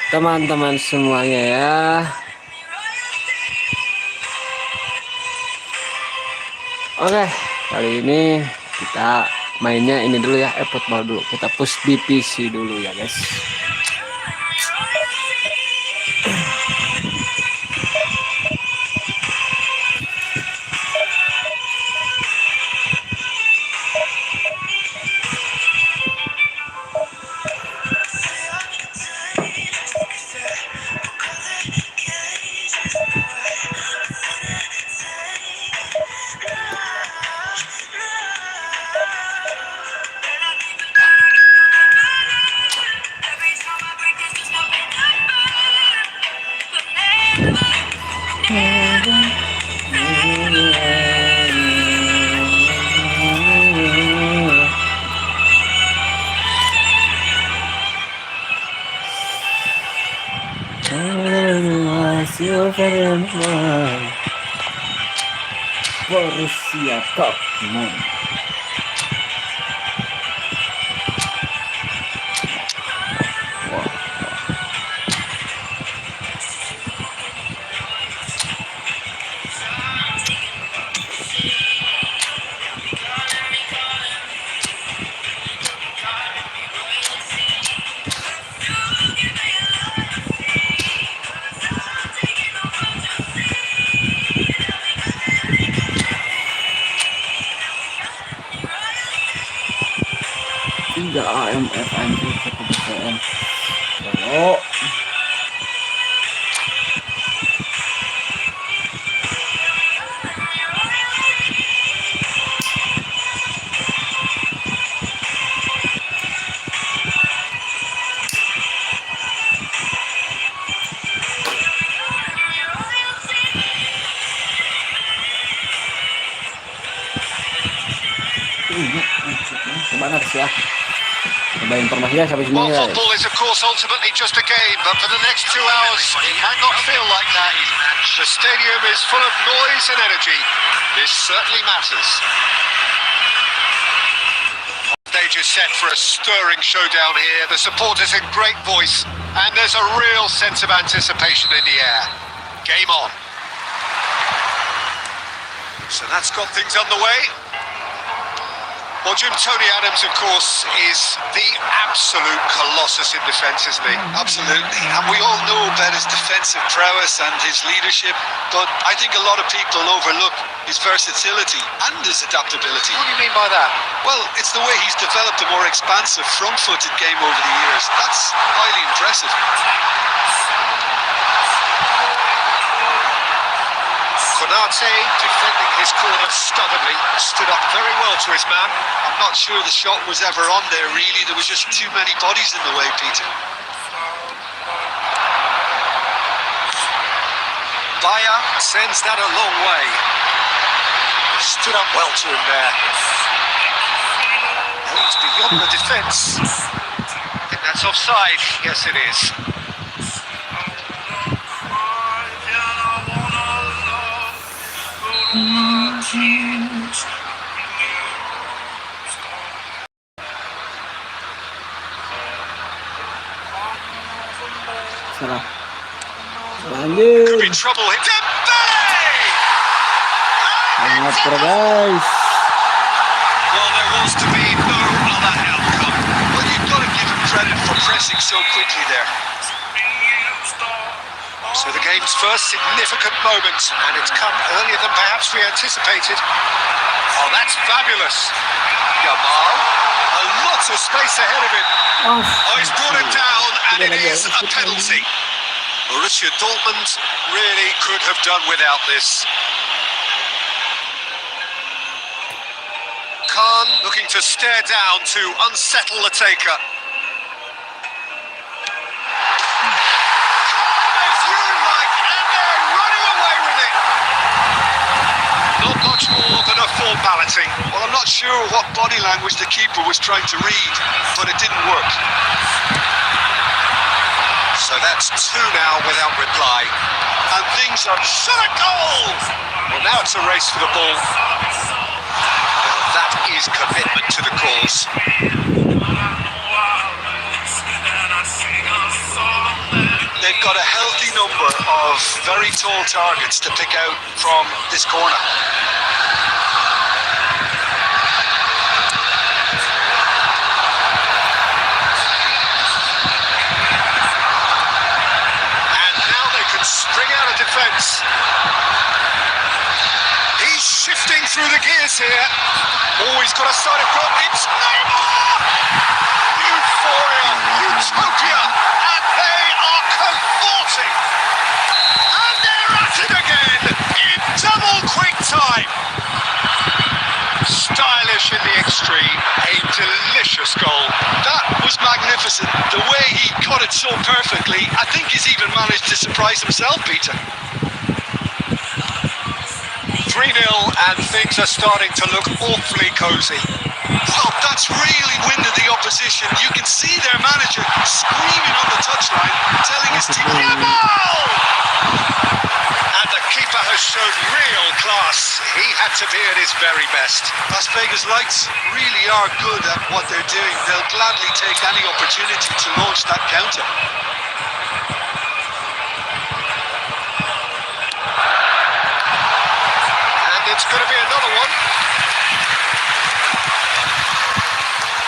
teman-teman semuanya ya. Oke, kali ini kita mainnya ini dulu ya, football dulu. Kita push divisi dulu ya guys. Borussia Dortmund. Tiga AMF anjir, satu BCM. Oh. Kemana sih ya? Coba informasinya sampai sini ya. Football is of course ultimately just a game, but for the next 2 hours it might not feel like that. The stadium is full of noise and energy. This certainly matters. Stage is set for a stirring showdown here. The supporters in great voice, and there's a real sense of anticipation in the air. Game on. So that's got things underway. Well, Tony Adams, of course, is the absolute colossus in defence, isn't he? Absolutely, and we all know about his defensive prowess and his leadership, but I think a lot of people overlook his versatility and his adaptability. What do you mean by that? Well, it's the way he's developed a more expansive front-footed game over the years. That's highly impressive. Konate, defending his corner stubbornly, stood up very well to his man. I'm not sure the shot was ever on there, really. There was just too many bodies in the way, Peter. Bayer sends that a long way. Stood up well to him there. He's beyond the defence. I think that's offside. Yes, it is. Salah. Lanjut. Could be trouble here. Dembele! Sangat guys. Well, there was to be no other outcome. Well, you've got to give him credit for pressing so quickly there. So the game's first significant moment, and it's come earlier than perhaps we anticipated. Oh, that's fabulous. Yamal, a lot of space ahead of him. Oh, he's brought it down, and it is a penalty. Borussia Dortmund really could have done without this. Khan looking to stare down to unsettle the taker. More than a formality. Well, I'm not sure what body language the keeper was trying to read, but it didn't work. So that's 2 now without reply. And things are shot at goal! Well, now it's a race for the ball. Well, that is commitment to the cause. they've got a healthy number of very tall targets to pick out from this corner. And now they can spring out of defence. He's shifting through the gears here. Oh, he's got a side of goal. It's Neymar! Euphoria, utopia, and they are cavorting. And they're at it again in double quick time. Stylish in the extreme, a delicious goal. That was magnificent. The way he cut it so perfectly, I think he's even managed to surprise himself, Peter. 3-0 and things are starting to look awfully cosy. Well, that's really winded the opposition. You can see their manager screaming on the touchline, telling his team, Yamal! And the keeper has shown real class. He had to be at his very best. Las Vegas Lights really are good at what they're doing. They'll gladly take any opportunity to launch that counter. And it's going to be another one.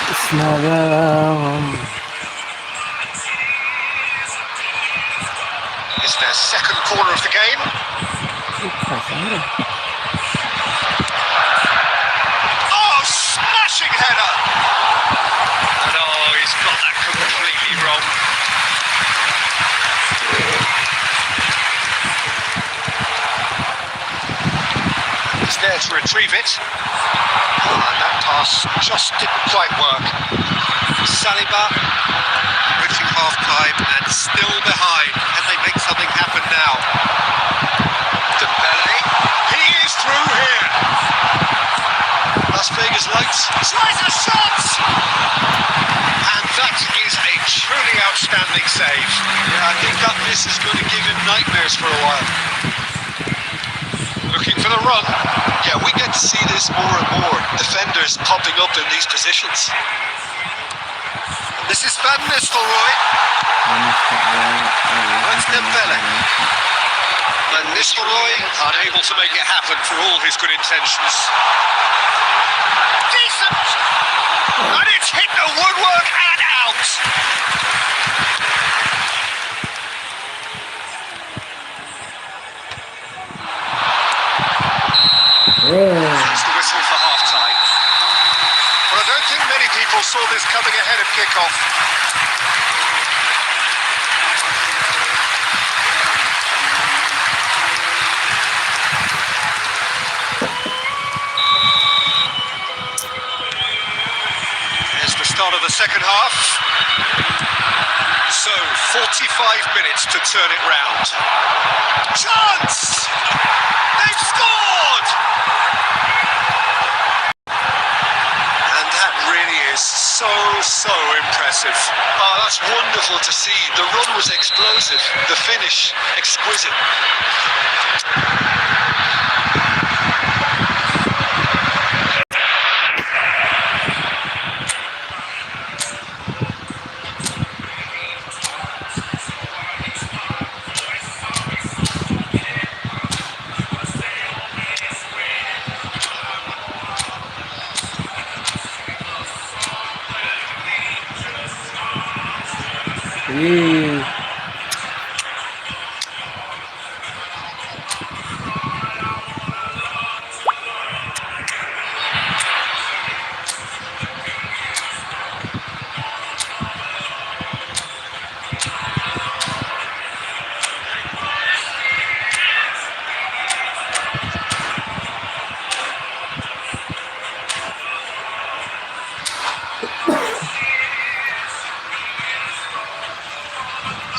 It's another It's their second corner of the game. Oh, smashing header! And oh, he's got that completely wrong. He's there to retrieve it. And that pass just didn't quite work. Saliba reaching half-time and still behind. Can they make something happen now? Dembele, he is through here. Las Vegas Lights. Tries a shot! And that is a truly outstanding save. Yeah, I think that miss is going to give him nightmares for a while. Looking for the run. Yeah, we get to see this more and more. Defenders popping up in these positions. This is Van Nistelrooy. That's Dembele. Van Nistelrooy unable to make it happen for all his good intentions. Decent! And it's hit the woodwork and out. That's the whistle for half-time. But I don't think many people saw this coming ahead of kick-off. There's the start of the second half. So, 45 minutes to turn it round. Chance! They've scored! And that really is so impressive. Oh, that's wonderful to see. The run was explosive. The finish, exquisite.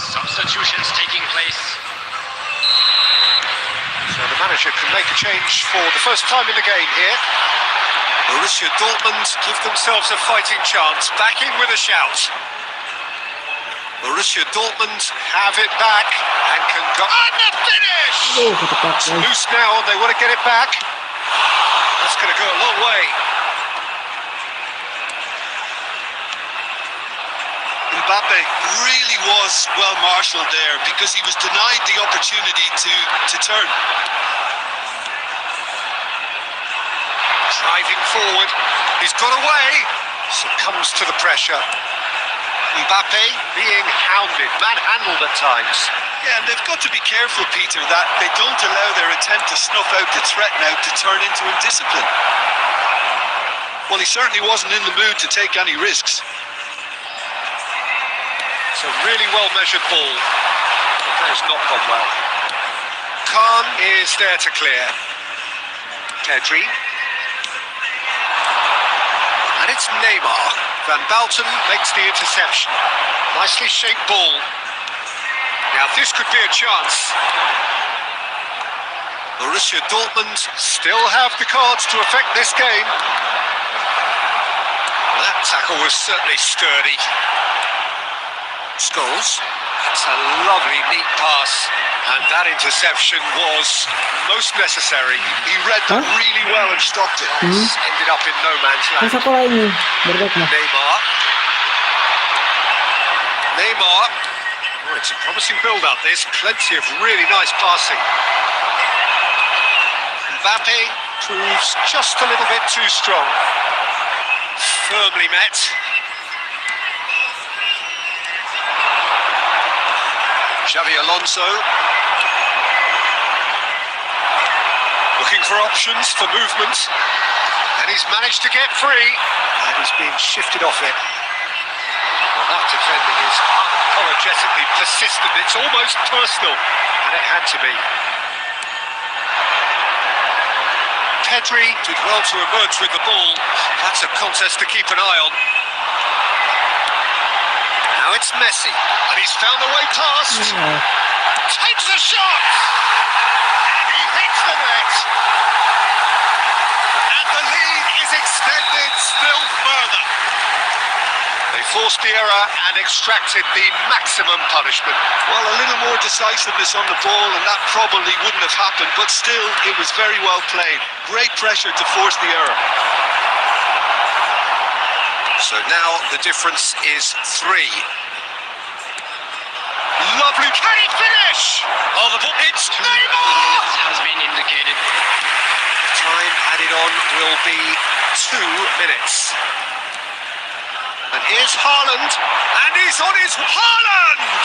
Substitutions taking place. So the manager can make a change for the first time in the game here. Borussia Dortmund give themselves a fighting chance, back in with a shout. Borussia Dortmund have it back and can go. And the finish! It's loose now and they want to get it back. That's going to go a long way. Mbappe. Really was well marshalled there because he was denied the opportunity to turn. Driving forward, he's got away, succumbs to the pressure. Mbappe being hounded, manhandled at times. Yeah, and they've got to be careful, Peter, that they don't allow their attempt to snuff out the threat now to turn into indiscipline. Well, he certainly wasn't in the mood to take any risks. It's a really well-measured ball. That has not gone well. Khan is there to clear. Pedri. And it's Neymar. Van Balten makes the interception. Nicely shaped ball. Now this could be a chance. Borussia Dortmund still have the cards to affect this game. Well, that tackle was certainly sturdy. Scholes. That's a lovely, neat pass. And that interception was most necessary. He read them really well and stopped it. It's ended up in no man's land. Masa ko ini berbek mah. Neymar. Oh, it's a promising build-up. There's plenty of really nice passing. Mbappe proves just a little bit too strong. Firmly met. Xavi Alonso. Looking for options for movement. And he's managed to get free. And he's being shifted off it. Well, that defending is unapologetically persistent. It's almost personal. And it had to be. Pedri did well to emerge with the ball. That's a contest to keep an eye on. Now it's Messi, and he's found a way past. Takes a shot! And he hits the net. And the lead is extended still further. They forced the error and extracted the maximum punishment. Well, a little more decisiveness on the ball and that probably wouldn't have happened, but still, it was very well played. Great pressure to force the error. So now the difference is 3. Lovely, can he finish? Oh, the ball, it's Neymar! Has been indicated. Time added on will be 2 minutes. And here's Haaland, and he's on his Haaland!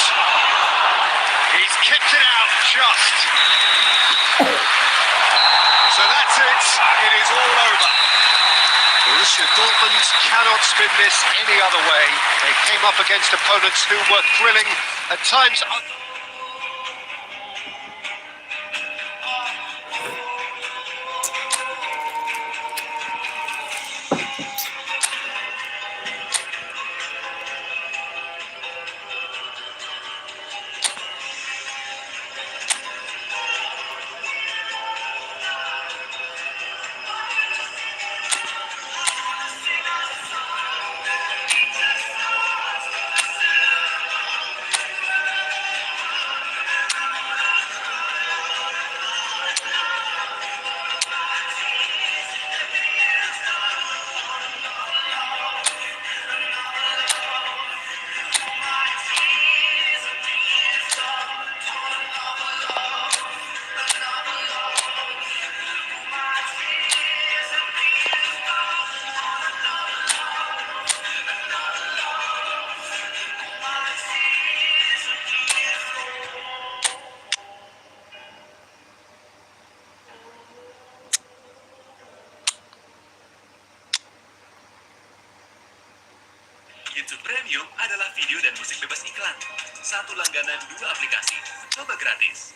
He's kicked it out just. So that's it. It is all over. Borussia Dortmund cannot spin this any other way. They came up against opponents who were thrilling, at times. YouTube Premium adalah video dan musik bebas iklan. 1 langganan 2 aplikasi. Coba gratis.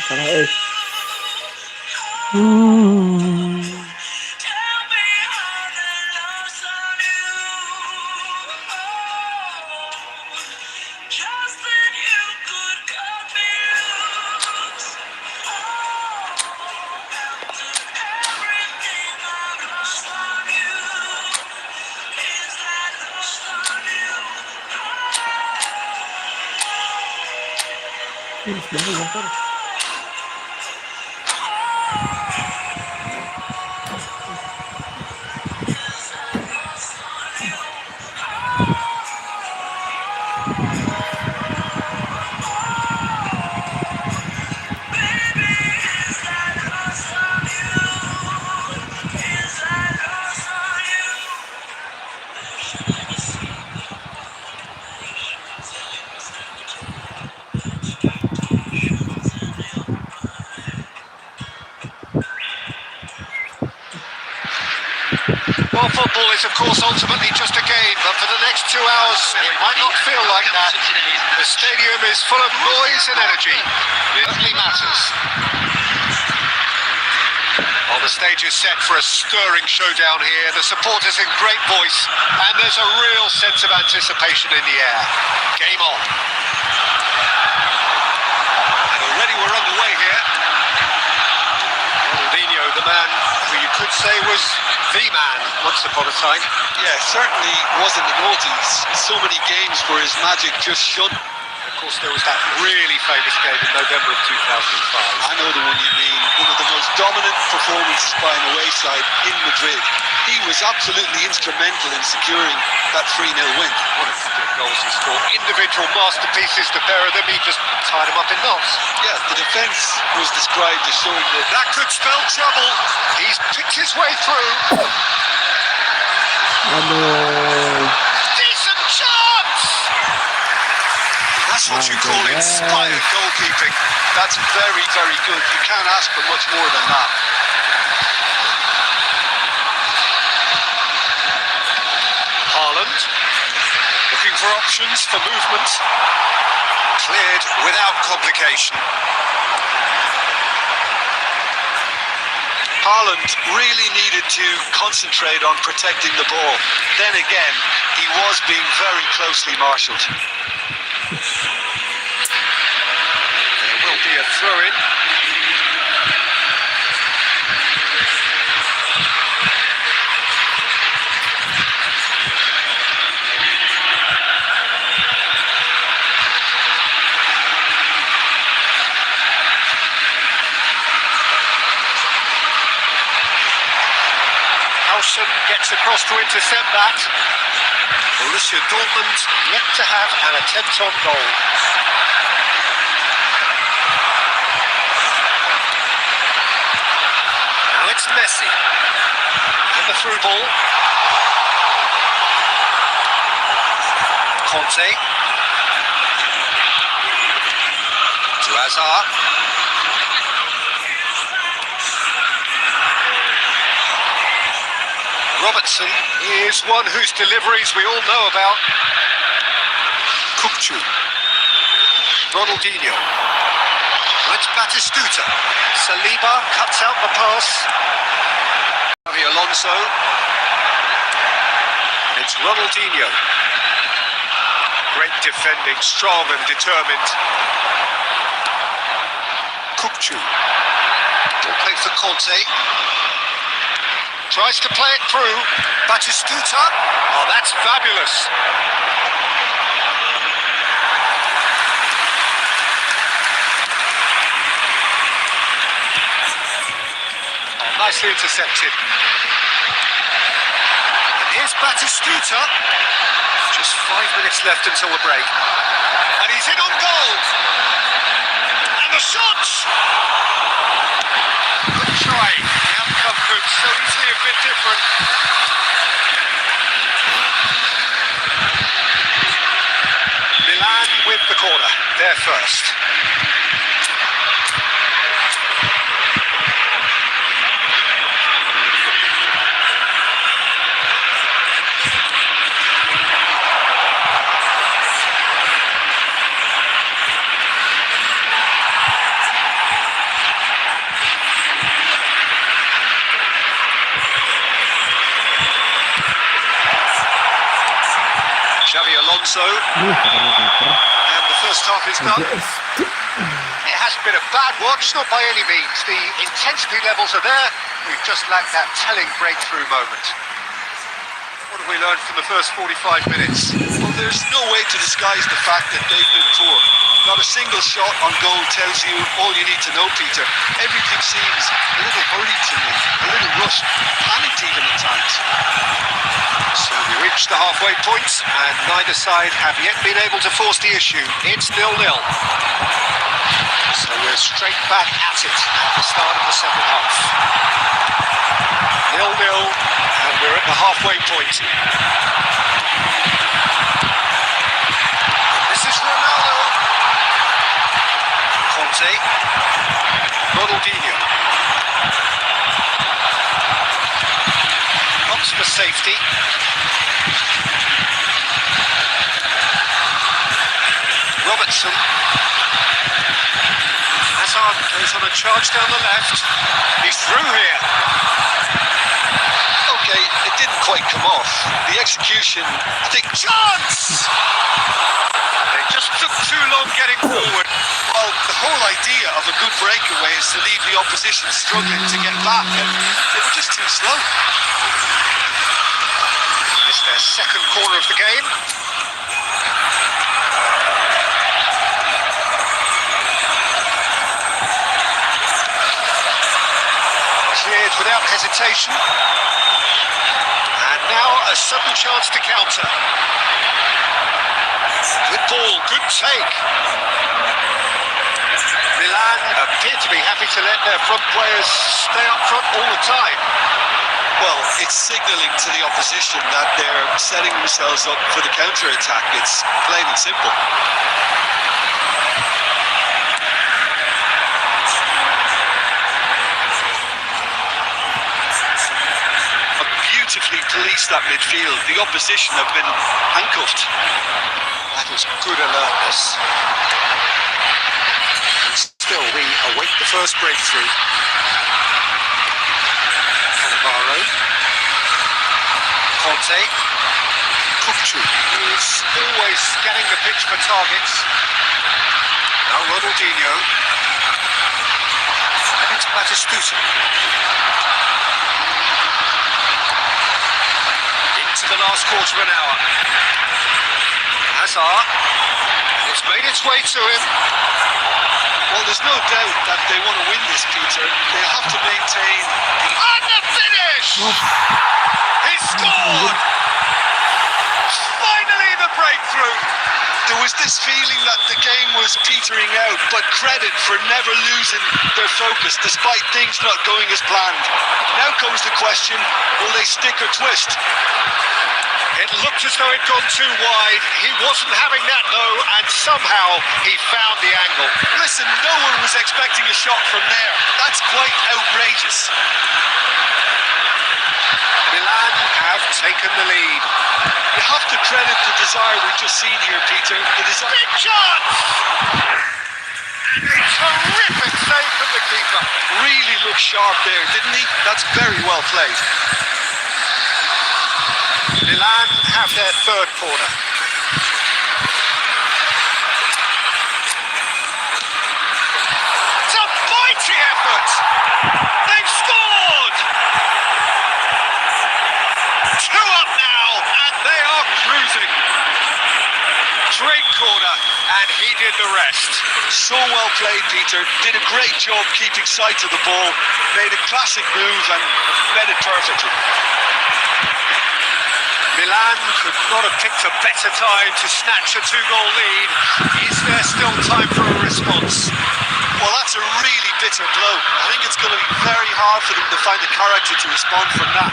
salah Well, football is, of course, ultimately just a game, but for the next 2 hours, it might not feel like that. The stadium is full of noise and energy. It only matters. Well, the stage is set for a stirring showdown here. The supporters in great voice, and there's a real sense of anticipation in the air. Game on. And already we're underway here. Ronaldinho, the man who you could say was the man once upon a time. Yeah, certainly was in the noughties. So many games where his magic just shone. Of course, there was that really famous game in November of 2005. I know the one you mean. One of the most dominant performances by an away side in Madrid. He was absolutely instrumental in securing that 3-0 win. What a couple of goals he scored. Individual masterpieces, the pair of them. He just tied them up in knots. Yeah, the defence was described as showing that That could spell trouble. He's picked his way through. Aduh. Decent chance! that's what you call inspired goalkeeping. That's very, very good. You can't ask for much more than that. Haaland, looking for options for movement. Cleared without complication. Haaland really needed to concentrate on protecting the ball. Then again, he was being very closely marshalled. There will be a throw-in. Gets across to intercept that. Borussia Dortmund yet to have an attempt on goal. Now it's Messi. And the through ball. Konten. To Hazard. Robertson is one whose deliveries we all know about. Kukçu. Ronaldinho. That's Batistuta. Saliba cuts out the pass. Xavi Alonso. It's Ronaldinho. Great defending, strong and determined. Kukçu. Ball play for Konten. Tries to play it through. Batistuta. Oh, that's fabulous. Oh, nicely intercepted. And here's Batistuta. Just 5 minutes left until the break. And he's in on goal. And the shot. Good try. The outcome could so easily have been different. Milan with the corner. They're first. Xavi Alonso, and the first half is done. It hasn't been a bad watch, not by any means. The intensity levels are there. We've just lacked that telling breakthrough moment. What have we learned from the first 45 minutes? Well, there's no way to disguise the fact that they've been poor. Not a single shot on goal tells you all you need to know, Peter. Everything seems a little hurried to me, a little rushed, panicked even at times. So we reached the halfway point, and neither side have yet been able to force the issue. It's 0-0. So we're straight back at it at the start of the second half. 0-0, and we're at the halfway point. This is Ronaldo. Conte. Ronaldinho. Opts for safety. Robertson. Hazard goes on a charge down the left. He's through here. Okay, it didn't quite come off. The execution, I think... Chance! They just took too long getting forward. Well, the whole idea of a good breakaway is to leave the opposition struggling to get back, and they were just too slow. It's their second corner of the game. Cleared without hesitation. And now a sudden chance to counter. Good ball, good take. Milan appear to be happy to let their front players stay up front all the time. Well, it's signalling to the opposition that they're setting themselves up for the counter-attack. It's plain and simple. Beautifully policed that midfield. The opposition have been handcuffed. That was good alertness. And still, we await the first breakthrough. Cannavaro. Conte. Kukcu, who is always scanning the pitch for targets. Now Ronaldinho. And it's Batistuta. To the last quarter of an hour. Hazard. It's made its way to him. Well, there's no doubt that they want to win this, Peter. They have to maintain... And the finish! He scored! Finally the breakthrough! There was this feeling that the game was petering out, but credit for never losing their focus despite things not going as planned. Now comes the question, will they stick or twist? It looked as though it'd gone too wide. He wasn't having that though, and somehow he found the angle. Listen, no one was expecting a shot from there. That's quite outrageous. Milan have taken the lead. You have to credit the desire we've just seen here, Peter. The desire... Big chance! A terrific save from the keeper. Really looked sharp there, didn't he? That's very well played. Milan have their third corner. It's a mighty effort! They've scored! 2 up now, and they are cruising. Great corner, and he did the rest. So well played, Peter. Did a great job keeping sight of the ball. Made a classic move and read it perfectly. Milan could not have picked a better time to snatch a 2-goal lead. Is there still time for a response? Well, that's a really bitter blow. I think it's going to be very hard for them to find the character to respond from that.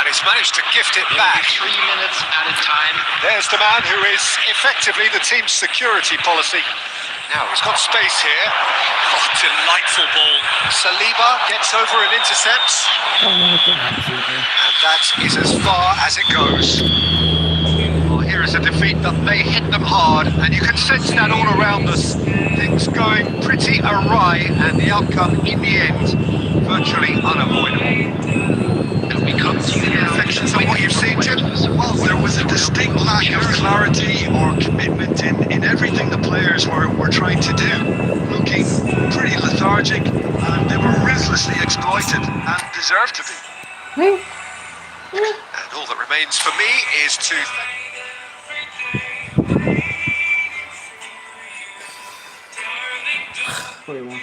And he's managed to gift it back. 3 minutes at a time. There's the man who is effectively the team's security policy. Now he's got space here. Oh, delightful ball. Saliba gets over and intercepts. And that is as far as it goes. Well, here is a defeat that may hit them hard, and you can sense that all around us. Things going pretty awry, and the outcome in the end virtually unavoidable. And we come to you now. Reflections on what you've seen, Jim? was a distinct lack of clarity or commitment in everything the players were trying to do. Looking pretty lethargic, and they were ruthlessly exploited and deserved to be. And all that remains for me is to Foi bom.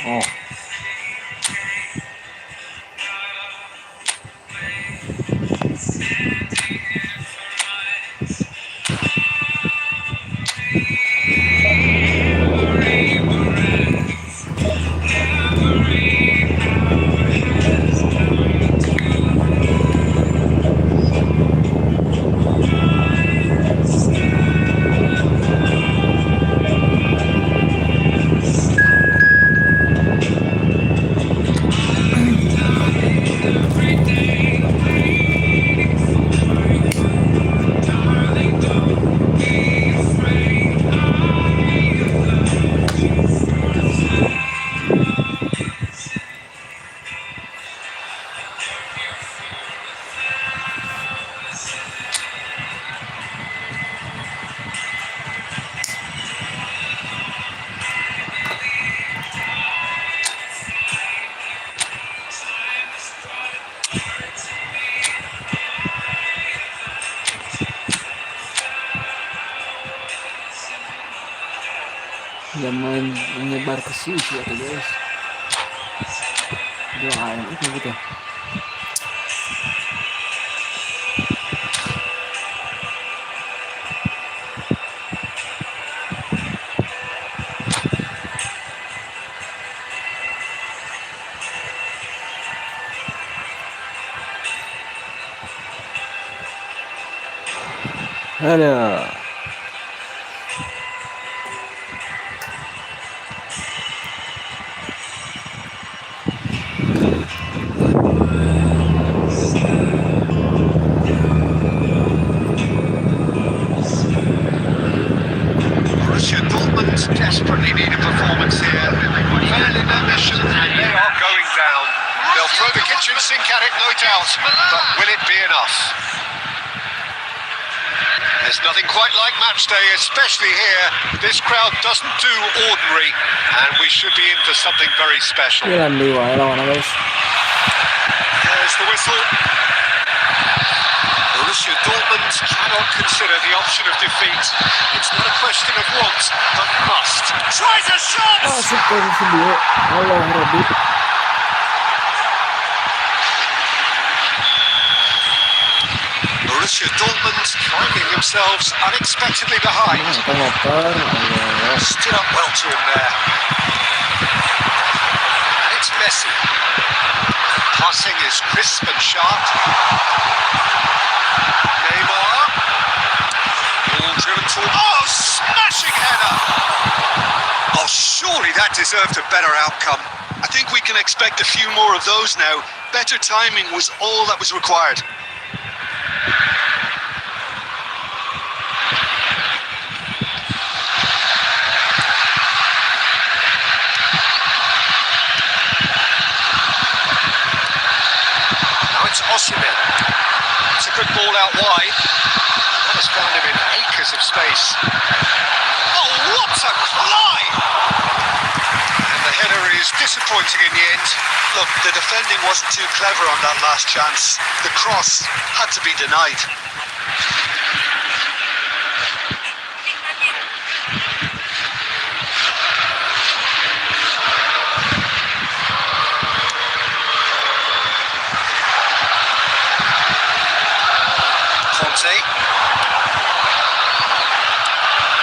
Oh. Yang menyebar ke sisi ya guys. Doain itu gitu. Ada. Borussia Dortmund desperately need a performance here. Failing their mission, and they are going down. They'll throw the kitchen sink at it, no doubt, but will it be enough? There's nothing quite like match day, especially here. This crowd doesn't do ordinary, and we should be in for something very special. Jalan di lawan guys. There's the whistle. Borussia Dortmund cannot consider the option of defeat. It's not a question of want, but must. Tries a shot! Masuk posisi 2. Allah Rabbi. Borussia Dortmund finding themselves unexpectedly behind. Motor. Allah. Stood up well to him there. And it's Messi. Passing is crisp and sharp. Neymar. Ball driven forward. Oh, smashing header! Oh, surely that deserved a better outcome. I think we can expect a few more of those now. Better timing was all that was required. Now it's Osimhen. It's a good ball out wide. That has found him in acres of space. Oh, what a climb! And the header is disappointing in the end. Look, the defending wasn't too clever on that last chance. The cross had to be denied. Konten.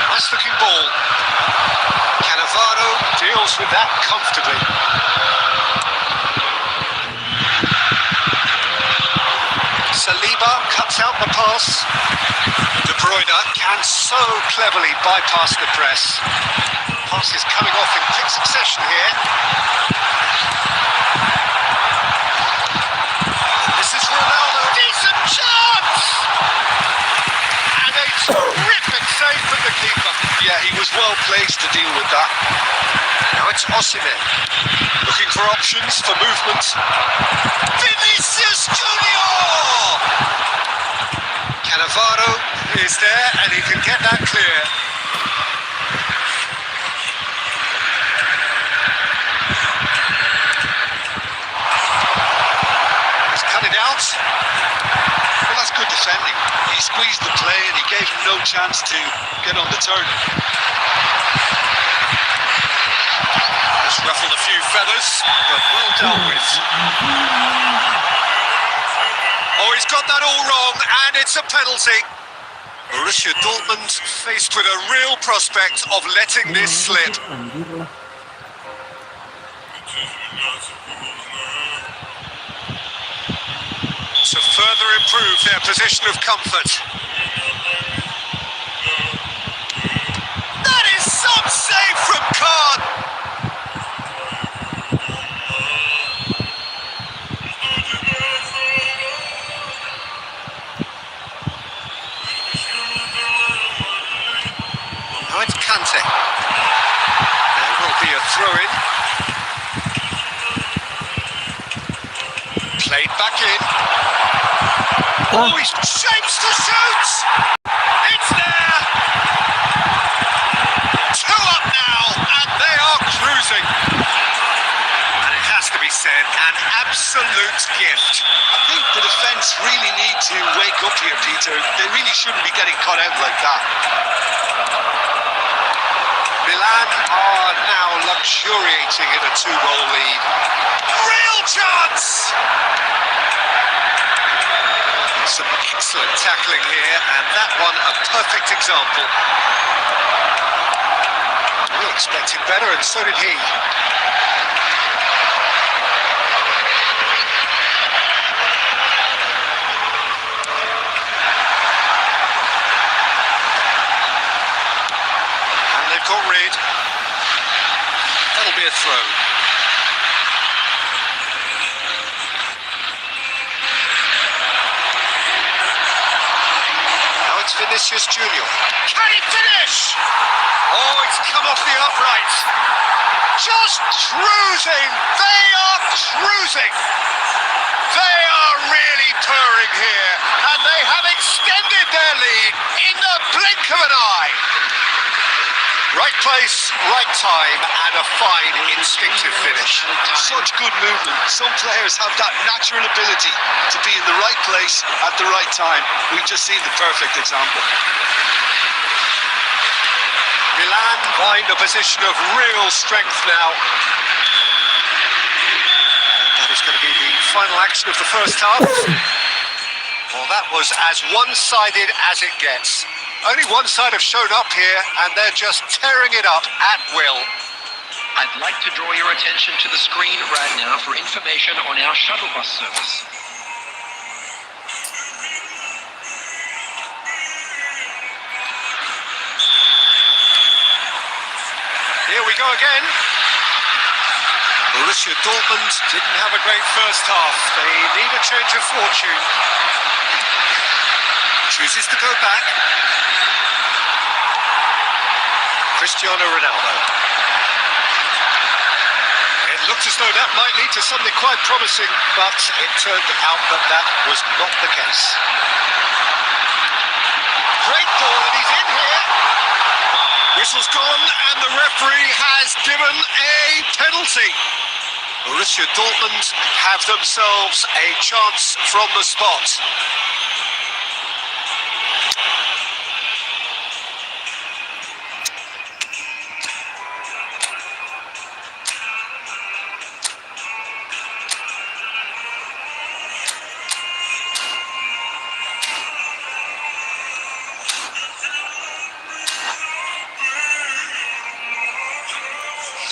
Nice looking ball. Cannavaro deals with that comfortably. Saliba cuts out the pass. De Bruyne can so cleverly bypass the press. Pass is coming off in quick succession here. This is Ronaldo. Decent chance! And a terrific save from the keeper. Yeah, he was well placed to deal with that. Now it's Osimhen. Looking for options for movement. Vinicius Junior! Cannavaro is there and he can get that clear. He's cut it out. Well, that's good defending. He squeezed the play and he gave him no chance to get on the turn. Just ruffled a few feathers, but well dealt with. Oh, he's got that all wrong, and it's a penalty. Borussia Dortmund faced with a real prospect of letting this slip. Anjir lah. To further improve their position of comfort. That is some save from Kahn. Now it's Kante. There will be a throw-in. Played back in. Oh, he shapes to shoot! It's there! 2 up now, and they are cruising. And it has to be said, an absolute gift. I think the defence really need to wake up here, Peter. They really shouldn't be getting caught out like that. Milan are now luxuriating in a 2-goal lead. Real chance! Some excellent tackling here, and that one a perfect example. We expected better, and so did he. And they've got rid. That'll be a throw. Vinicius Junior. Can he finish? Oh, it's come off the upright. Just cruising. They are cruising. They are really purring here, and they have extended their lead in the blink of an eye. Right place, right time, and a fine instinctive finish. Such good movement. Some players have that natural ability to be in the right place at the right time. We've just seen the perfect example. Milan find a position of real strength now. That is going to be the final action of the first half. Well, that was as one-sided as it gets. Only one side have shown up here, and they're just tearing it up at will. I'd like to draw your attention to the screen right now for information on our shuttle bus service. Here we go again. Borussia Dortmund didn't have a great first half. They need a change of fortune. Chooses to go back. Cristiano Ronaldo. It looked as though that might lead to something quite promising, but it turned out that that was not the case. Great ball, and he's in here. Whistle's gone, and the referee has given a penalty. Borussia Dortmund have themselves a chance from the spot.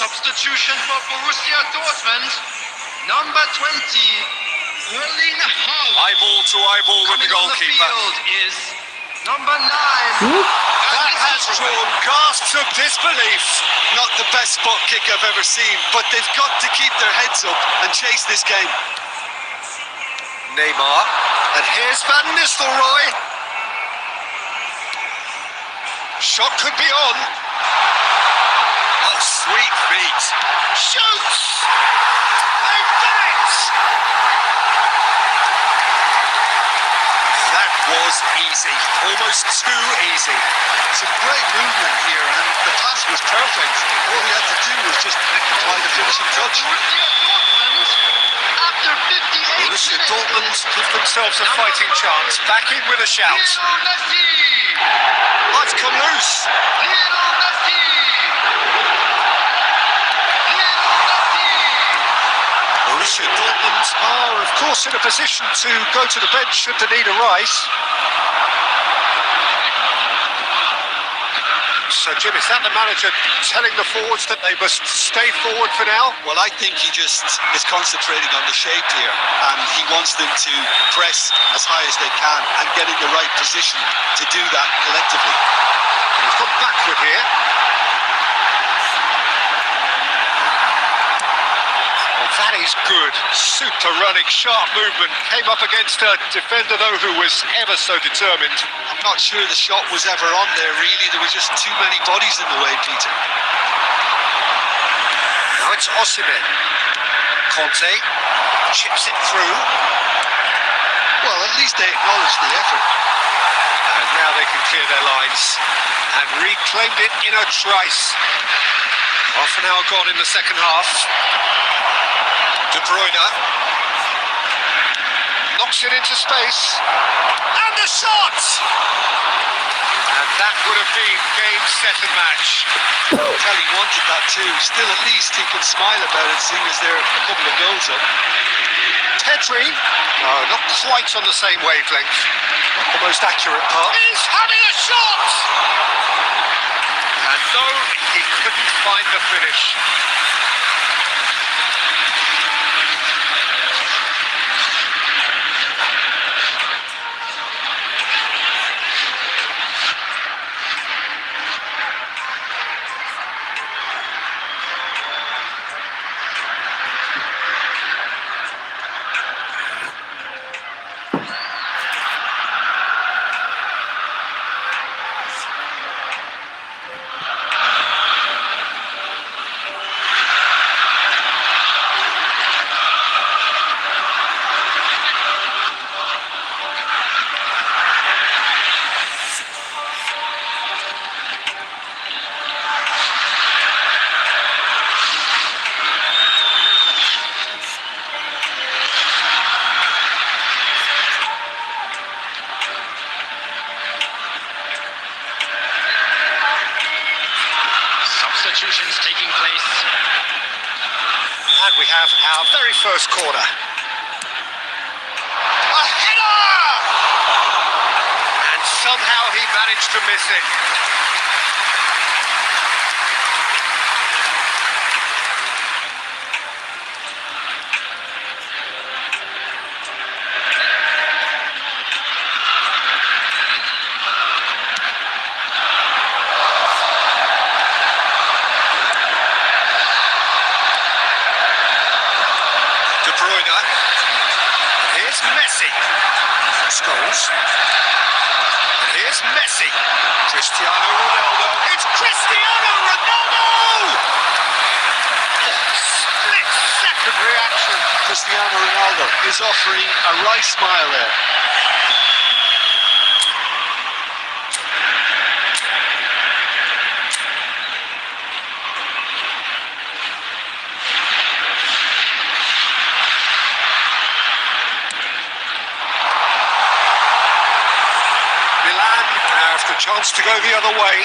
Substitution for Borussia Dortmund. Number 20, Erling Haaland. Eyeball to eyeball with the Coming on goalkeeper. field is number 9. That has drawn gasps of disbelief. Not the best spot kick I've ever seen, but they've got to keep their heads up and chase this game. Neymar, and here's Van Nistelrooy. Shot could be on. Oh, sweet feet. Shoots! They've done it! That was easy, almost too easy. Some great movement here, and the pass was perfect. All he had to do was just apply the finishing touch. Borussia Dortmund, after 58 Borussia minutes, Dortmund give themselves a fighting chance. Back in with a shout. Lionel Messi. Oh, it's come loose. Lionel Messi. Lionel Messi. Borussia Dortmund are, of course, in a position to go to the bench should the need arise. So, Jim, is that the manager telling the forwards that they must stay forward for now? Well, I think he just is concentrating on the shape here, and he wants them to press as high as they can and get in the right position to do that collectively. He's gone backward here. Oh, that is good. Super running, sharp movement. Came up against a defender, though, who was ever so determined. I'm not sure the shot was ever on there, really. There was just too many bodies in the way, Peter. Now it's Osimhen. Conte chips it through. Well, at least they acknowledged the effort. And now they can clear their lines. And reclaimed it in a trice. Half an hour gone in the second half. De Bruyne knocks it into space. And the shot! And that would have been game, set and match. Kelly wanted that too. Still, at least he could smile about it, seeing as they're a couple of goals up. Pedri, no, not quite on the same wavelength. Not the most accurate part. He's having a shot! And no, he couldn't find the finish. Substitutions taking place. And we have our very first corner. A header! And somehow he managed to miss it. De Bruyne. Here's Messi. Scholes. And here's Messi. Cristiano Ronaldo. It's Cristiano Ronaldo! Split-second reaction. Cristiano Ronaldo is offering a wry smile there. Milan have the chance to go the other way.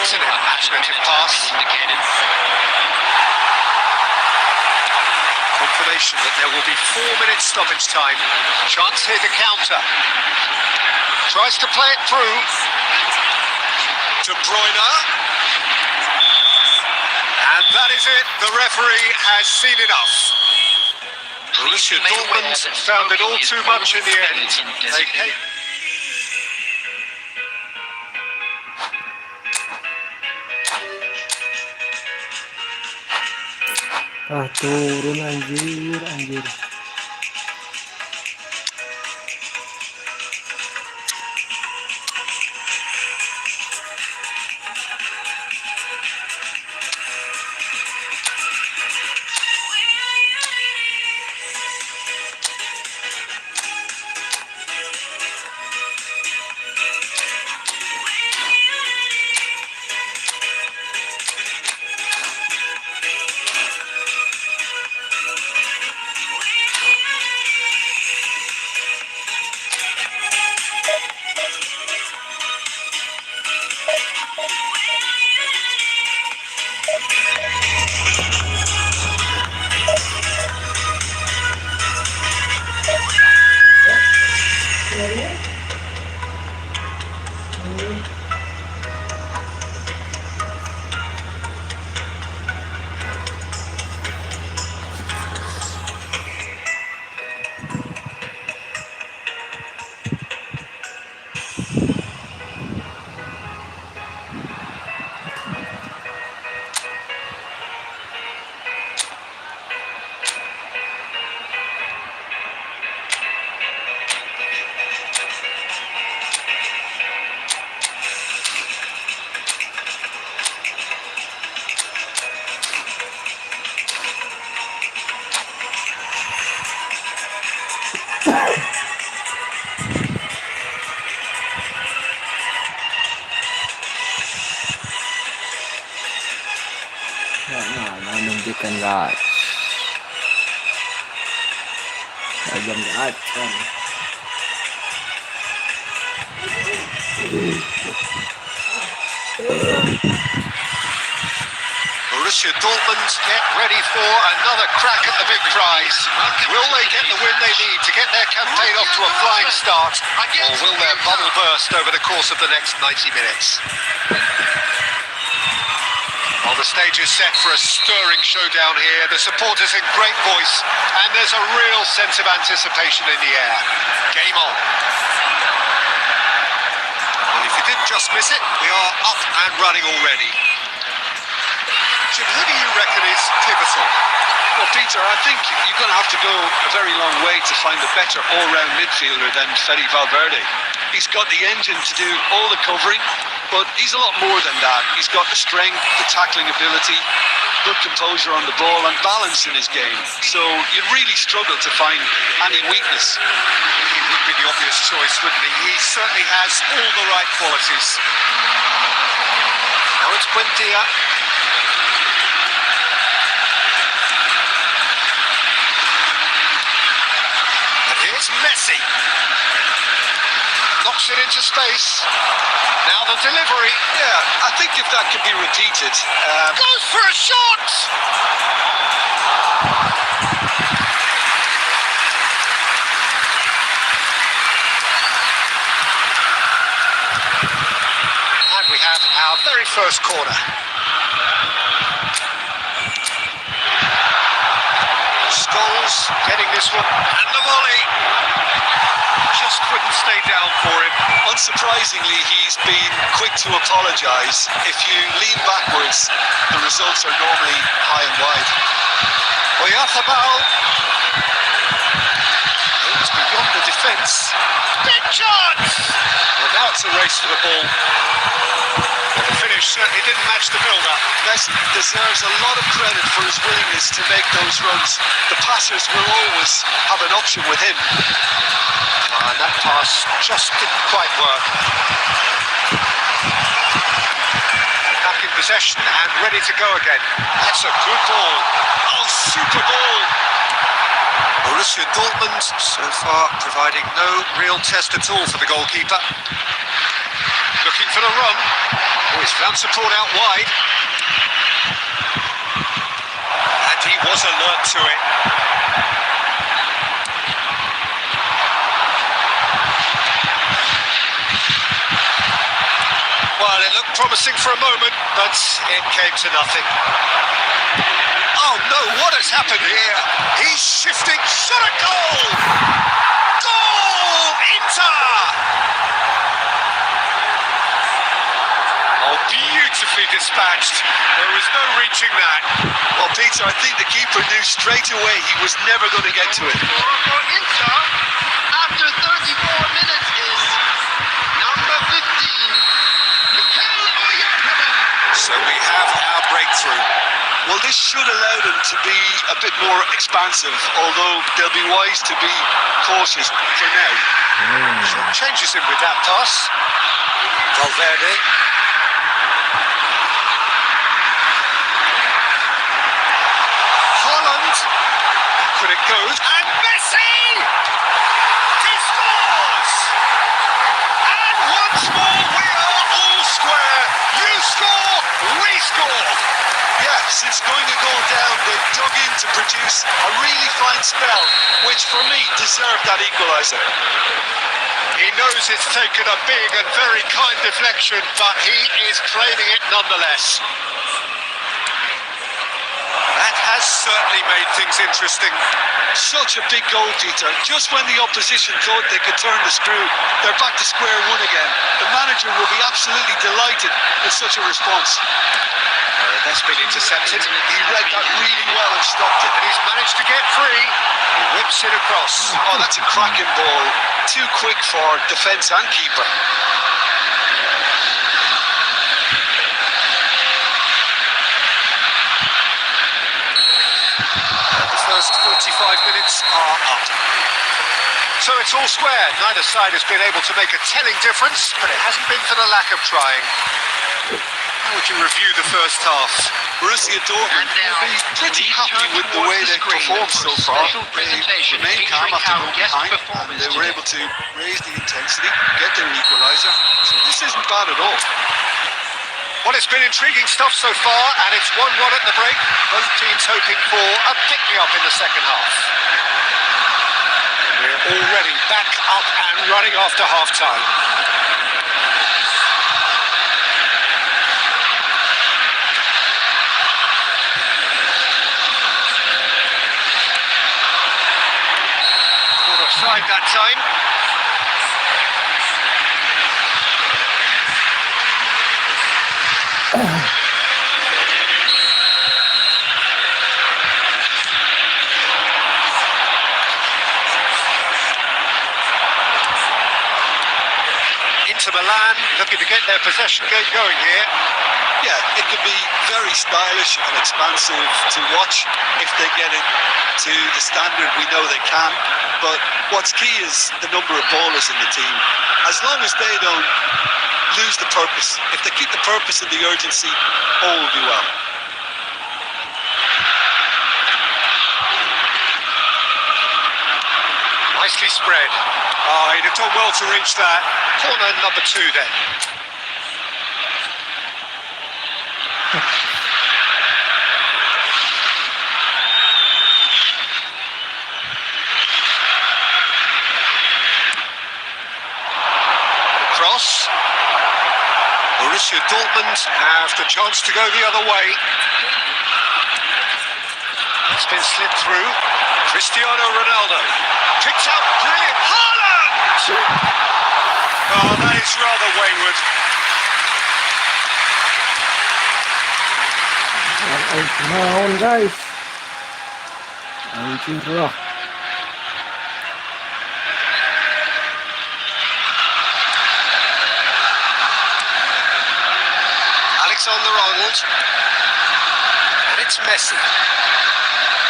It's an imaginative pass. Indicated. Confirmation that there will be 4 minutes stoppage time. Chance here to counter. Tries to play it through. De Bruyne. And that is it. The referee has seen enough. Borussia Dortmund found it all too much in the end. They came. Turun anjir. Menunjukkan guys. Tajam acan. Borussia Dortmund get ready for another crack at the big prize. Will they get the win they need to get their campaign off to a flying start, or will their bubble burst over the course of the next 90 minutes? Well, the stage is set for a stirring showdown here. The supporters in great voice, and there's a real sense of anticipation in the air. Game on. Well, if you did just miss it, we are up and running already. Jim, who do you reckon is pivotal? Well, Peter, I think you're going to have to go a very long way to find a better all-round midfielder than Fede Valverde. He's got the engine to do all the covering, but he's a lot more than that. He's got the strength, the tackling ability, good composure on the ball and balance in his game. So you'd really struggle to find any weakness. He would be the obvious choice, wouldn't he? He certainly has all the right qualities. Now it's Buendia. And here's Messi. Knocks it into space. Now the delivery. Yeah, I think if that could be repeated. Goes for a shot! And we have our very first corner. Scholes getting this one. And the volley. Just couldn't stay down for him. Unsurprisingly, he's been quick to apologise. If you lean backwards, the results are normally high and wide. Oyarzábal. It's beyond the defence. Big chance! Well, now it's a race for the ball. Well, the finish certainly didn't match the build-up. Messi deserves a lot of credit for his willingness to make those runs. The passers will always have an option with him. And that pass just didn't quite work. Back in possession and ready to go again. That's a good ball. Oh, super ball. Borussia Dortmund so far providing no real test at all for the goalkeeper. Looking for the run. Oh, he's found support out wide. And he was alert to it. Well, it looked promising for a moment, but it came to nothing. Oh no, what has happened here? He's shifting, shot a goal! Goal! Inter! Oh, beautifully dispatched. There was no reaching that. Well, Peter, I think the keeper knew straight away he was never going to get to it. For Inter, after 34 minutes is number 15, Mikel Oyarzabal. So we have our breakthrough. Well, this should allow them to be a bit more expansive, although they'll be wise to be cautious for now. Changes him with that pass. Valverde. Holland. Back when it goes. And Messi! He scores! And once more we are all square. You score, we score. Yeah, since going a goal down, they've dug in to produce a really fine spell, which for me deserved that equaliser. He knows it's taken a big and very kind deflection, but he is claiming it nonetheless. That has certainly made things interesting. Such a big goal, Peter. Just when the opposition thought they could turn the screw, they're back to square one again. The manager will be absolutely delighted with such a response. That's been intercepted. He read that really well and stopped it. And he's managed to get free. He whips it across. Oh, that's a cracking ball. Too quick for defence and keeper. The first 45 minutes are up. So it's all square. Neither side has been able to make a telling difference, but it hasn't been for the lack of trying. Now we can review the first half. Borussia Dortmund And now, will be pretty please happy turn with the towards way the they've screen performed for so a far. special presentation They remain calm featuring after our going guest behind, and performance they were today. able to raise the intensity, get their equaliser. So this isn't bad at all. Well, it's been intriguing stuff so far, and it's 1-1 at the break. Both teams hoping for a pick-me-up in the second half. We're already back up and running after half-time. Caught offside that time. Inter Milan looking to get their possession game going here. Yeah, it can be very stylish and expansive to watch if they get it to the standard we know they can. But what's key is the number of ballers in the team. As long as they don't lose the purpose, if they keep the purpose and the urgency, all will be well. Nicely spread. Oh, he'd have done well to reach that. Corner number 2 then. Cross. Borussia Dortmund have the chance to go the other way. It's been slipped through. Cristiano Ronaldo. Picked up, brilliant. Haaland! Oh, that is rather wayward. Naon guys. Anjir lah. Alexander-Arnold. And it's Messi.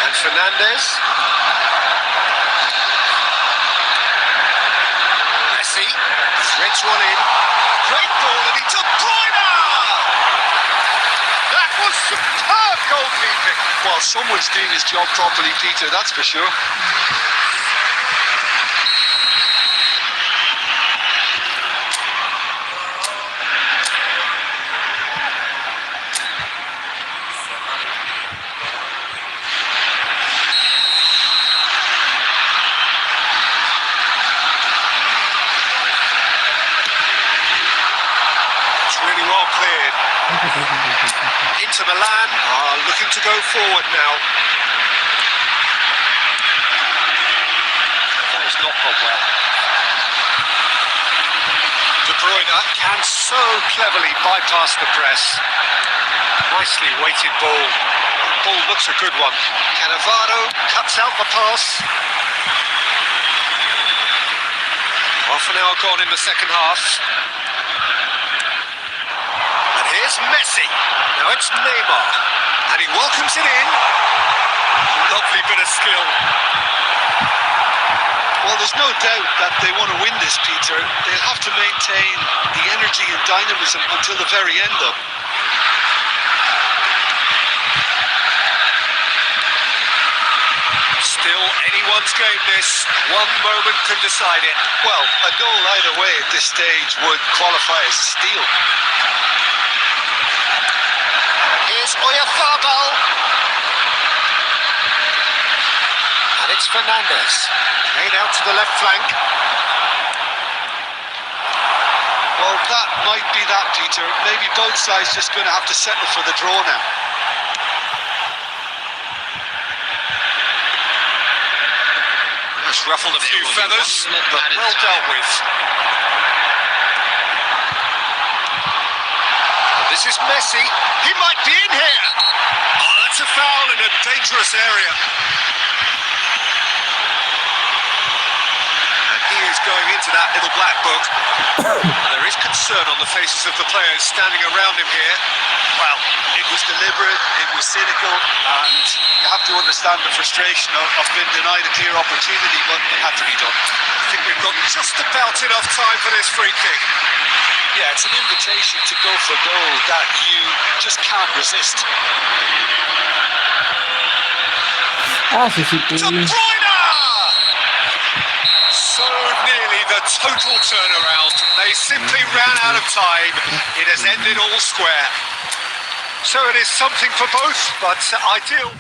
And Fernandes. Messi threads one in. Great ball, and it's a Bruyne! That was superb goalkeeping. Well, someone's doing his job properly, Peter, that's for sure. Well cleared. Inter Milan are looking to go forward now. That has not gone well. De Bruyne can so cleverly bypass the press. Nicely weighted ball. Ball looks a good one. Cannavaro cuts out the pass. Half an hour gone in the second half. And here's Messi. Now it's Neymar. And he welcomes it in. Lovely bit of skill. Well, there's no doubt that they want to win this, Peter. They'll have to maintain the energy and dynamism until the very end, though. Still anyone's game this. One moment can decide it. Well, a goal either way at this stage would qualify as a steal. Here's Oyarzabal. And it's Fernandes. Played out to the left flank. Well, that might be that, Peter. Maybe both sides just going to have to settle for the draw now. That's ruffled a few feathers, but well dealt with. This is Messi. He might be in here. Oh, that's a foul in a dangerous area. And he is going into that little black book. There is concern on the faces of the players standing around him here. Well, it was deliberate, it was cynical, and you have to understand the frustration of being denied a clear opportunity, but it had to be done. I think we've got just about enough time for this free kick. Yeah, it's an invitation to go for goal that you just can't resist. Si situ. De Bruyne! So nearly the total turnaround. They simply ran out of time. It has ended all square. So it is something for both, but ideal.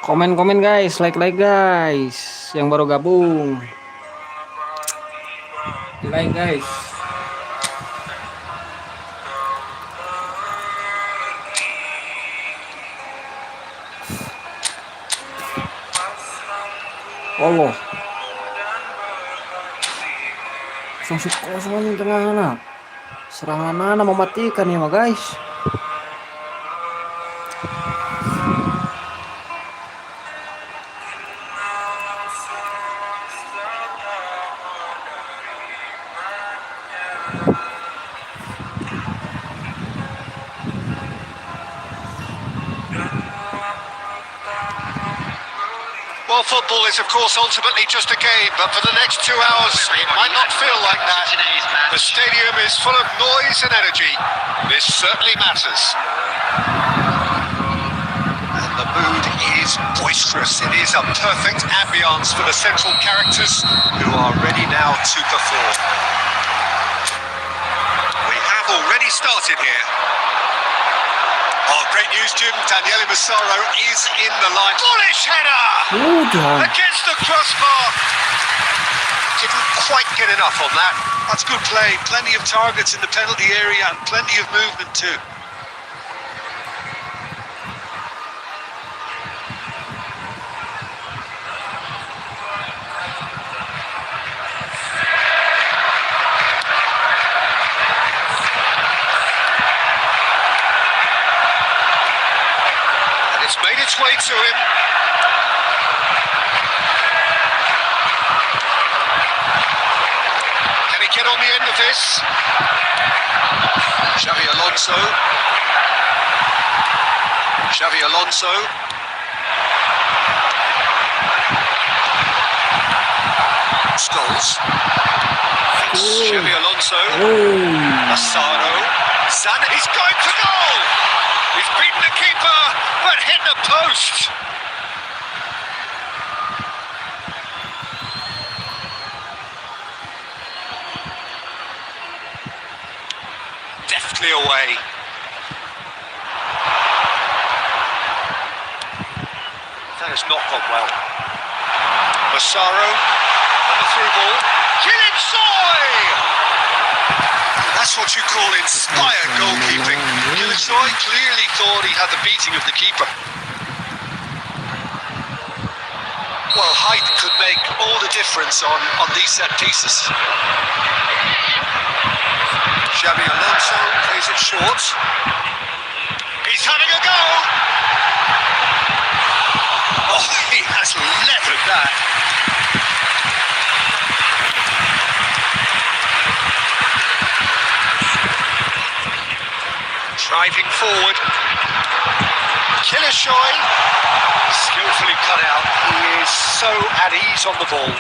Komen guys, like guys, yang baru gabung, like guys. Allah, kosong ini tengah anak, serangan anak mematikan ya guys. Well, football is, of course, ultimately just a game, but for the next 2 hours, it might not feel like that. The stadium is full of noise and energy. This certainly matters. And the mood is boisterous. It is a perfect ambience for the central characters who are ready now to perform. We have already started here. Oh, great news, Jim. Daniele Massaro is in the line. Bullish header! Against the crossbar. didn't quite get enough on that. That's good play. Plenty of targets in the penalty area and plenty of movement too. It's made its way to him. Can he get on the end of this? Xavi Alonso. Xavi Alonso. Scholes. Xavi Alonso. Asano. Sana, he's going for goal! He's beaten the keeper, but hit the post. Deftly away. That has not gone well. Massaro on the through ball. Kylian Soy! That's what you call inspired goalkeeping. Kylian Soy clearly thought he had the beating of the keeper. Well, height could make all the difference on these set pieces. Xavi Alonso plays it short. He's having a go! Oh, he has levered that. Driving forward. Kilishoy, skillfully cut out. He is so at ease on the ball.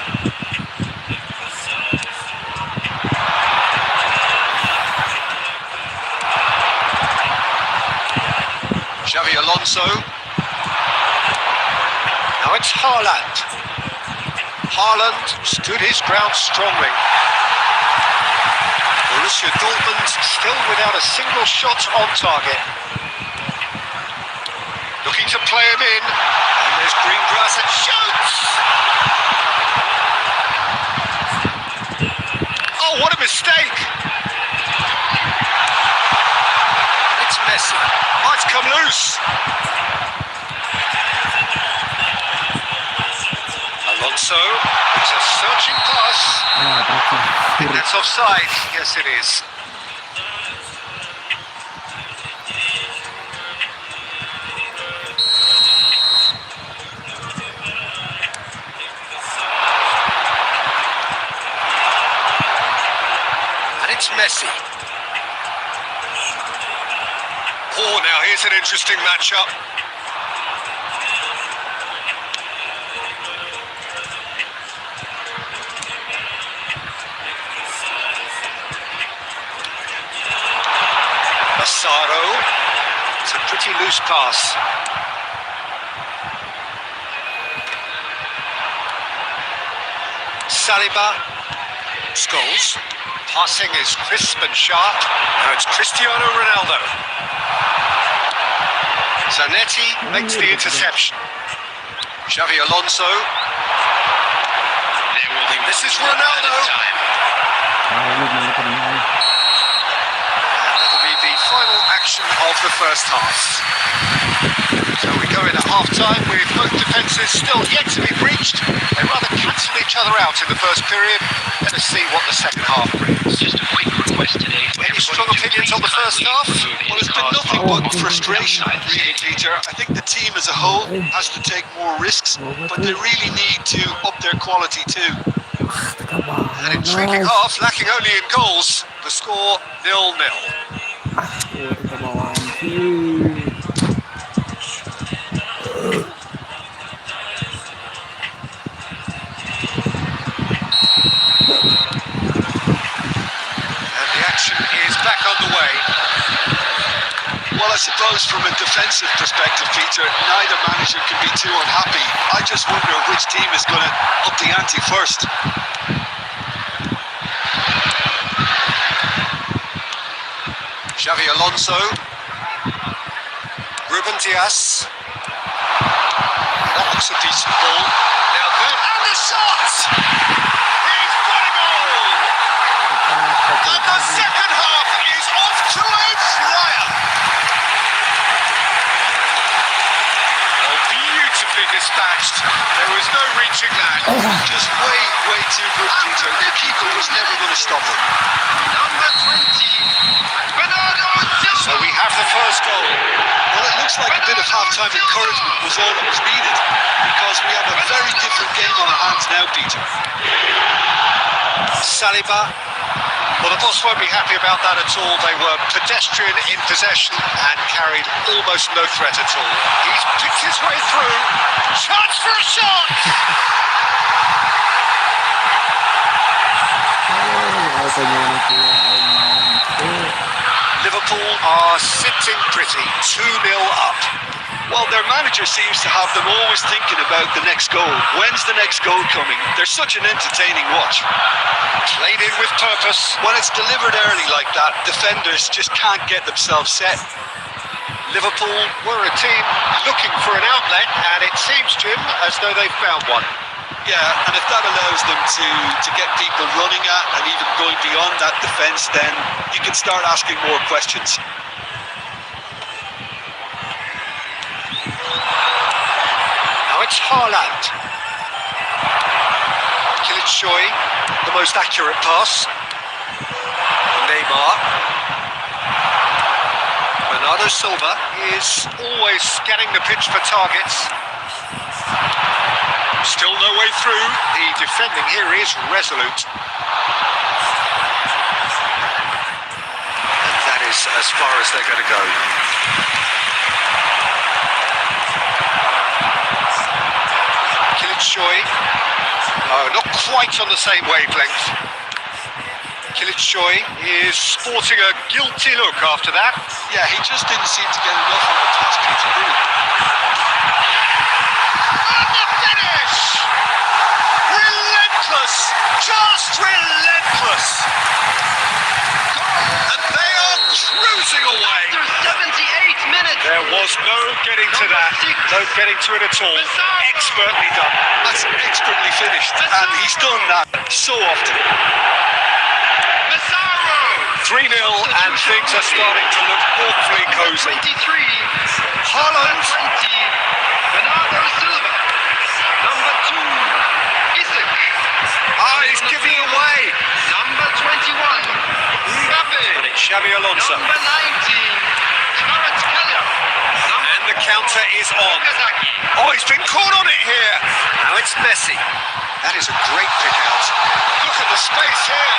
Xavi Alonso. Now it's Haaland. Haaland stood his ground strongly. Borussia Dortmund still without a single shot on target. Looking to play him in. And there's Greengrass and shoots! Oh, what a mistake! It's Messi. Oh, it's come loose. Alonso, it's a searching pass. I think that's offside. Yes, it is. And it's Messi. Oh, now here's an interesting matchup. Massaro. It's a pretty loose pass. Saliba. Scholes. Passing is crisp and sharp. Now it's Cristiano Ronaldo. Zanetti makes the interception. Xavi Alonso. This is Ronaldo. That'll be the final action of the first half. So we go in at half-time with both defences still yet to be breached. They rather cancel each other out in the first period. Let us see what the second half brings. Just a quick request today for Any everybody strong to opinions on the please first kindly half? remove Well, any it's been cars nothing parked but frustration, outside the really, stadium. Peter. I think the team as a whole has to take more risks, but they really need to up their quality too. An intriguing half, lacking only in goals. The score 0-0. And the action is back underway. Well, I suppose from a defensive perspective, Peter, neither manager can be too unhappy. I just wonder which team is going to up the ante first. Xavi Alonso. Ruben Dias. That looks a decent ball. Now then, and the shot! He's got Just way too good, Peter. The keeper was never going to stop him. Number 20, Bernardo Silva. So we have the first goal. Well, it looks like a bit of half-time encouragement was all that was needed, because we have a very different game on our hands now, Peter. Saliba. Well, the boss won't be happy about that at all. They were pedestrian in possession and carried almost no threat at all. He's picked his way through. Chance for a shot! Liverpool are sitting pretty, 2-0 up. Well, their manager seems to have them always thinking about the next goal. When's the next goal coming? They're such an entertaining watch. Played in with purpose. When it's delivered early like that, defenders just can't get themselves set. Liverpool were a team looking for an outlet, and it seems, Jim, as though they've found one. Yeah, and if that allows them to get people running at and even going beyond that defence, then you can start asking more questions. Now it's Haaland. Kılıçsoy, the most accurate pass. Neymar. Bernardo Silva is always scanning the pitch for targets. Still no way through. The defending here is resolute. And that is as far as they're going to go. Kılıçsoy. Oh, not quite on the same wavelength. Kılıçsoy is sporting a guilty look after that. Yeah, he just didn't seem to get enough on the touch, Peter, did he? And the finish! Relentless! Just relentless! And they are cruising away! After 78 minutes. There was no getting to that, no getting to it at all. Expertly done. That's expertly finished, and he's done that so often. 3-0 and things are starting to look awfully cosy. 23, Haaland. 20, Bernardo Silva. Number 2, Isaac. He's giving it away. Number 21, Mbappe. And it's Xabi Alonso. Number 19, Kvaratskhelia. And the counter is on. Oh, he's been caught on it here. Now it's Messi. That is a great pick out. Look at the space here.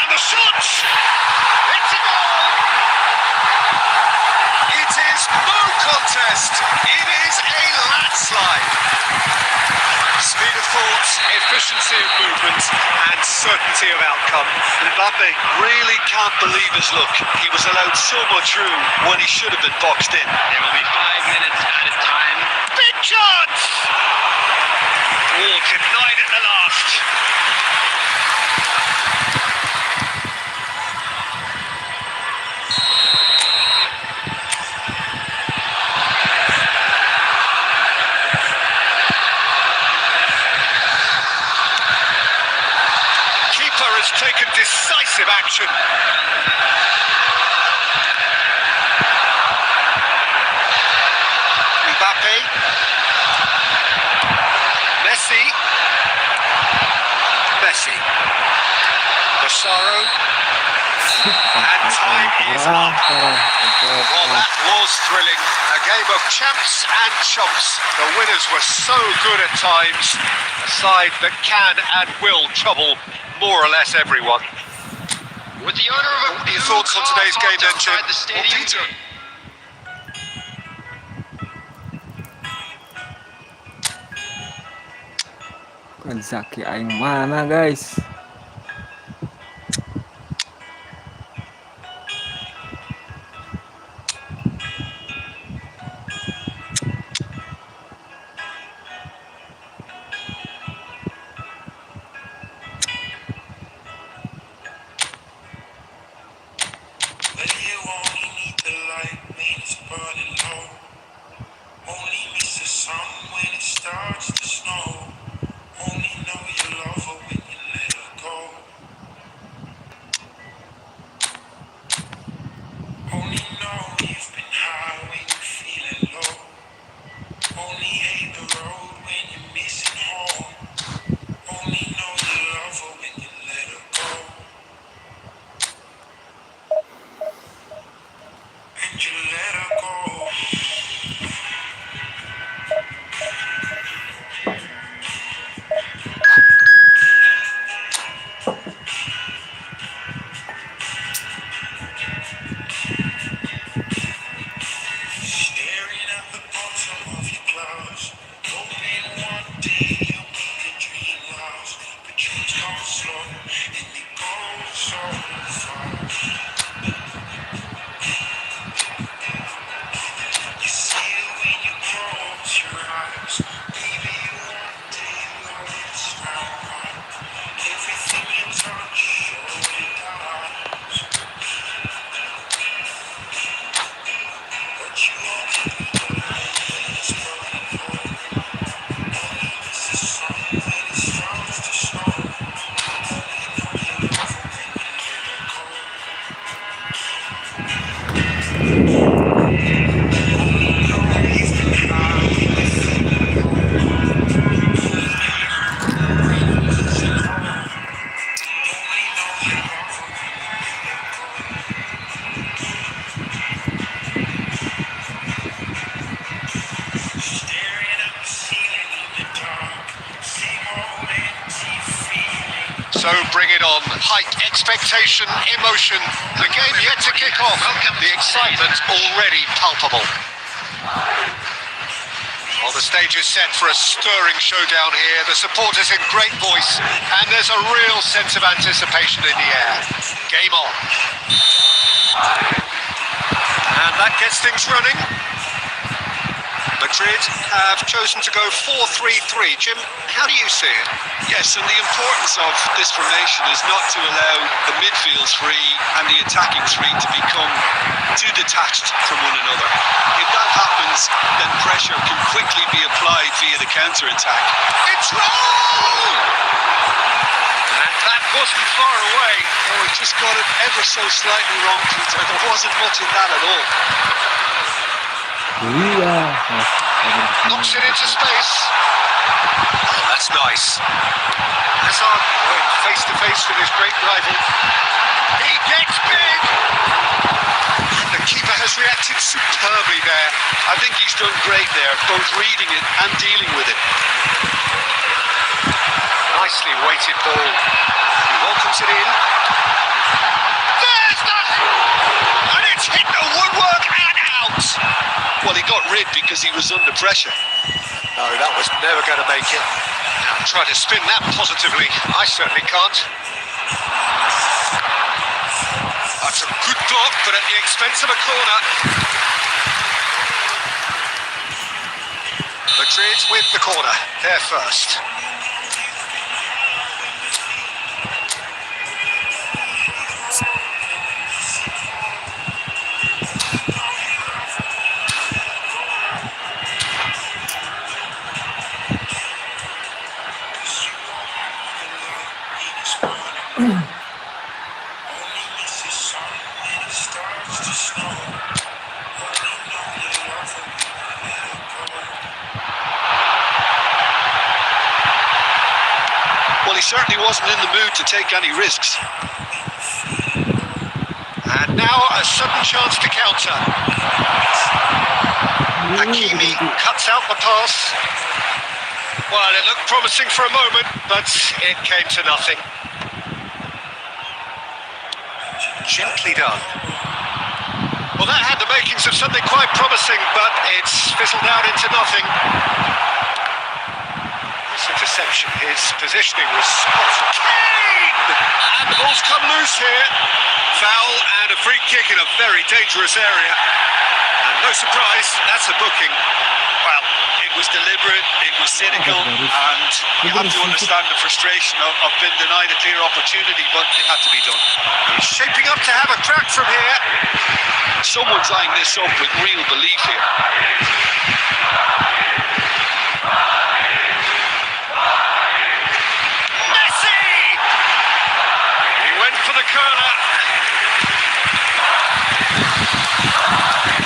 And the shots. It's a goal. It is no contest. It is a landslide. Speed of thought, efficiency of movement, and certainty of outcome. Mbappe really can't believe his luck. He was allowed so much room when he should have been boxed in. There will be 5 minutes added time. Big chance! Oh, denied at the last. Keeper has taken decisive action. Mbappe. Messi. Messi. Massaro. And time is up. Well, that was thrilling. A game of champs and chumps. The winners were so good at times. A side that can and will trouble more or less everyone. With the owner of What are your thoughts on today's game then, Jim? outside the stadium. Peter, Zaki aing mana guys? Starts to snow. Only know you love her when you let her So bring it on. Hype, expectation, emotion. The game yet to kick off. The excitement already palpable. Well, the stage is set for a stirring showdown here. The supporters in great voice, and there's a real sense of anticipation in the air. Game on. And that gets things running. Madrid have chosen to go 4-3-3. Jim, how do you see it? Yes, and the importance of this formation is not to allow the midfield three and the attacking three to become too detached from one another. If that happens, then pressure can quickly be applied via the counter-attack. It's rolled! And that wasn't far away. Oh, he just got it ever so slightly wrong, Peter. There wasn't much in that at all. Iya. Knocks it into space. Oh, that's nice. Hazard going face to face with his great rival. He gets big. And the keeper has reacted superbly there. I think he's done great there, both reading it and dealing with it. Nicely weighted ball. He welcomes it in. There's nothing! And it's hit the woodwork and out. Well, he got rid because he was under pressure. No, that was never going to make it. Now, try to spin that positively. I certainly can't. That's a good block, but at the expense of a corner. Madrid with the corner. They're first. Well, he certainly wasn't in the mood to take any risks. And now a sudden chance to counter. Hakimi cuts out the pass. Well, it looked promising for a moment, but it came to nothing. Gently done. Well, that had the makings of something quite promising, but it's fizzled out into nothing. This interception, his positioning was spot on. Kane! And the ball's come loose here. Foul and a free kick in a very dangerous area. And no surprise, that's a booking. Well, It was deliberate, it was cynical, and you have to understand the frustration of being denied a clear opportunity, but it had to be done. he's shaping up to have a crack from here. Someone's eyeing this up with real belief here. Messi! He went for the curler.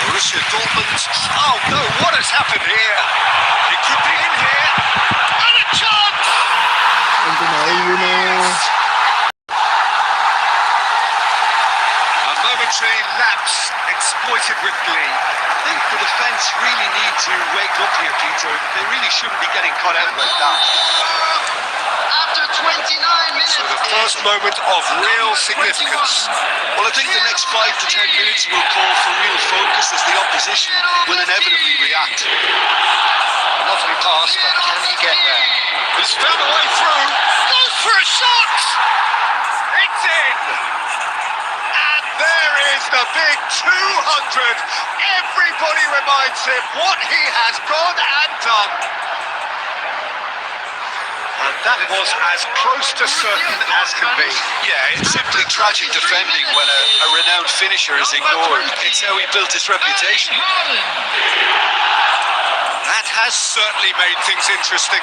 Borussia Dortmund. Oh no, what has happened here? It could be in here. And a chance! A momentary lapse exploited with glee. I think the defence really need to wake up here, Peter. They really shouldn't be getting caught out like that. After 29 minutes. So the first moment of real significance. Well, I think the next 5 to 10 minutes will call for real focus as the opposition will inevitably react. Lovely pass, but can he get there? He's found a way through. Goes for a shot! It's in! And there is the big 200. Everybody reminds him what he has gone and done. And that was as close to certain as can be. Yeah, it's simply tragic defending when a renowned finisher is ignored. It's how he built his reputation. That has certainly made things interesting.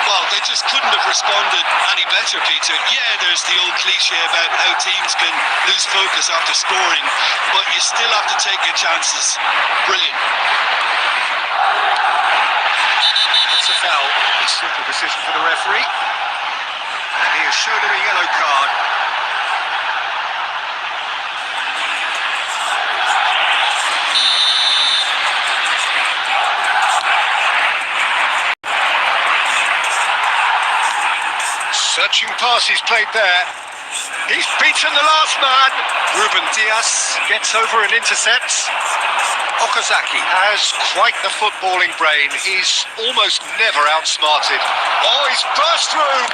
Well, they just couldn't have responded any better, Peter. Yeah, there's the old cliche about how teams can lose focus after scoring, but you still have to take your chances. Brilliant. That's a foul. A simple decision for the referee. And he has shown him a yellow card. Searching pass he's played there. He's beaten the last man. Ruben Diaz gets over and intercepts. Okazaki has quite the footballing brain. He's almost never outsmarted. Oh, he's burst through.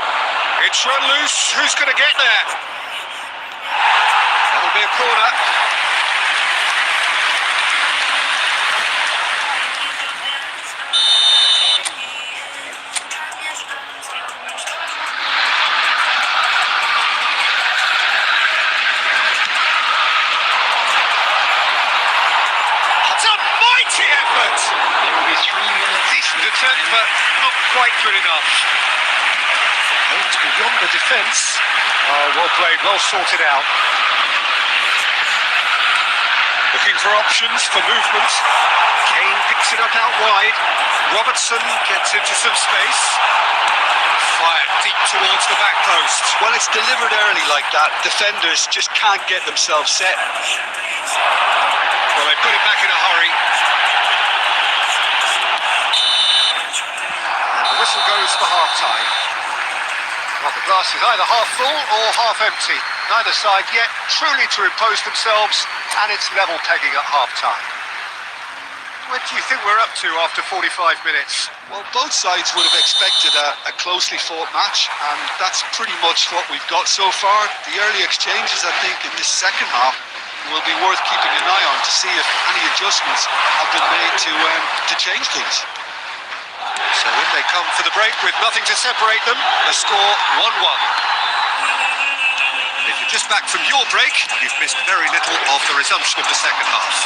It's run loose. Who's going to get there? That'll be a corner. Decent attempt, but not quite good enough. Oh, it's beyond the defence. Oh, well played, well sorted out. Looking for options for movement. Kane picks it up out wide. Robertson gets into some space. Fired deep towards the back post. When it's delivered early like that, defenders just can't get themselves set. Well, they've got it back in a hurry. The whistle goes for half-time. Well, the glass is either half full or half empty. Neither side yet truly to impose themselves, and it's level pegging at half-time. What do you think we're up to after 45 minutes? Well, both sides would have expected a closely fought match, and that's pretty much what we've got so far. The early exchanges, I think, in this second half will be worth keeping an eye on to see if any adjustments have been made to change things. So in they come for the break with nothing to separate them. The score 1-1. If you're just back from your break, you've missed very little of the resumption of the second half.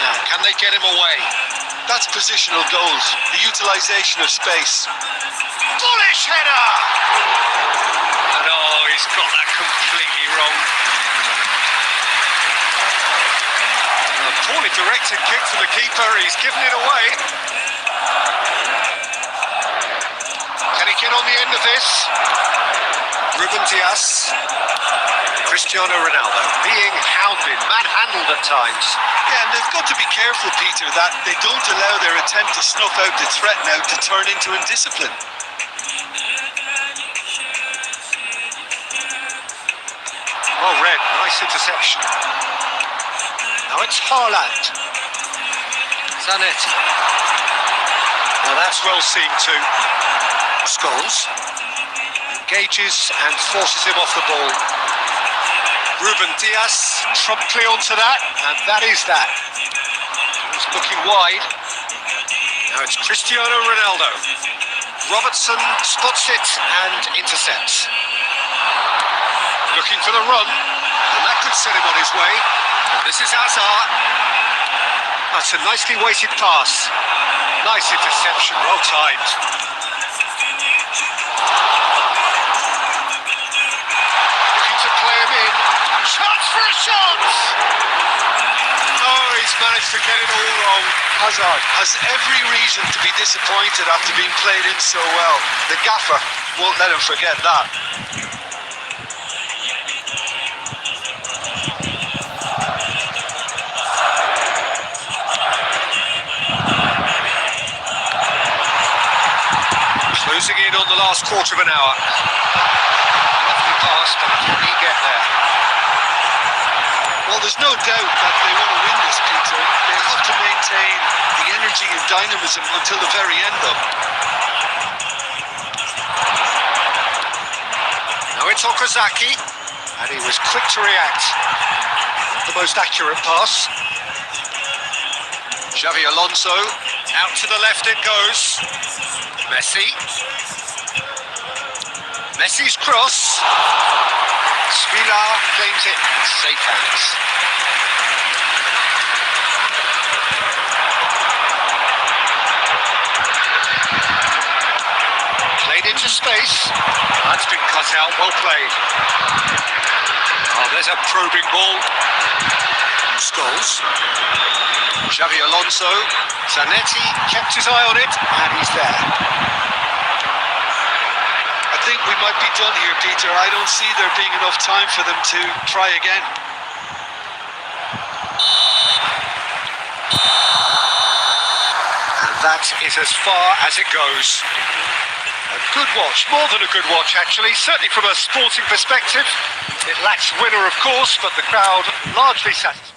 Now, can they get him away? That's positional goals, the utilisation of space. Bullish header! And oh, he's got that completely wrong. A poorly directed kick from the keeper, he's given it away. Can he get on the end of this? Ruben Diaz. Cristiano Ronaldo being hounded, manhandled at times. Yeah, and they've got to be careful, Peter, that they don't allow their attempt to snuff out the threat now to turn into indiscipline. Well read, nice interception. Now it's Haaland. Zanetti. Now that's well seen too. Scholes engages and forces him off the ball. Ruben Diaz promptly onto that, and that is that. He's looking wide. Now it's Cristiano Ronaldo. Robertson spots it and intercepts. Looking for the run, and that could set him on his way. And this is Hazard. That's a nicely weighted pass. Nice interception, well timed. Looking to play him in. Chance for a shot! Oh, he's managed to get it all wrong. Hazard has every reason to be disappointed after being played in so well. The gaffer won't let him forget that. Closing in on the last quarter of an hour. Lovely pass, but can he get there? Well, there's no doubt that they want to win this, Peter. They have to maintain the energy and dynamism until the very end, though. Now it's Okazaki, and he was quick to react. The most accurate pass. Xavi Alonso, out to the left it goes. Messi. Messi's cross. Spila claims it. Safe hands. Played into space. That's been cut out. Well played. Oh, there's a probing ball. Scholes. Xavi Alonso. Zanetti kept his eye on it, and he's there. I think we might be done here, Peter. I don't see there being enough time for them to try again. And That is as far as it goes. A good watch, more than a good watch actually, certainly from a sporting perspective. It lacks winner of course, but the crowd largely satisfied.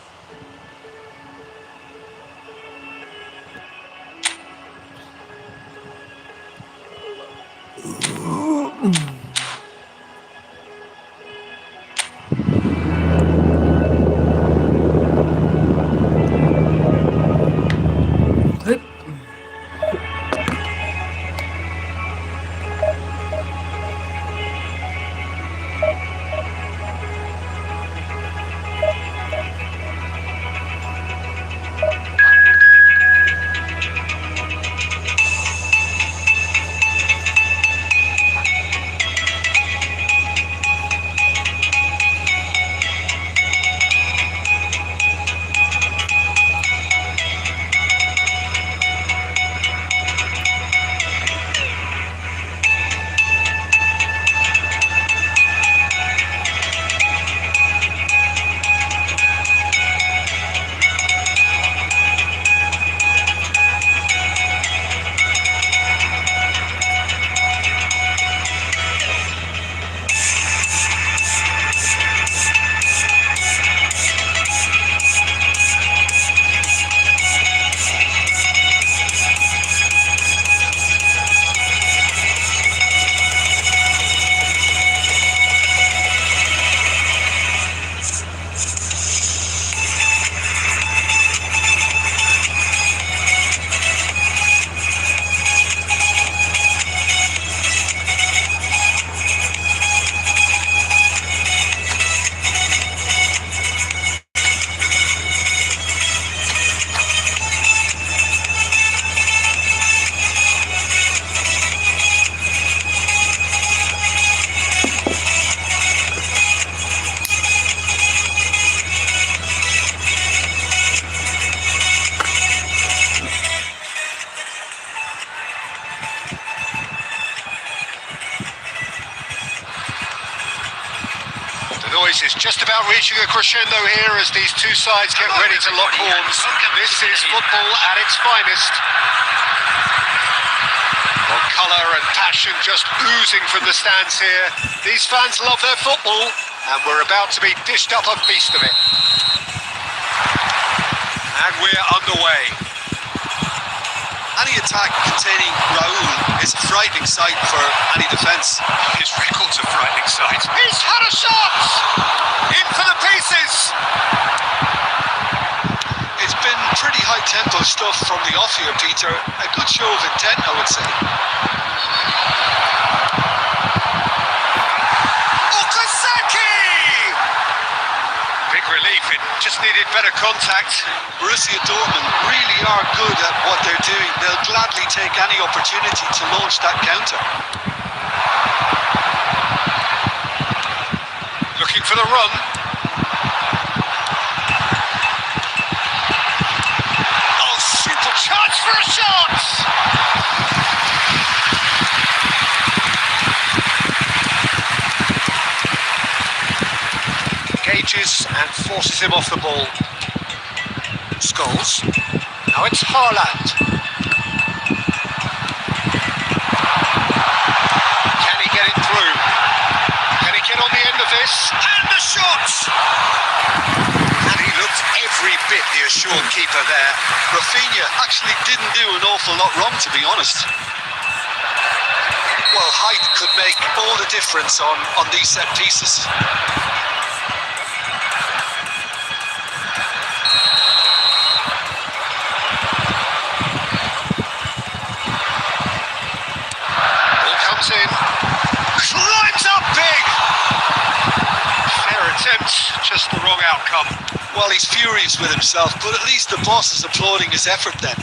Noise is just about reaching a crescendo here as these two sides get ready to lock horns. This is football at its finest. Well, colour and passion just oozing from the stands here. These fans love their football, and we're about to be dished up a feast of it. And we're underway. Any attack containing Raul is a frightening sight for any defence. His record's a frightening sight. He's had a shot! In for the pieces! It's been pretty high-tempo stuff from the off here, Peter. A good show of intent, I would say. Big relief, it just needed better contact. Borussia Dortmund really are good at what they're doing. They'll gladly take any opportunity to launch that counter. Looking for the run. Oh, super chance for a shot! Engages and forces him off the ball. Scholes. Now it's Haaland. Can he get it through? Can he get on the end of this? And the shot! And he looked every bit the assured keeper there. Rafinha actually didn't do an awful lot wrong, to be honest. Well, height could make all the difference on these set pieces. In, climbs up big. Fair attempt, just the wrong outcome. Well, he's furious with himself, but at least the boss is applauding his effort then.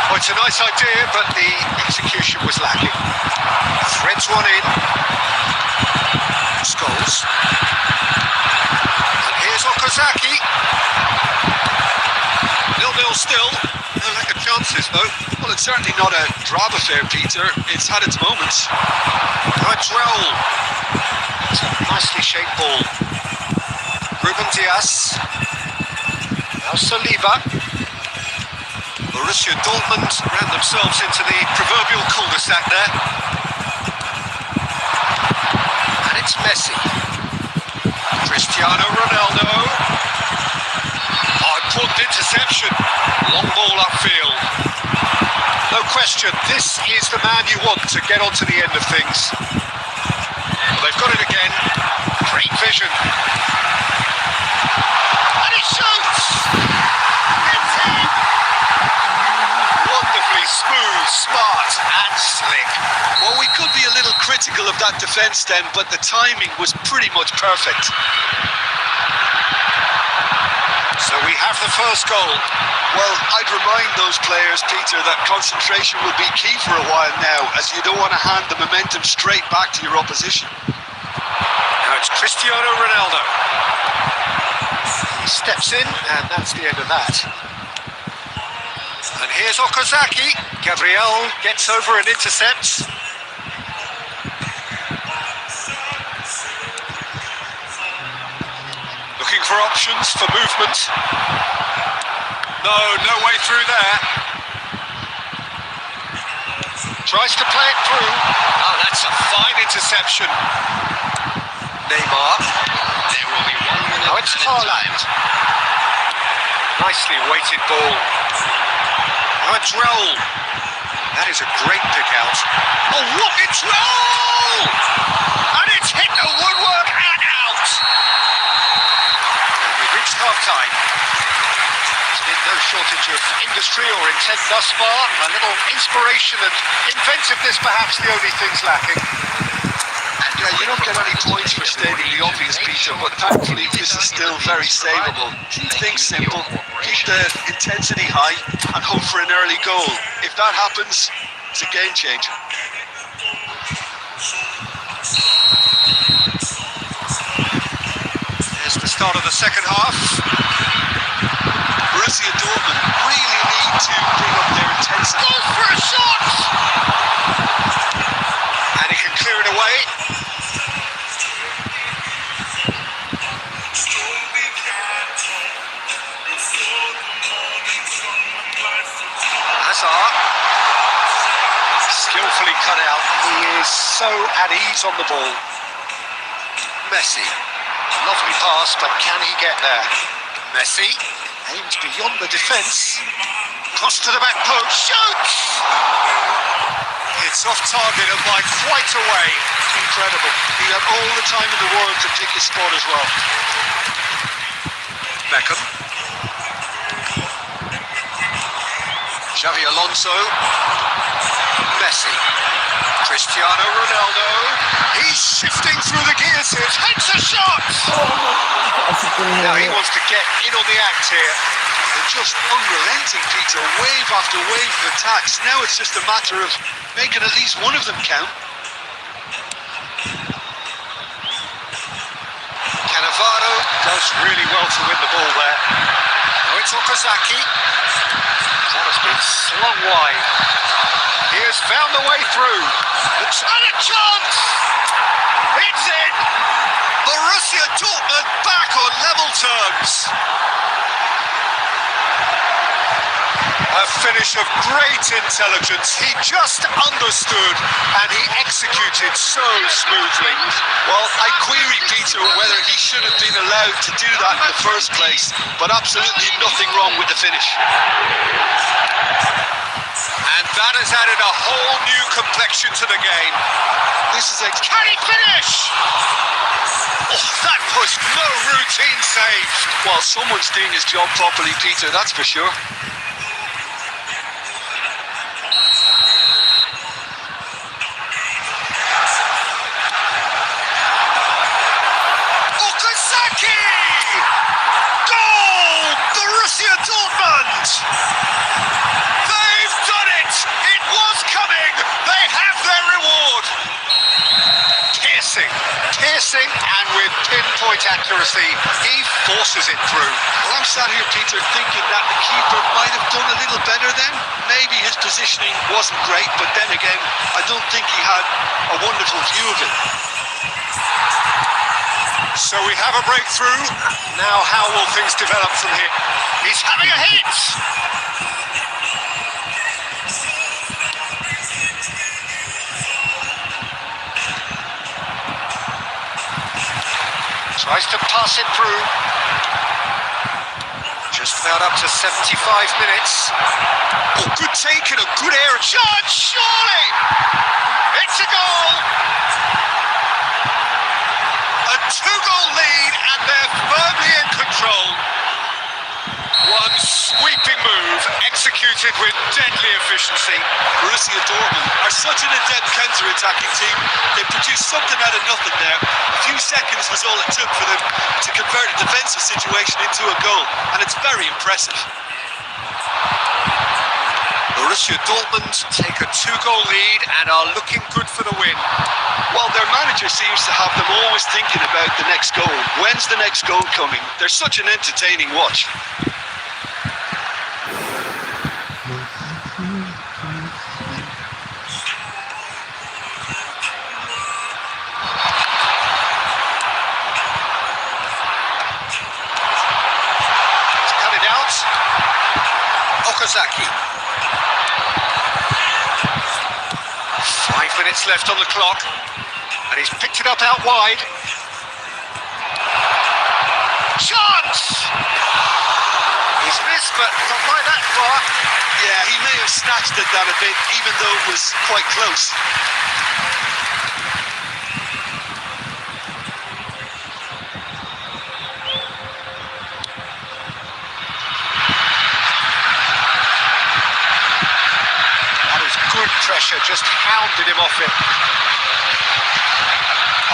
Well, it's a nice idea, but the execution was lacking. Threads one in. Scholes. And here's Okazaki. 0-0 still. No lack of chances, though. Well, it's certainly not a drab affair, Peter. It's had its moments. It's Raul. It's a nicely shaped ball. Ruben Diaz. Now Saliba. Borussia Dortmund ran themselves into the proverbial cul-de-sac there. And it's Messi. Cristiano Ronaldo. Hard-pulled interception. Long ball upfield. No question, this is the man you want to get onto the end of things. Well, they've got it again. Great vision. And he shoots! It's in! Wonderfully smooth, smart and slick. Well, we could be a little critical of that defence then, but the timing was pretty much perfect. So we have the first goal. Well, I'd remind those players, Peter, that concentration will be key for a while now, as you don't want to hand the momentum straight back to your opposition. Now it's Cristiano Ronaldo. He steps in, and that's the end of that. And here's Okazaki. Gabriel gets over and intercepts. Looking for options for movement. No way through there. Tries to play it through. Oh, that's a fine interception. Neymar. There will be 1 minute. Now it's Haaland. Nicely weighted ball. Now it's Raul. That is a great pick out. Oh, look, it's Raul! And it's hit the woodwork and out. We've reached half-time. There's been no shortage of industry or intent thus far. A little inspiration and inventiveness, perhaps the only things lacking. And you don't get any points for stating the obvious, Peter, but thankfully this is still very savable. Keep things simple, keep the intensity high, and hope for an early goal. If that happens, it's a game changer. There's the start of the second half. Borussia Dortmund really need to bring up their intensity. Goes for a shot! And he can clear it away. Hazard. Skillfully cut out. He is so at ease on the ball. Messi. Lovely pass, but can he get there? Messi aims beyond the defence. Cross to the back post. Shoots! It's off target and by quite a way. Incredible. He had all the time in the world to pick his spot as well. Beckham. Xavi Alonso. Messi. Cristiano Ronaldo. He's shifting through the gears here. Takes a shot! Now he wants to get in on the act here. They're just unrelenting, Peter. Wave after wave of attacks. Now it's just a matter of making at least one of them count. Cannavaro does really well to win the ball there. Now it's Okazaki. That has been slung wide. He has found the way through. And a chance! It's in! Borussia Dortmund back on level terms. A finish of great intelligence. He just understood and he executed so smoothly. Well, I query Peter whether he should have been allowed to do that in the first place, but absolutely nothing wrong with the finish. And that has added a whole new complexion to the game. This is a... Can he finish? Oh, that was no routine save. Well, someone's doing his job properly, Peter, that's for sure. Okazaki! Goal! Borussia Dortmund! They've done it! It was coming! They have their reward! Piercing and with pinpoint accuracy, he forces it through. Well, I'm sat here, Peter, thinking that the keeper might have done a little better then. Maybe his positioning wasn't great, but then again, I don't think he had a wonderful view of it. So we have a breakthrough. Now how will things develop from here? He's having a hit! Tries to pass it through. Just about up to 75 minutes. Oh, good take and a good air shot, surely! It's a goal! A 2-goal lead and they're firmly in control. One sweeping move executed with deadly efficiency. Borussia Dortmund are such an adept counter-attacking team. They produced something out of nothing there. A few seconds was all it took for them to convert a defensive situation into a goal, and it's very impressive. Borussia Dortmund take a 2-goal lead and are looking good for the win. While their manager seems to have them always thinking about the next goal. When's the next goal coming? They're such an entertaining watch. Okazaki. 5 minutes left on the clock, and he's picked it up out wide. Chance! He's missed, but not by that far. Yeah, he may have snatched at that a bit, even though it was quite close. Good pressure, just hounded him off it.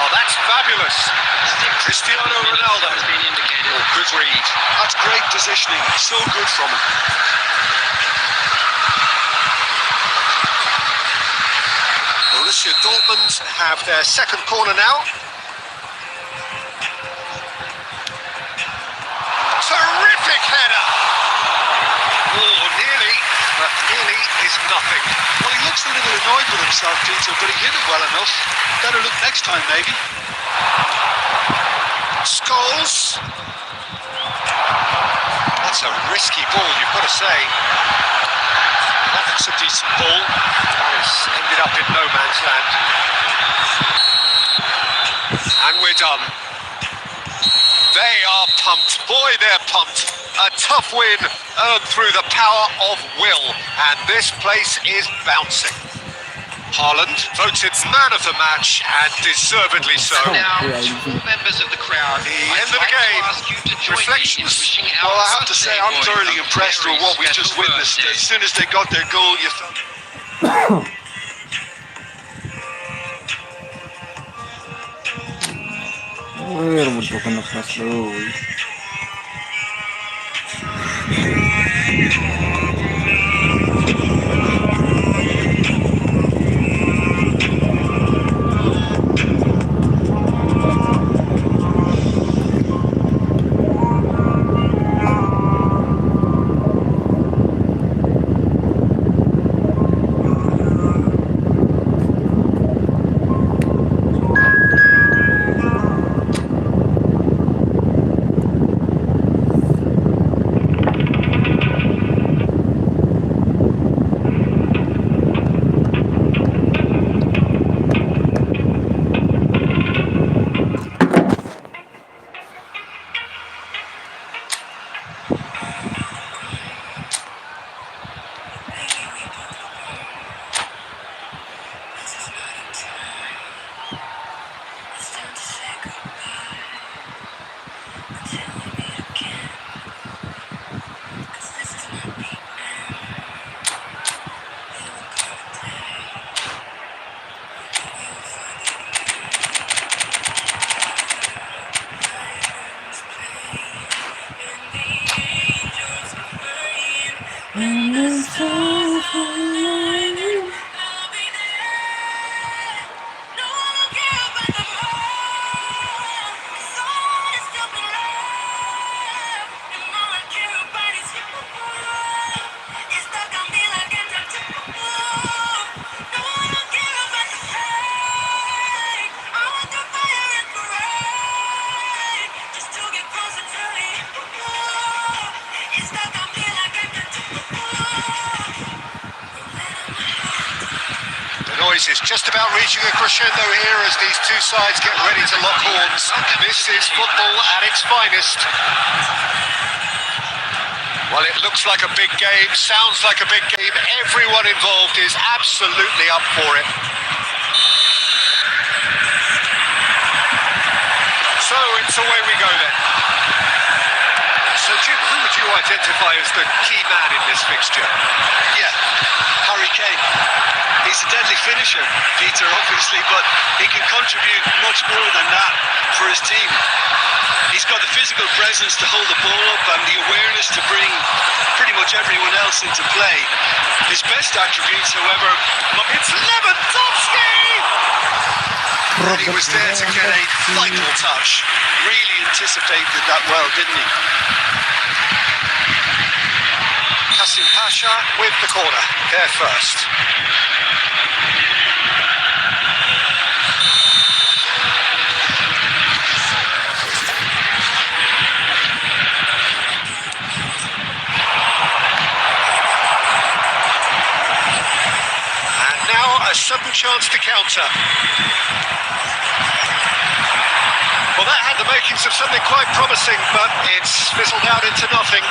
Oh, that's fabulous. Cristiano Ronaldo has been indicated. Oh, good read. That's great positioning. So good from him. Borussia Dortmund have their second corner now. Terrific header. Oh, nearly, but nearly is nothing. Well, he looks a little annoyed with himself, Peter, but he hit it well enough. Better look next time, maybe. Scholes. That's a risky ball, you've got to say. That looks a decent ball. That has ended up in no man's land. And we're done. They are pumped. Boy, they're pumped. A tough win earned through the power of will. And this place is bouncing. Haaland voted man of the match, and deservedly so. Now, to all members of the crowd, The I'd end of the like game. to ask you to join me in Reflections? wishing our Well, I have to say, I'm birthday boy thoroughly a impressed very with what we've just special witnessed. birthday. As soon as they got their goal, you felt... Rambut kena keras dulu. boys. It's just about reaching a crescendo here as these two sides get ready to lock horns. This is football at its finest. Well, it looks like a big game, sounds like a big game. Everyone involved is absolutely up for it. So it's away we go then. So Jim, who would you identify as the key man in this fixture? Yeah, Harry Kane. He's a deadly finisher, Peter, obviously, but he can contribute much more than that for his team. He's got the physical presence to hold the ball up and the awareness to bring pretty much everyone else into play. His best attributes, however, It's Lewandowski! and he was there to get a vital touch. Really anticipated that well, didn't he? Kasim Pasha with the corner, there first. And now a sudden chance to counter. Well, that had the makings of something quite promising, but it's fizzled out into nothing.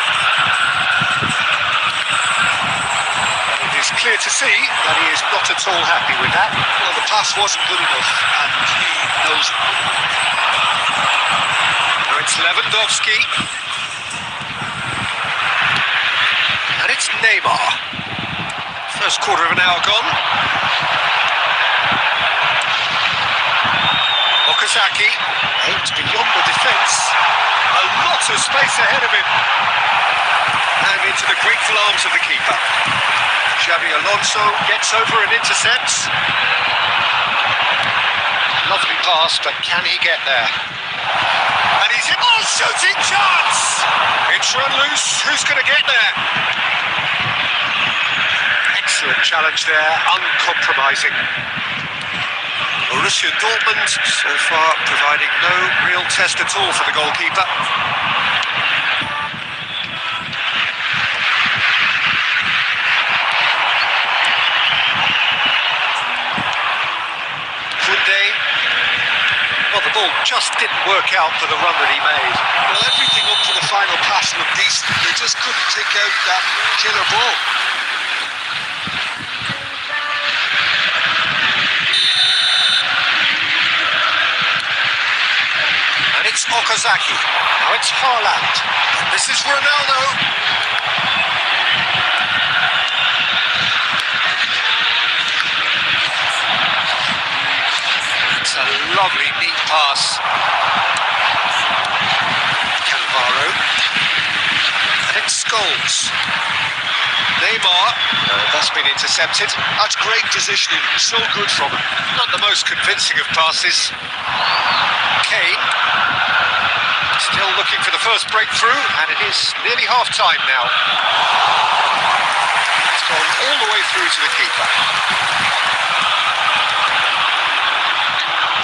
It is clear to see that he is not at all happy with that. Well, the pass wasn't good enough, and he knows it. Now it's Lewandowski. And it's Neymar. First quarter of an hour gone. Okazaki aims beyond the defence. A lot of space ahead of him. And into the grateful arms of the keeper. Xavi Alonso gets over and intercepts. Lovely pass, but can he get there? And he's in. Oh, shooting chance! It's run loose. Who's going to get there? Excellent challenge there, uncompromising. Borussia Dortmund so far providing no real test at all for the goalkeeper. Kunde. Well, the ball just didn't work out for the run that he made. Well, everything up to the final pass looked decent. They just couldn't pick out that killer ball. And it's Okazaki. Now it's Haaland. And this is Ronaldo. It's a lovely, neat pass. Cannavaro. And it's Scholes. Neymar. No, that's been intercepted. That's great positioning. So good from him. Not the most convincing of passes. Kane. Still looking for the first breakthrough, and it is nearly half-time now. It's gone all the way through to the keeper.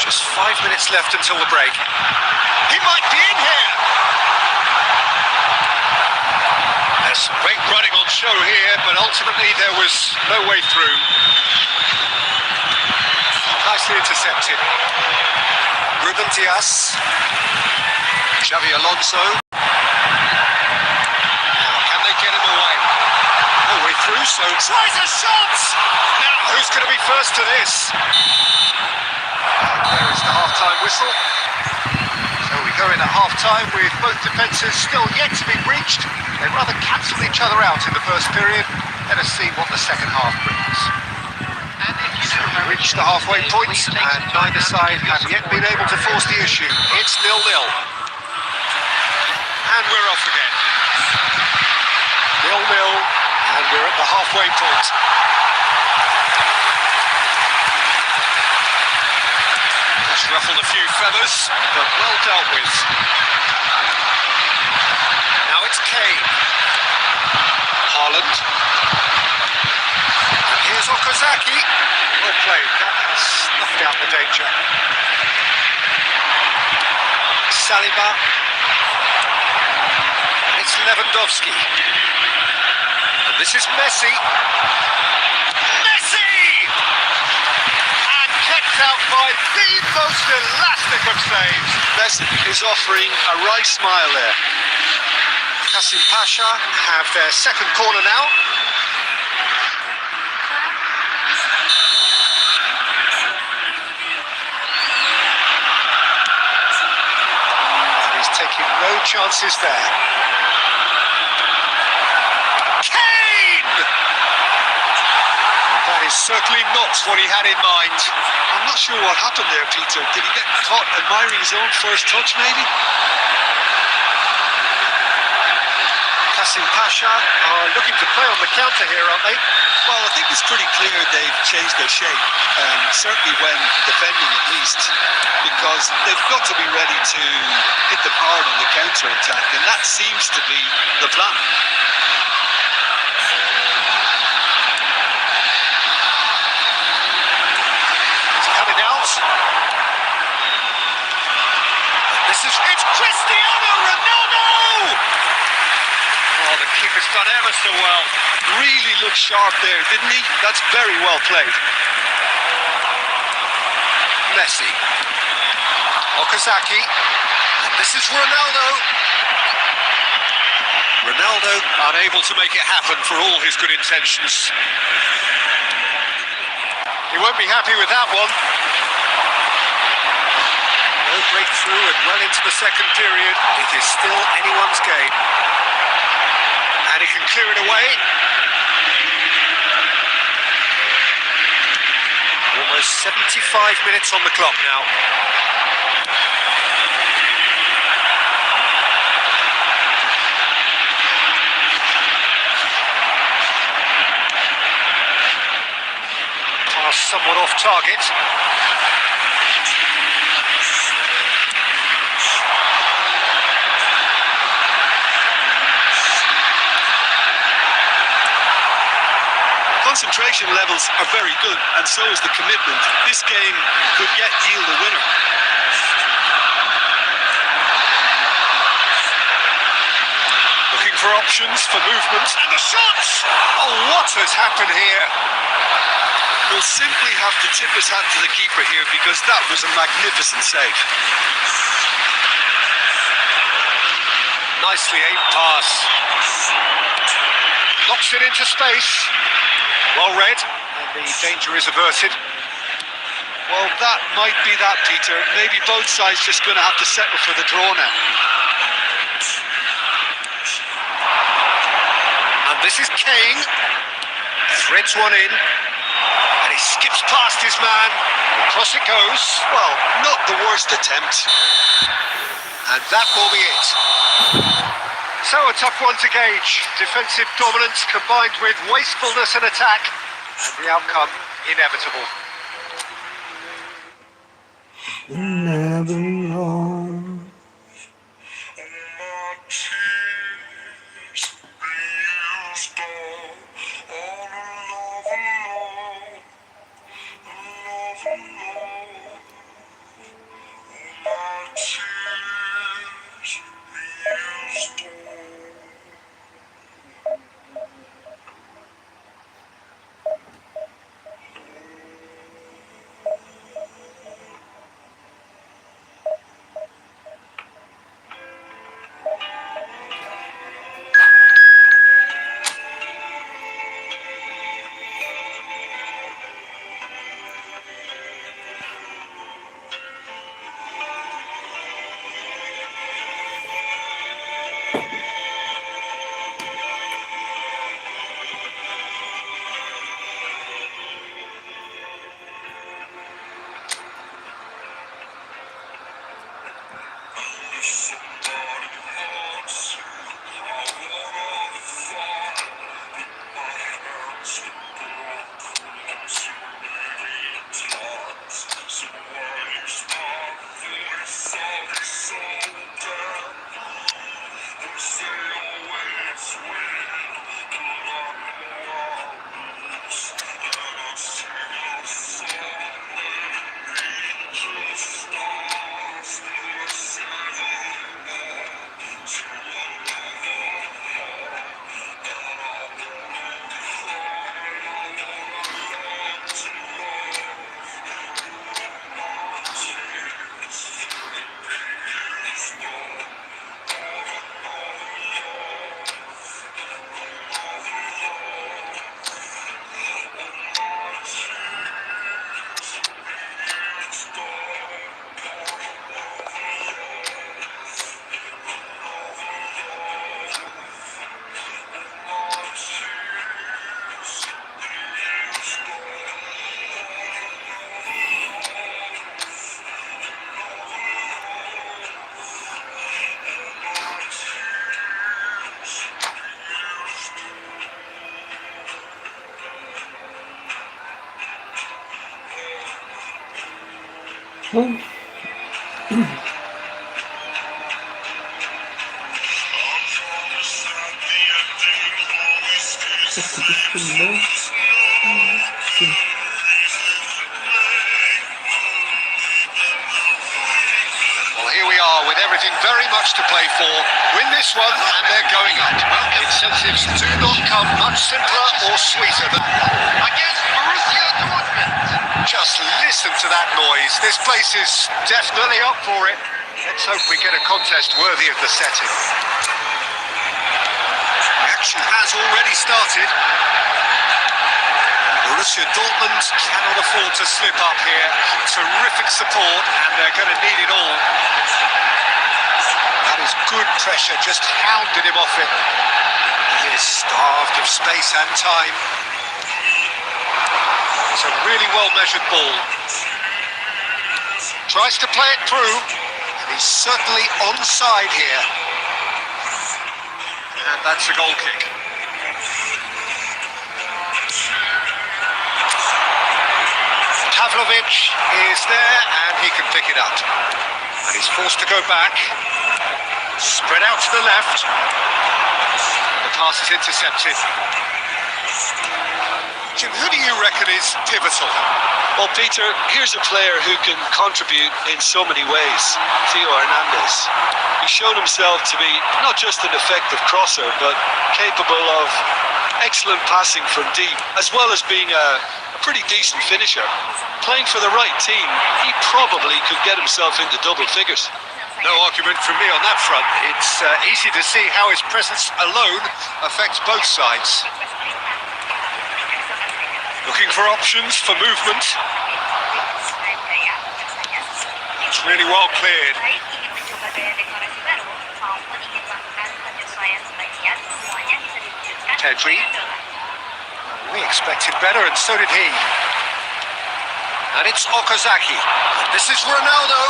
Just 5 minutes left until the break. He might be in here! There's some great running on show here, but ultimately there was no way through. Nicely intercepted. Ruben Dias. Xavi Alonso. Now, can they get him away? No way through, so tries a shot! Now, who's going to be first to this? There is the half-time whistle. So we go in at half-time with both defences still yet to be breached. They rather cancelled each other out in the first period. Let us see what the second half brings. So we reached the halfway point, and neither side have yet been able to force the issue. It's 0-0. And we're off again. 0-0, and we're at the halfway point. That's ruffled a few feathers, but well dealt with. Now it's Kane. Haaland. And here's Okazaki. Well played, that has snuffed out the danger. Saliba. It's Lewandowski. And this is Messi. Messi! with the most elastic of saves. Messi is offering a wry smile there. Kasim Pasha have their second corner now. He's taking no chances there. Kane! That is certainly not what he had in mind. I'm not sure what happened there, Peter. Did he get caught admiring his own first touch, maybe? Kasim Pasha are looking to play on the counter here, aren't they? Well, I think it's pretty clear they've changed their shape, certainly when defending at least, because they've got to be ready to hit them hard on the counter-attack, and that seems to be the plan. He's cut it out. It's Cristiano Ronaldo! Oh, the keeper's done ever so well. Really looked sharp there, didn't he? That's very well played. Messi. Okazaki. And this is Ronaldo. Ronaldo unable to make it happen for all his good intentions. He won't be happy with that one. No breakthrough and well into the second period. It is still anyone's game. And he can clear it away. Almost 75 minutes on the clock now. Pass somewhat off target. Concentration levels are very good, and so is the commitment. This game could yet yield a winner. Looking for options for movement. And the shots! Oh, what has happened here? We'll simply have to tip his hat to the keeper here, because that was a magnificent save. Nicely aimed pass. Knocks it into space. Well read, and the danger is averted. Well, that might be that, Peter. Maybe both sides just going to have to settle for the draw now. And this is Kane. Threads one in. And he skips past his man. Across it goes. Well, not the worst attempt. And that will be it. So a tough one to gauge. Defensive dominance combined with wastefulness in attack. And the outcome inevitable. never know. Hmm. Well, here we are with everything very much to play for. Win this one and they're going up. Incentives do not come much simpler or sweeter than that. Against Borussia Dortmund. Just listen to that noise. This place is definitely up for it. Let's hope we get a contest worthy of the setting. The action has already started. Borussia Dortmund cannot afford to slip up here. Terrific support, and they're going to need it all. That is good pressure, just hounded him off it. He is starved of space and time. It's a really well-measured ball. Tries to play it through, and he's certainly onside here. And that's a goal kick. Pavlovic is there and he can pick it up. And he's forced to go back. Spread out to the left. The pass is intercepted. Jim, who do you reckon is pivotal? Well, Peter, here's a player who can contribute in so many ways, Theo Hernandez. He's shown himself to be not just an effective crosser, but capable of excellent passing from deep, as well as being a pretty decent finisher. Playing for the right team, he probably could get himself into double figures. No argument from me on that front. It's easy to see how his presence alone affects both sides. Looking for options for movement. It's really well cleared. Pedri. We expected better, and so did he. And it's Okazaki. This is Ronaldo.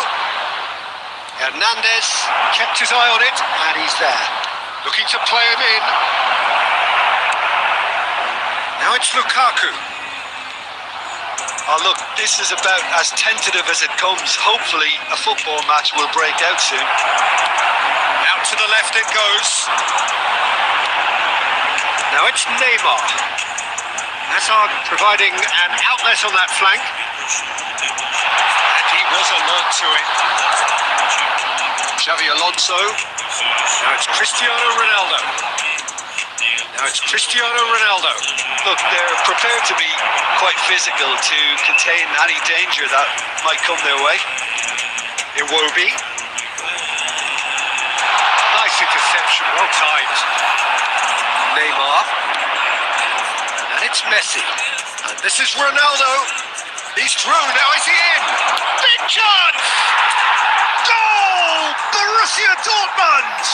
Hernandez kept his eye on it, and he's there. Looking to play him in. Now it's Lukaku. Oh, look, this is about as tentative as it comes. Hopefully, a football match will break out soon. Out to the left it goes. Now it's Neymar. Hazard providing an outlet on that flank. And he was alert to it. Xavi Alonso. Now it's Cristiano Ronaldo. Now it's Cristiano Ronaldo. Look, they're prepared to be quite physical to contain any danger that might come their way. Iwobi. Nice interception, well timed. Neymar. And it's Messi. And this is Ronaldo. He's through, now is he in? Big chance! Goal! Borussia Dortmund!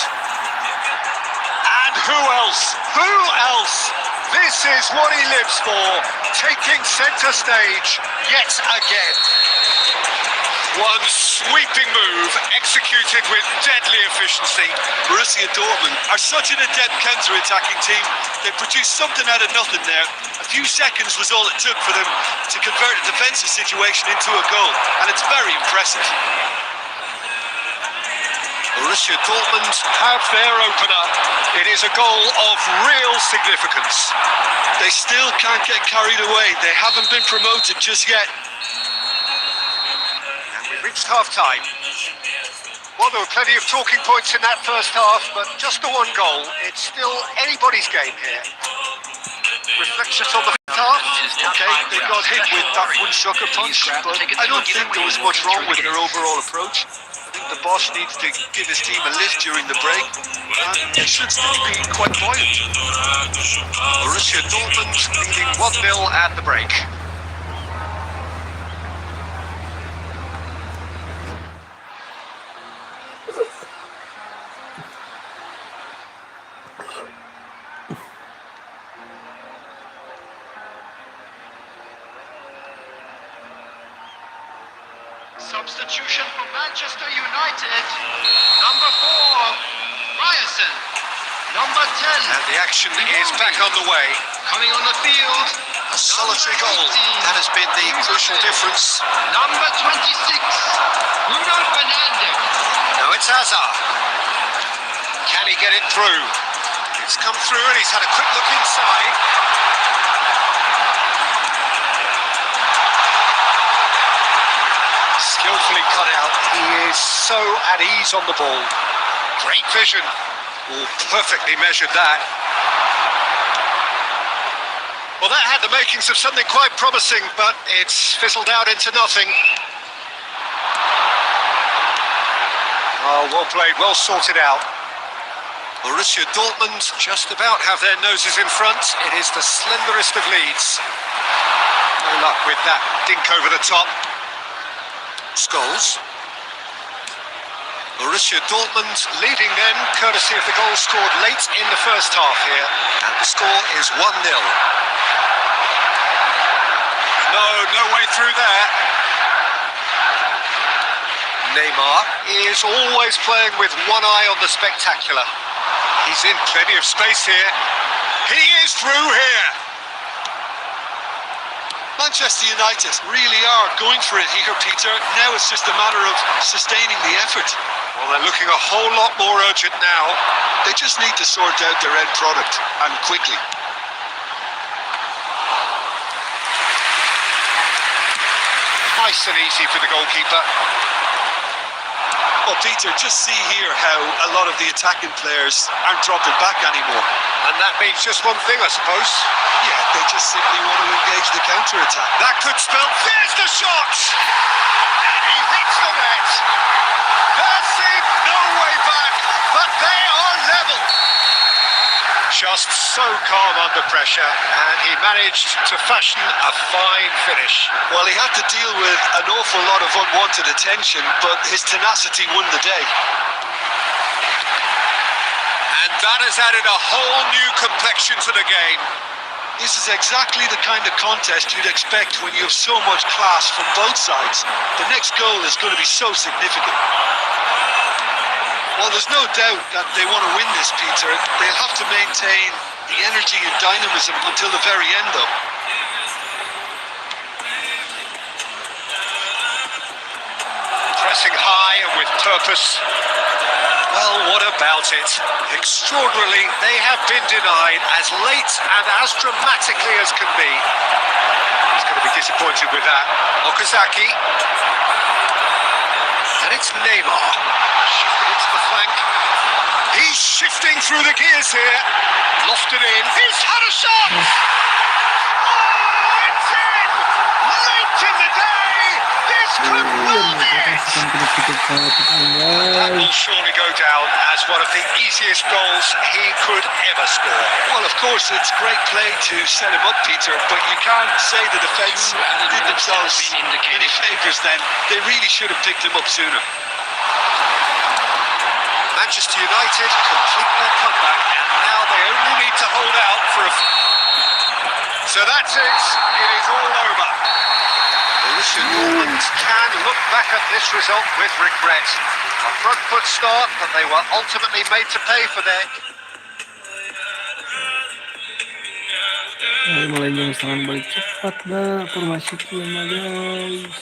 And who else? Who else? This is what he lives for, taking centre stage yet again. One sweeping move, executed with deadly efficiency. Borussia Dortmund are such an adept counter-attacking team. They produced something out of nothing there. A few seconds was all it took for them to convert a defensive situation into a goal, and it's very impressive. Borussia Dortmund have their opener. It is a goal of real significance. They still can't get carried away. They haven't been promoted just yet. And we've reached half-time. Well, there were plenty of talking points in that first half, but just the one goal. It's still anybody's game here. Reflections on the first half? Okay, they got hit with that one sucker punch, but I don't think there was much wrong with their overall approach. I think the boss needs to give his team a lift during the break, and they should still be quite buoyant. Borussia Dortmund leading 1-0 at the break. Substitution for Manchester United. Number 4, Ryerson. Number 10. And the action is back on the way. Coming on the field, A solitary goal. That has been the crucial difference. Number 26, Bruno Fernandes. Now it's Hazard. Can he get it through? It's come through and he's had a quick look inside. Skillfully cut out. He is so at ease on the ball. Great vision. Oh, perfectly measured that. Well, that had the makings of something quite promising, but it's fizzled out into nothing. Oh, well played, well sorted out. Borussia Dortmund just about have their noses in front. It is the slenderest of leads. No luck with that dink over the top. Scholes. Borussia Dortmund leading then, courtesy of the goal scored late in the first half here. And the score is 1-0. No way through there. Neymar is always playing with one eye on the spectacular. He's in plenty of space here. He is through here. Manchester United really are going for it here, Peter. Now it's just a matter of sustaining the effort. Well, they're looking a whole lot more urgent now. They just need to sort out their end product, and quickly. Nice and easy for the goalkeeper. Well, Peter, just see here how a lot of the attacking players aren't dropping back anymore. And that means just one thing, I suppose. Yeah, they just simply want to engage the counter-attack. That could spell... There's the shot! And he hits the net. There seemed no way back, but they are level. Just so calm under pressure, and he managed to fashion a fine finish. Well, he had to deal with an awful lot of unwanted attention, but his tenacity won the day. And that has added a whole new complexion to the game. This is exactly the kind of contest you'd expect when you have so much class from both sides. The next goal is going to be so significant. Well, there's no doubt that they want to win this, Peter. They'll have to maintain the energy and dynamism until the very end, though. Pressing high and with purpose. Well, what about it? Extraordinarily, they have been denied as late and as dramatically as can be. He's going to be disappointed with that. Okazaki. And it's Neymar. Shifted into the flank. He's shifting through the gears here. Lofted in. He's had a shot! Oh, it's in! Late in the day! This could well be it! That will surely go down as one of the easiest goals he could ever score. Well, of course, it's great play to set him up, Peter, but you can't say the defence did themselves any favours then. They really should have picked him up sooner. Manchester United complete their comeback, and now they only need to hold out for a... So that's it. It is all over. Borussia Dortmund can look back at this result with regret. A front foot start, but they were ultimately made to pay for their... Mulai jam serangan balik cepat dah formasi kita guys.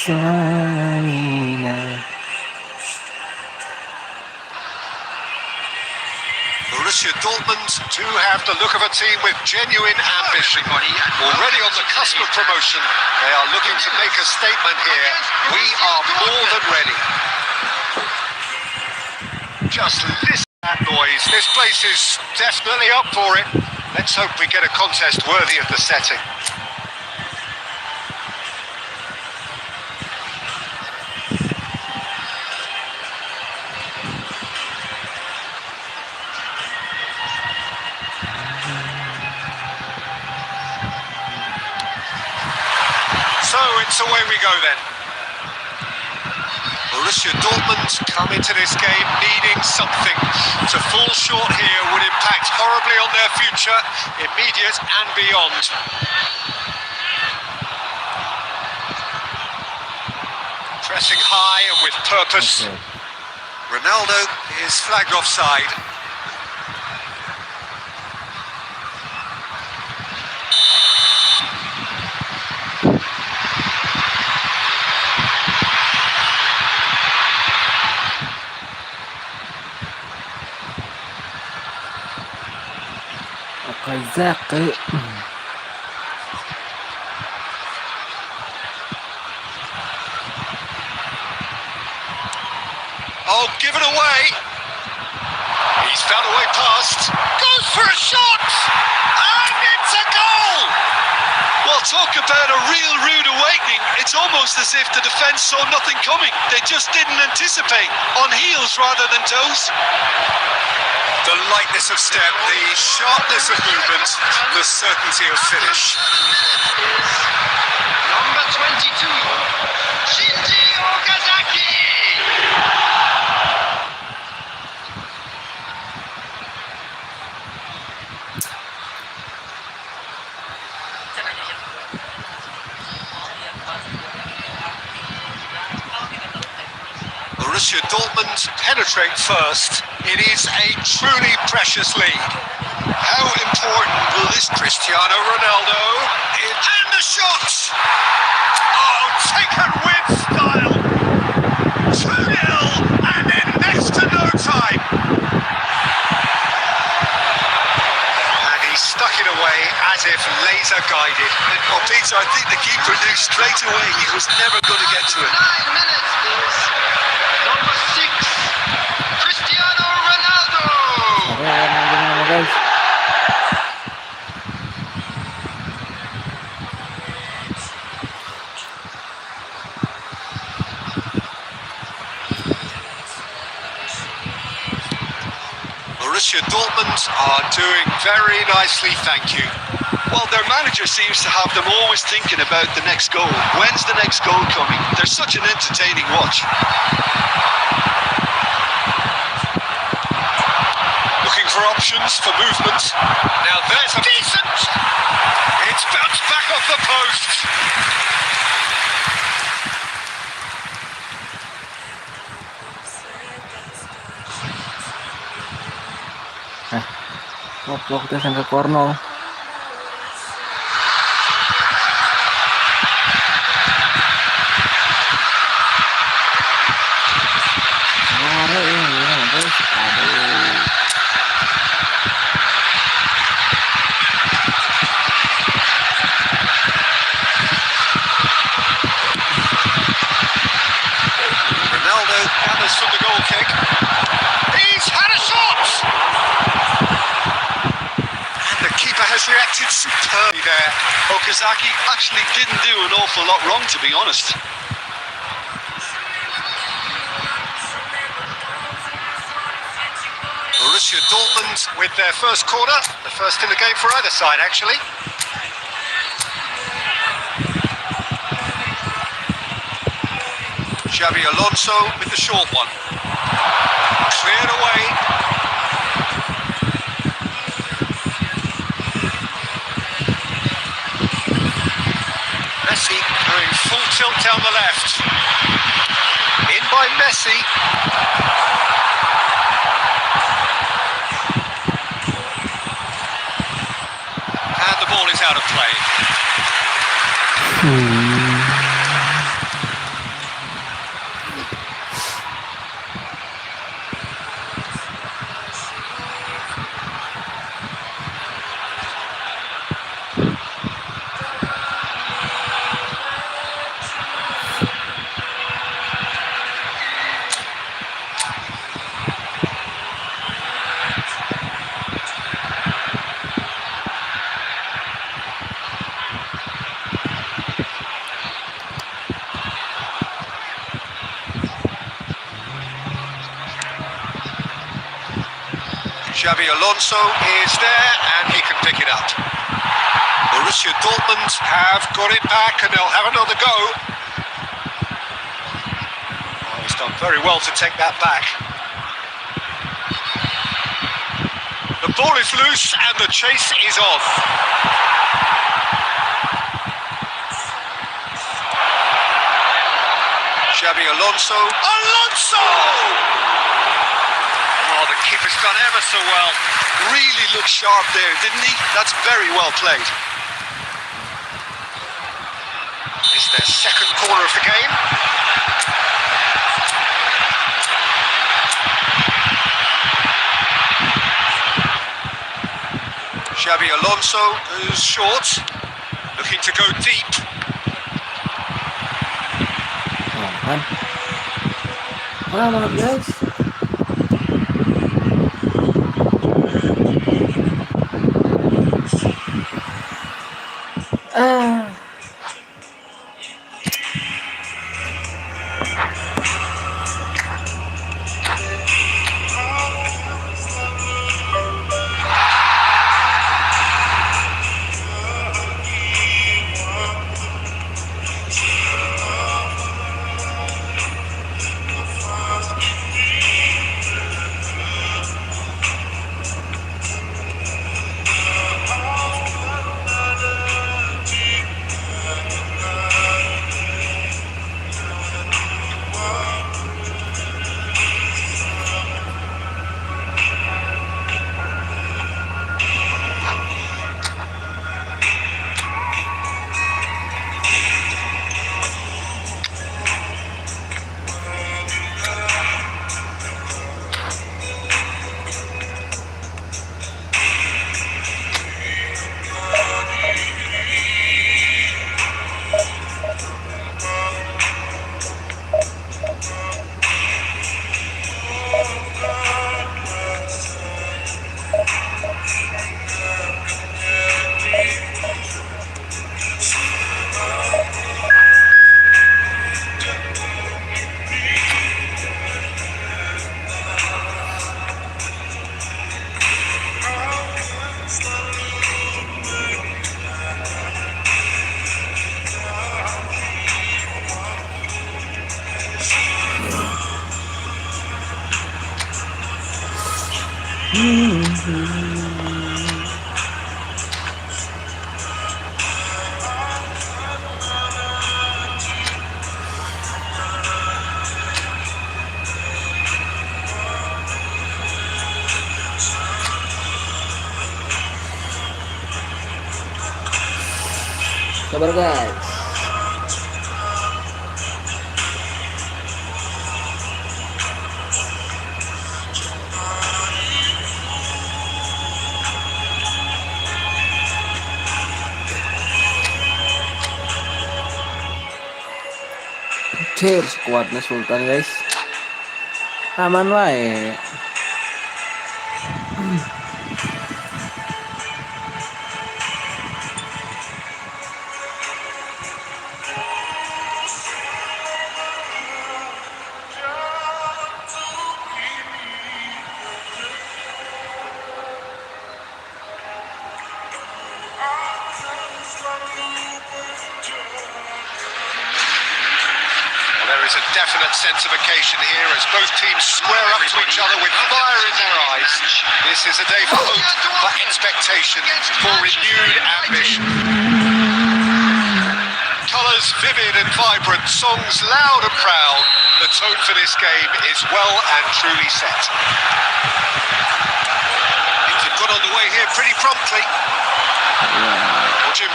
Sana. Borussia Dortmund do have the look of a team with genuine ambition. Already on the cusp of promotion, they are looking to make a statement here. We are more than ready. Just listen to that noise. This place is definitely up for it. Let's hope we get a contest worthy of the setting. So it's away we go then. Borussia Dortmund come into this game needing something. To fall short here would impact horribly on their future, immediate and beyond. Pressing high and with purpose. Okay. Ronaldo is flagged offside. Okazaki. Oh, given away. He's found a way past. Goes for a shot! And it's a goal! Well, talk about a real rude awakening. It's almost as if the defence saw nothing coming. They just didn't anticipate. On heels rather than toes. The lightness of step, the sharpness of movement, the certainty of finish. Number 22, Shinji Okazaki. Borussia Dortmund penetrate first. It is a truly precious lead. How important will this Cristiano Ronaldo? And the shot! Oh, taken with style! 2-0 and in next to no time. lopsided. Well, Peter, I think the keeper knew straight away he was never going to get to it. 9 minutes, please. Number 6, Cristiano Ronaldo. Gimana guys? Borussia Dortmund are doing very nicely, thank you. Well, their manager seems to have them always thinking about the next goal. When's the next goal coming? They're such an entertaining watch. Looking for options for movement. Now there's a decent. It's bounced back off the post. Ngoplok terus ke corner. Guys. Aduh. Ronaldo gathers from the goal kick. He's had a shot! And the keeper has reacted superbly there. Okazaki actually didn't do an awful lot wrong, to be honest. Borussia Dortmund with their first corner. The first in the game for either side, actually. Xabi Alonso with the short one. Cleared away. Messi going full tilt down the left. In by Messi. And the ball is out of play. Xabi Alonso is there and he can pick it up. Borussia Dortmund have got it back and they'll have another go. Oh, he's done very well to take that back. The ball is loose and the chase is on. Xabi Alonso. Alonso! Oh, the keeper's done ever so well. Really looked sharp there, didn't he? That's very well played. It's their second corner of the game. Xabi Alonso goes short, Looking to go deep. Mana guys? Sabar guys. Cheers kuatnya Sultan guys. Aman wae. There is a definite sense of occasion here as both teams square up to each other with fire in their eyes. This is a day for hope, for expectation, for renewed ambition. Colours vivid and vibrant, songs loud and proud. The tone for this game is well and truly set. Things have got underway here pretty promptly. Vitor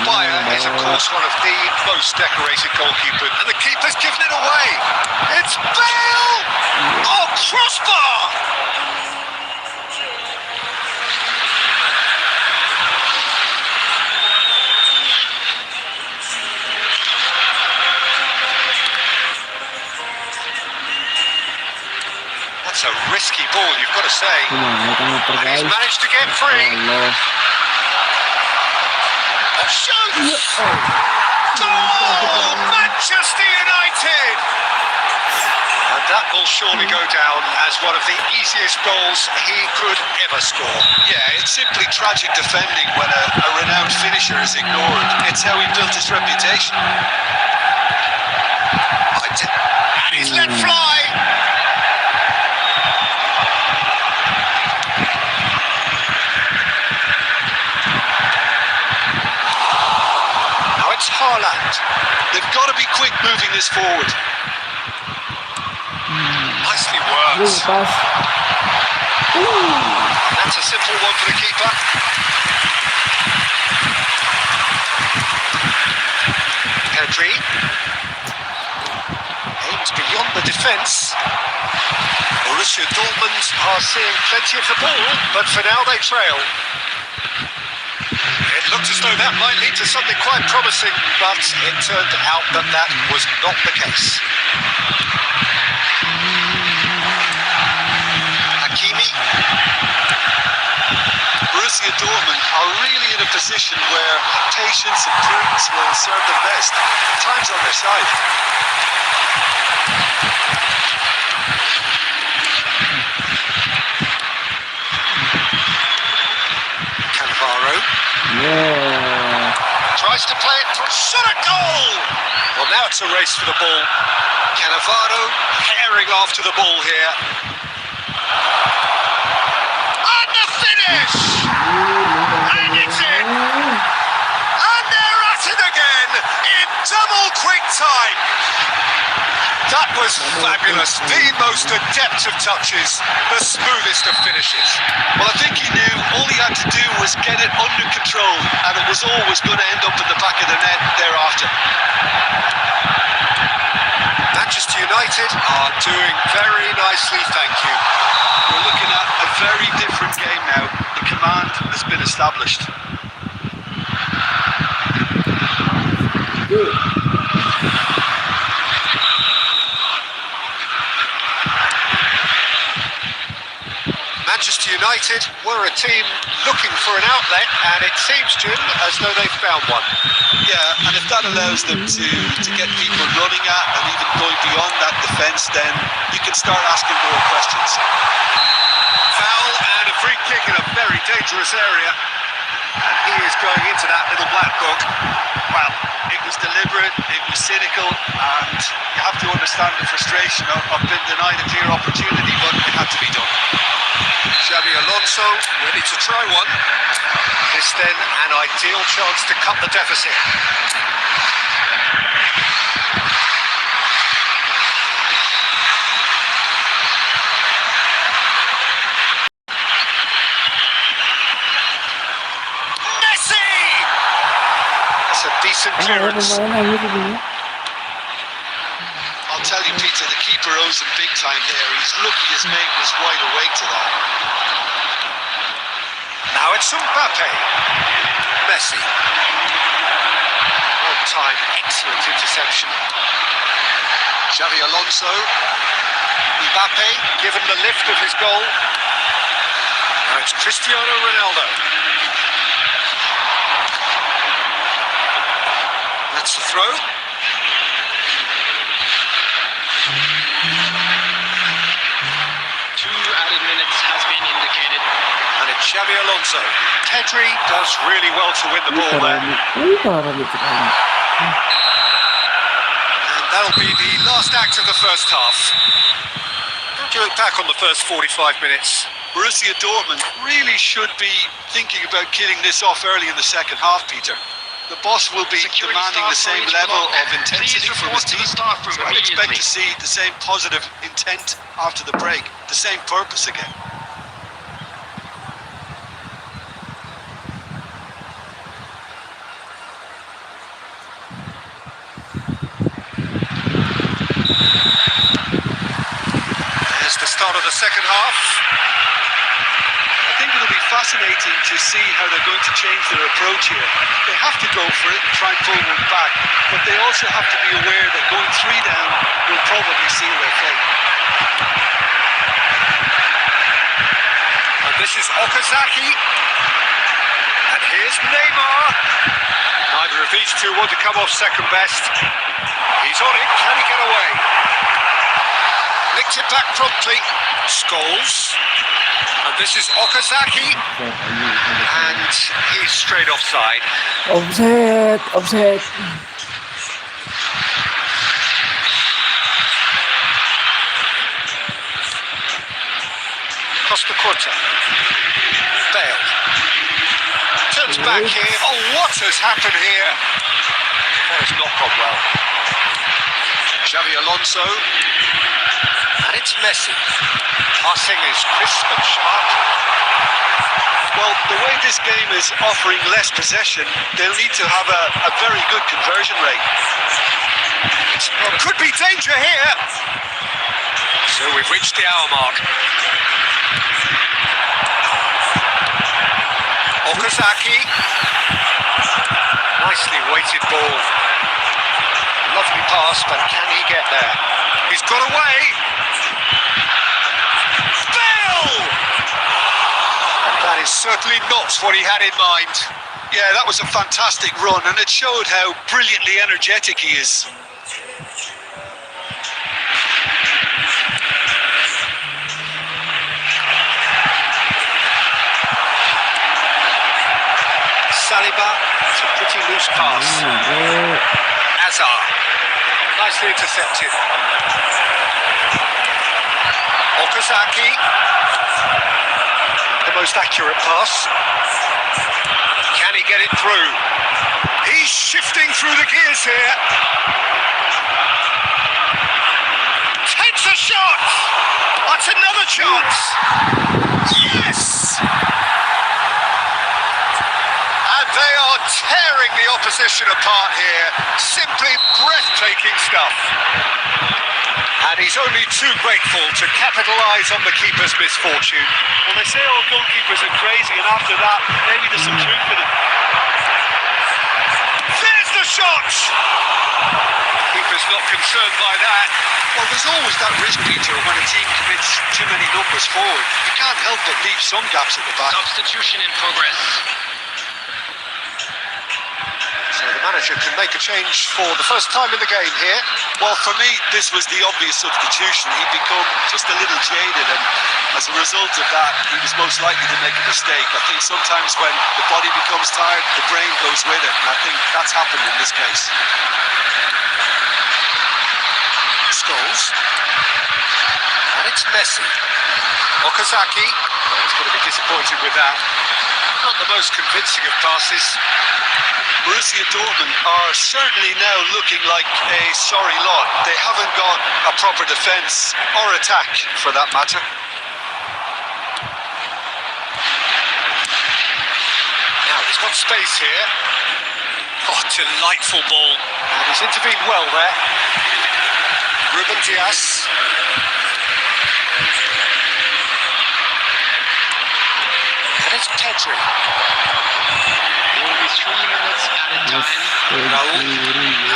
Bayer is, of course, one of the most decorated goalkeepers, and the keeper's given it away. It's Bale! Oh, crossbar! That's a risky ball, you've got to say. And he's managed to get free. Shoots! Goal! Manchester United! And that will surely go down as one of the easiest goals he could ever score. Yeah, it's simply tragic defending when a renowned finisher is ignored. It's how he built his reputation. And he's let fly! It's Haaland. They've got to be quick moving this forward. Nicely worked. That's a simple one for the keeper. Pedri. Aims beyond the defence. Borussia Dortmund are seeing plenty of the ball, but for now they trail. It looked as though that might lead to something quite promising, but it turned out that that was not the case. Hakimi. Borussia Dortmund are really in a position where patience and prudence will serve them best. Time's on their side. Yeah. Tries to play it from shot at goal. Well, now it's a race for the ball. Cannavaro herring after the ball here. And the finish! And it's in! And they're at it again in double quick time. That was fabulous. The most adept of touches, the smoothest of finishes. Well, I think he knew all he had to do was get it under control, and it was always going to end up in the back of the net thereafter. Manchester United are doing very nicely, thank you. We're looking at a very different game now. The command has been established. Manchester United were a team looking for an outlet, and it seems, Jim, as though they've found one. Yeah, and if that allows them to get people running at and even going beyond that defence, then you can start asking more questions. Foul and a free kick in a very dangerous area. And he is going into that little black book. Well, it was deliberate, it was cynical, and you have to understand the frustration of being denied a clear opportunity, but it had to be done. Xabi Alonso ready to try one. This then an ideal chance to cut the deficit. Messi! That's a decent Ada clearance. pemain akhir ini. I'll tell you, Peter, the keeper owes him big time there. He's lucky his mate was wide awake to that. Now it's Mbappe. Messi. On time, excellent interception. Xabi Alonso. Mbappe given the lift of his goal. Now it's Cristiano Ronaldo. That's the throw. Two added minutes has been indicated. And it's Xabi Alonso. Pedri does really well to win the ball there. Parah gitu kan. And that'll be the last act of the first half. How do you look back on the first 45 minutes? Borussia Dortmund really should be thinking about killing this off early in the second half, Peter. The boss will be Security demanding the staff same for each level block. of intensity Please from report his to the team. staff room So I'd expect immediately. to see the same positive intent after the break, the same purpose again. There's the start of the second half. I think it'll be fascinating to see how they're going to change their approach here. They have to go for it and try and pull one back, but they also have to be aware that going 3 down will probably seal their fate. And this is Okazaki. And here's Neymar. Neither of these two want to come off second best. He's on it. Can he get away? Licked it back promptly. Scholes. And this is Okazaki. And he's straight offside. Offset, offset. Costa Curta. Bale. Turns back here. Oh, what has happened here? That has not gone well. Xabi Alonso. And it's Messi. Passing is crisp and sharp. Well, the way this game is offering less possession, they'll need to have a very good conversion rate. Could be danger here. So we've reached the hour mark. Okazaki. Nicely weighted ball. Lovely pass, but can he get there? He's got away. Bale! And that is certainly not what he had in mind. Yeah, that was a fantastic run, and it showed how brilliantly energetic he is. Saliba, it's a pretty loose pass. Azar, nicely intercepted. Okazaki, the most accurate pass. Can he get it through? He's shifting through the gears here. Takes a shot! That's another chance! Yes! And they are tearing the opposition apart here. Simply breathtaking stuff. And he's only too grateful to capitalise on the keeper's misfortune. Well, they say all goalkeepers are crazy, and after that, maybe there's some truth in it. There's the shot! Keeper's not concerned by that. Well, there's always that risk, Peter, when a team commits too many numbers forward. You can't help but leave some gaps at the back. Substitution in progress. So the manager can make a change for the first time in the game here. Well, for me, this was the obvious substitution. He'd become just a little jaded, and as a result of that, he was most likely to make a mistake. I think sometimes when the body becomes tired, the brain goes with it, and I think that's happened in this case. Scholes. And it's Messi. Okazaki. He's going to be disappointed with that. Not the most convincing of passes. Borussia Dortmund are certainly now looking like a sorry lot. They haven't got a proper defence or attack, for that matter. Now he's got space here. Oh, delightful ball. And he's intervened well there. Ruben Dias. And it's Pedri. There will be 3 minutes added time.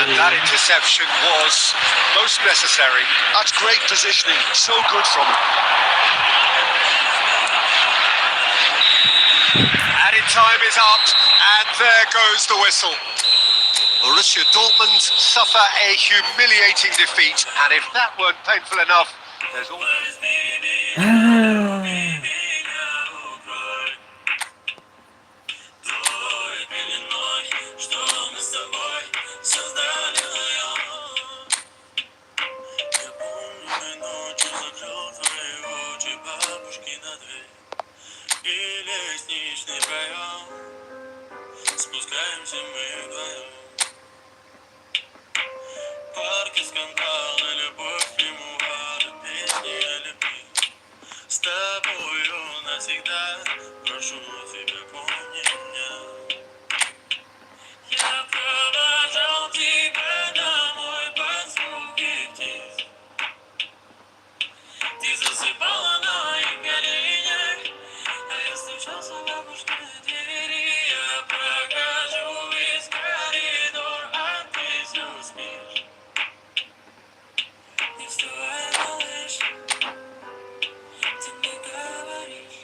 And that interception was most necessary. That's great positioning, so good from him. Added time is up, and there goes the whistle. Borussia Dortmund suffer a humiliating defeat, and if that weren't painful enough, there's all... Спускаемся мы вдвоем. Парки, скандалы, любовь, мемуары, песни о любви. С тобою навсегда, прошу тебя, помни меня. Я провожал тебя домой под звуки птиц. Ты засыпала на моих коленях, а я стучался в бабушкины двери. Я прохожу весь коридор, а ты все спишь. Не вставай, малыш, ты мне говоришь.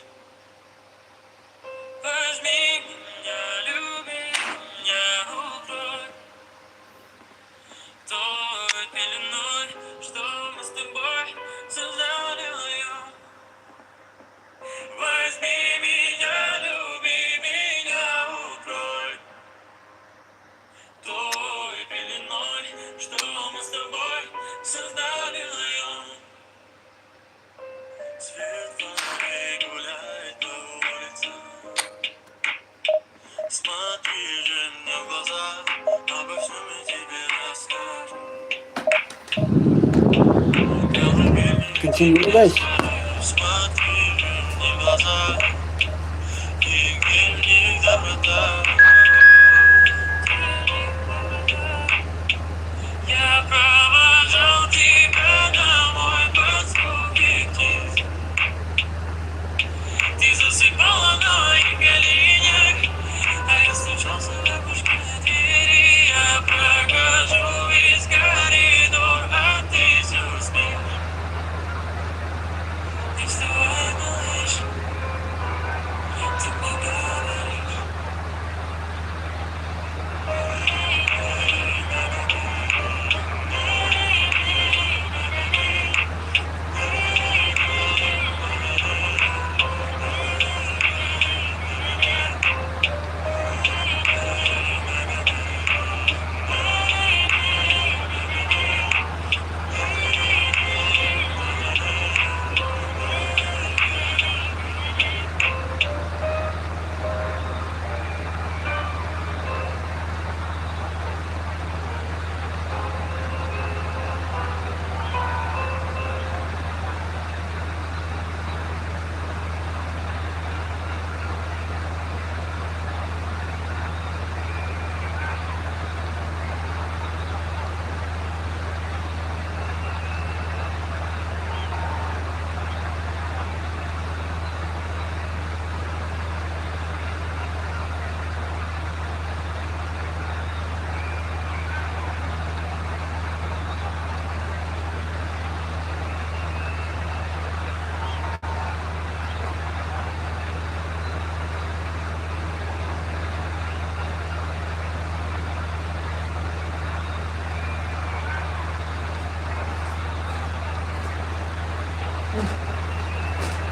Возьми меня, люби меня, укрой той пеленой, что мы с тобой создали вдвоем. Возьми меня, люби меня, укрой той пеленой, что мы с тобой создали вдвоем. Свет фонарей гуляет по улицам. Смотри же мне в глаза, обо всем я тебе расскажу. Kencing dulu guys. Смотри же мне в глаза, и где в них доброта. Я провожал тебя домой под звуки птиц. Ты засыпала на моих коленях, а я стучался в бабушкины двери. Я прохожу весь коридор, а ты все спишь. Не вставай, малыш, ты мне говоришь.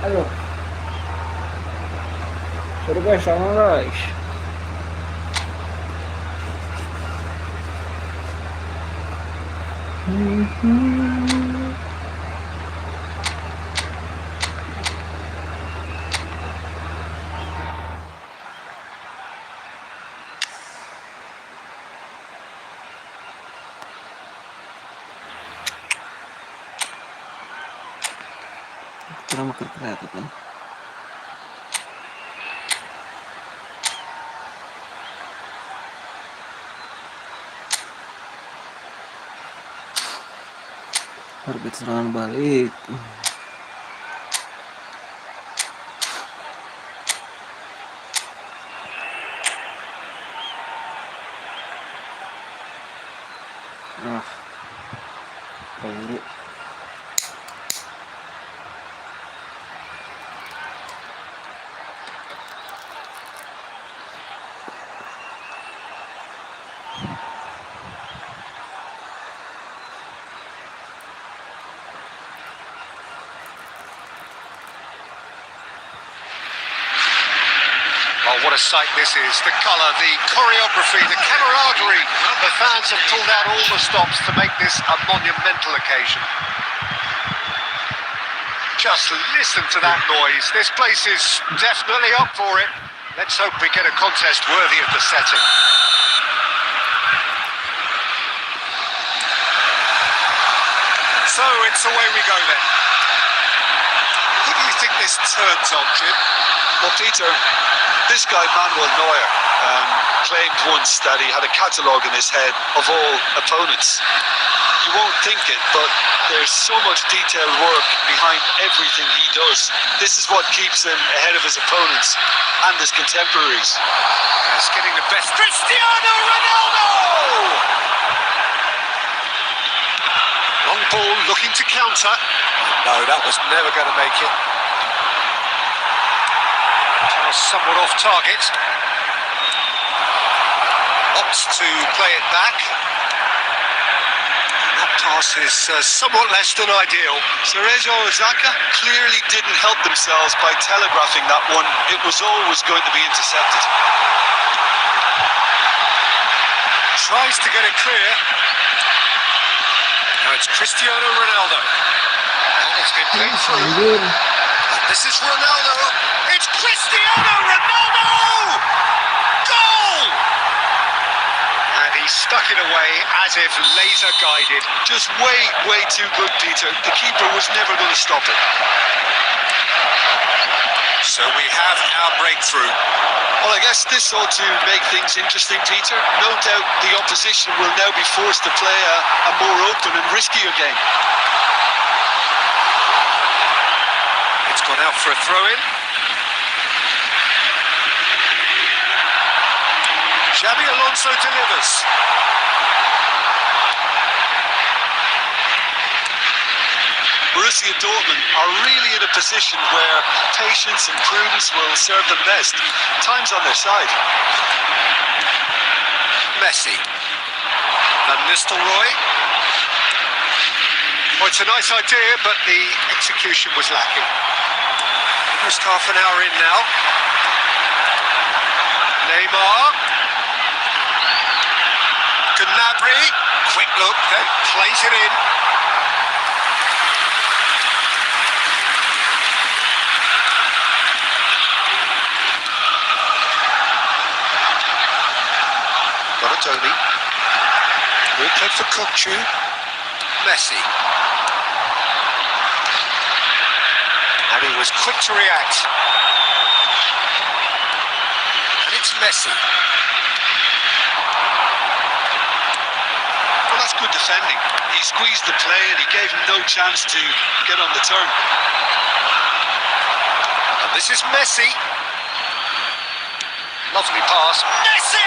Aduh. Sorry guys, sama guys. Kurang makin kreatif kan. Target serangan balik. Peluru. Oh, what a sight this is. The colour, the choreography, the camaraderie. The fans have pulled out all the stops to make this a monumental occasion. Just listen to that noise. This place is definitely up for it. Let's hope we get a contest worthy of the setting. So it's away we go then. Who do you think this turns on, Jim? Well, Peter, this guy Manuel Neuer claimed once that he had a catalogue in his head of all opponents. You won't think it, but there's so much detailed work behind everything he does. This is what keeps him ahead of his opponents and his contemporaries. Yes, getting the best. Cristiano Ronaldo! Long ball looking to counter. No, that was never going to make it. Somewhat off target. Opts to play it back. That pass is somewhat less than ideal. Cerezo Osaka clearly didn't help themselves by telegraphing that one. It was always going to be intercepted. Tries to get it clear. Now it's Cristiano Ronaldo. And it's been played through. This is Ronaldo. It's Cristiano Ronaldo! Goal! And he stuck it away as if laser guided. Just way too good, Peter. The keeper was never going to stop it. So we have our breakthrough. Well, I guess this ought to make things interesting, Peter. No doubt the opposition will now be forced to play a more open and riskier game. It's gone out for a throw-in. Xabi Alonso delivers. Borussia Dortmund are really in a position where patience and prudence will serve them best. Time's on their side. Messi. Van Nistelrooy. Well, it's a nice idea, but the execution was lacking. First half an hour in now. Neymar. Gnabry. Quick look, then plays it in. Tony. Ball played for Kokchu. Messi. And he was quick to react. And it's Messi. Well, that's good defending. He squeezed the play and he gave him no chance to get on the turn. And this is Messi. Lovely pass. Messi!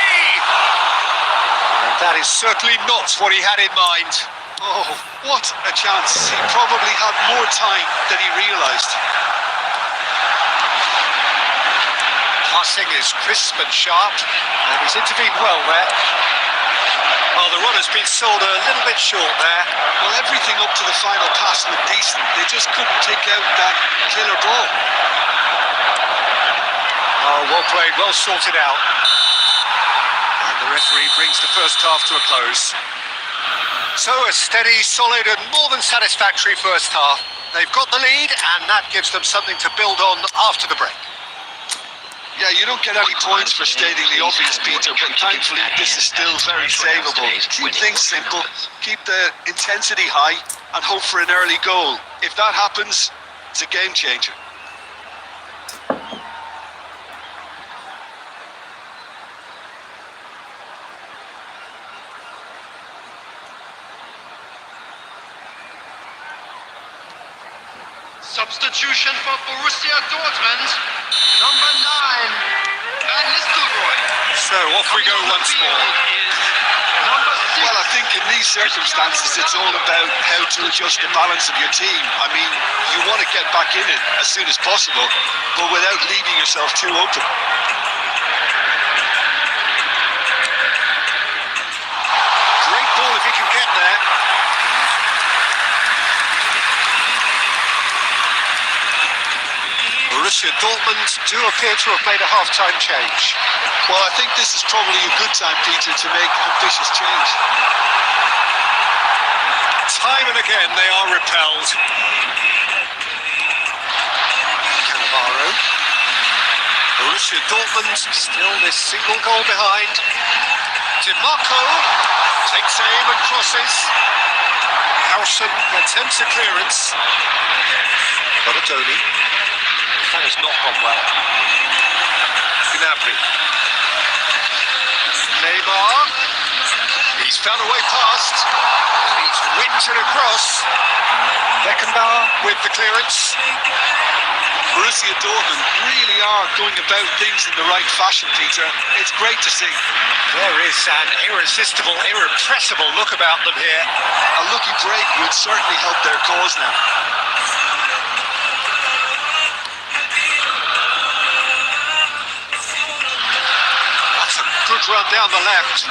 That is certainly not what he had in mind. Oh, what a chance. He probably had more time than he realised. Passing is crisp and sharp, and he's intervened well there. Well, the run has been sold a little bit short there. Well, everything up to the final pass looked decent. They just couldn't take out that killer ball. Oh, well played, well sorted out. The referee brings the first half to a close. So a steady, solid and more than satisfactory first half. They've got the lead and that gives them something to build on after the break. Yeah, you don't get any points for stating the obvious, Peter, but thankfully this is still very savable. Keep things simple, keep the intensity high and hope for an early goal. If that happens, It's a game changer. Substitution for Borussia Dortmund. Number 9, Van Nistelrooy. So off we go once more. Number 6. Well, I think in these circumstances, it's all about how to adjust the balance of your team. I mean, you want to get back in it as soon as possible, but without leaving yourself too open. Great ball if he can get there. Borussia Dortmund do appear to have made a half-time change. Well, I think this is probably a good time, Peter, to make ambitious change. Time and again they are repelled. Cannavaro. Borussia Dortmund still this single goal behind. DiMarco takes aim and crosses. Howson attempts a clearance. Bonatoni. That has not gone well. Gnabry. Neymar. He's found a way past. He's whipped it across. Beckenbauer with the clearance. Borussia Dortmund really are going about things in the right fashion, Peter. It's great to see. There is an irresistible, irrepressible look about them here. A lucky break would certainly help their cause now. That's a good run down the left.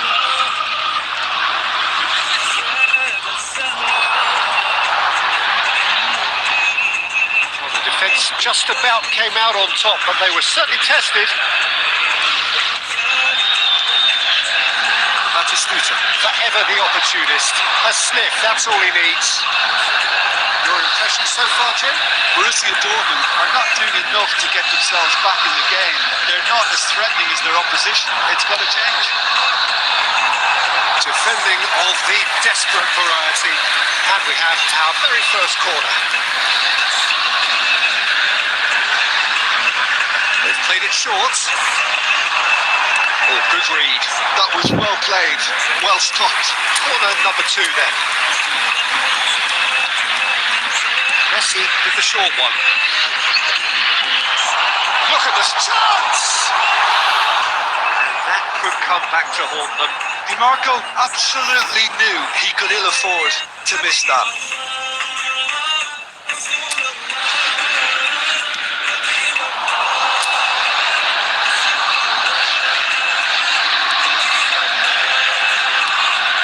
Well, the defence just about came out on top, but they were certainly tested. Batistuta, forever the opportunist. A sniff, that's all he needs. Your impression so far, Jim? Borussia Dortmund are not doing enough to get themselves back in the game. They're not as threatening as their opposition. It's got to change. Defending of the desperate variety. And we have our very first corner. They've played it short. Oh, good read. That was well played, well stopped. Corner number 2 then. Messi with the short one. Look at this chance! And that could come back to haunt them. DiMarco absolutely knew he could ill afford to miss that.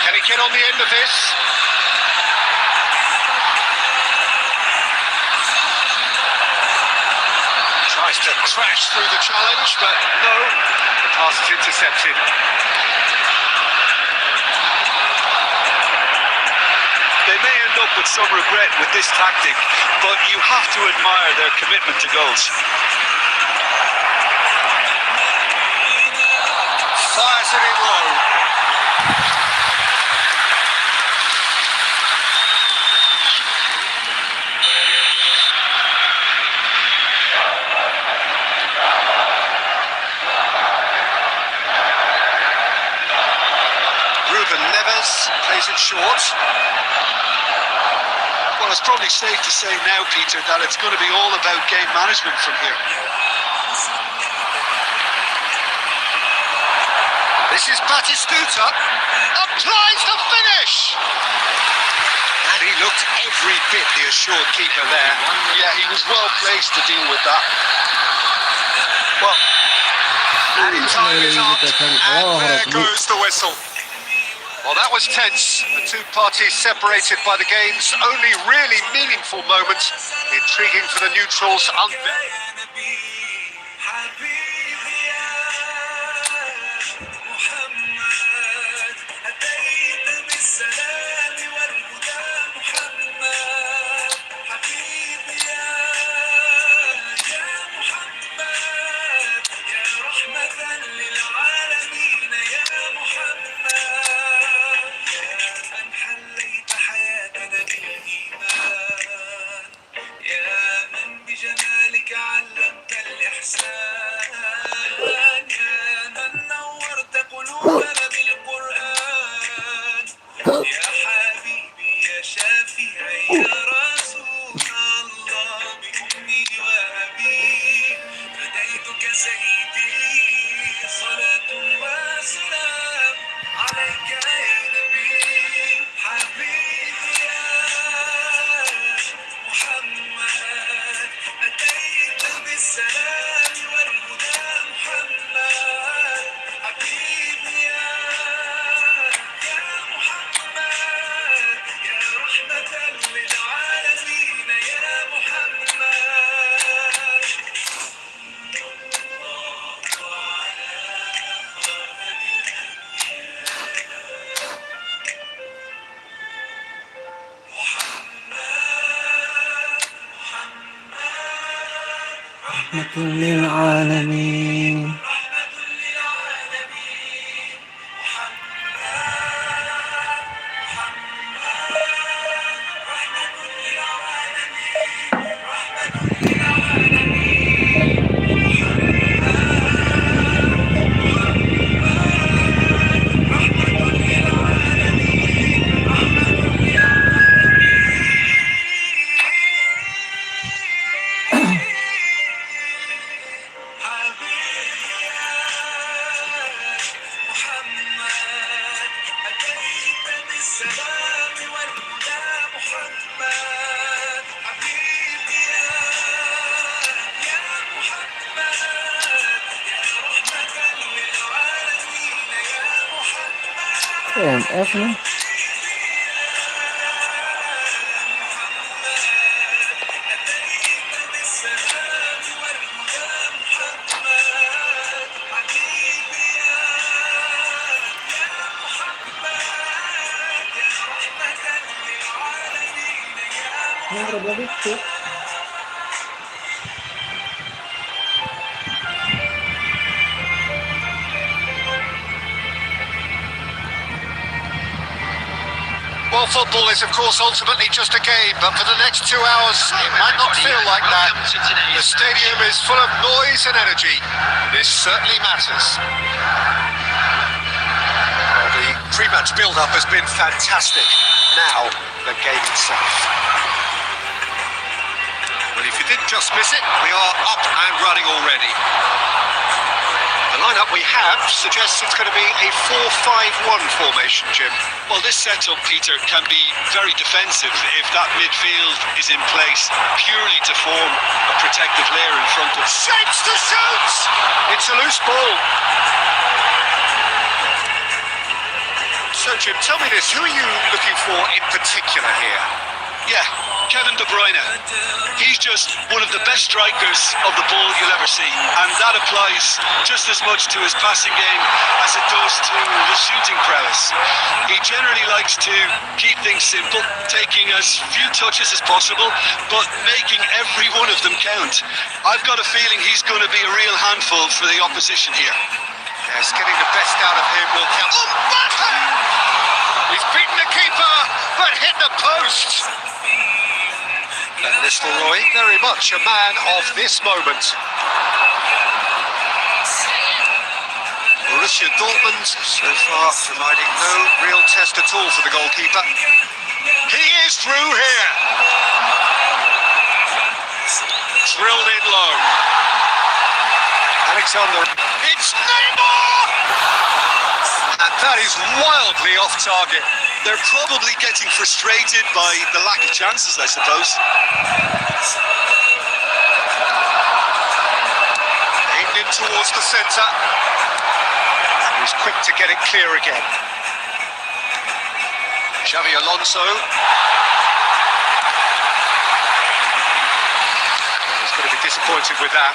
Can he get on the end of this? Tries to crash through the challenge, but no, the pass is intercepted. They may end up with some regret with this tactic, but you have to admire their commitment to goals. Fires it in low. Plays it short. Well, it's probably safe to say now, Peter, that it's going to be all about game management from here. This is Batistuta. Applies the finish! And he looked every bit the assured keeper there. Yeah, he was well placed to deal with that. Well, added time is up, and there goes the whistle. Well, that was tense. The two parties separated by the game's only really meaningful moment. Intriguing for the neutrals. حليت حياتنا بالإيمان يا من الإحسان يا من نورت قلوبنا بالقرآن يا حبيبي يا شافعي يا رسول الله بأمي وأبي فديتك سيدي صلاة وسلام عليك يا نبي حبيبي يا محمد أتيت بالسلام والهدى محمد حبيبي يا محمد يا رحمة للعالمين يا محمد رحمة للعالمين. MF nih. Well, football is, of course, ultimately just a game, but for the next 2 hours, it might not feel like that. The stadium is full of noise and energy. This certainly matters. Well, the pre-match build-up has been fantastic. Now, the game itself. Well, if you did just miss it, we are up and running already. The lineup we have suggests it's going to be a 4-5-1 formation, Jim. Well, this setup, Peter, can be very defensive if that midfield is in place purely to form a protective layer in front of. Shapes to shoot! It's a loose ball. So, Jim, tell me this. Who are you looking for in particular here? Yeah, Kevin De Bruyne. He's just one of the best strikers of the ball you'll ever see. And that applies just as much to his passing game as it does to his shooting prowess. He generally likes to keep things simple, taking as few touches as possible, but making every one of them count. I've got a feeling he's going to be a real handful for the opposition here. Yes, getting the best out of him will count. Oh, Mbappe! He's beaten the keeper, but hit the post. And Nistelrooy, very much a man of this moment. Borussia Dortmund so far providing no real test at all for the goalkeeper. He is through here. Drilled in low. Alexander. It's Neymar! And that is wildly off target. They're probably getting frustrated by the lack of chances, I suppose. Aimed in towards the centre. And he's quick to get it clear again. Xavi Alonso. He's going to be disappointed with that.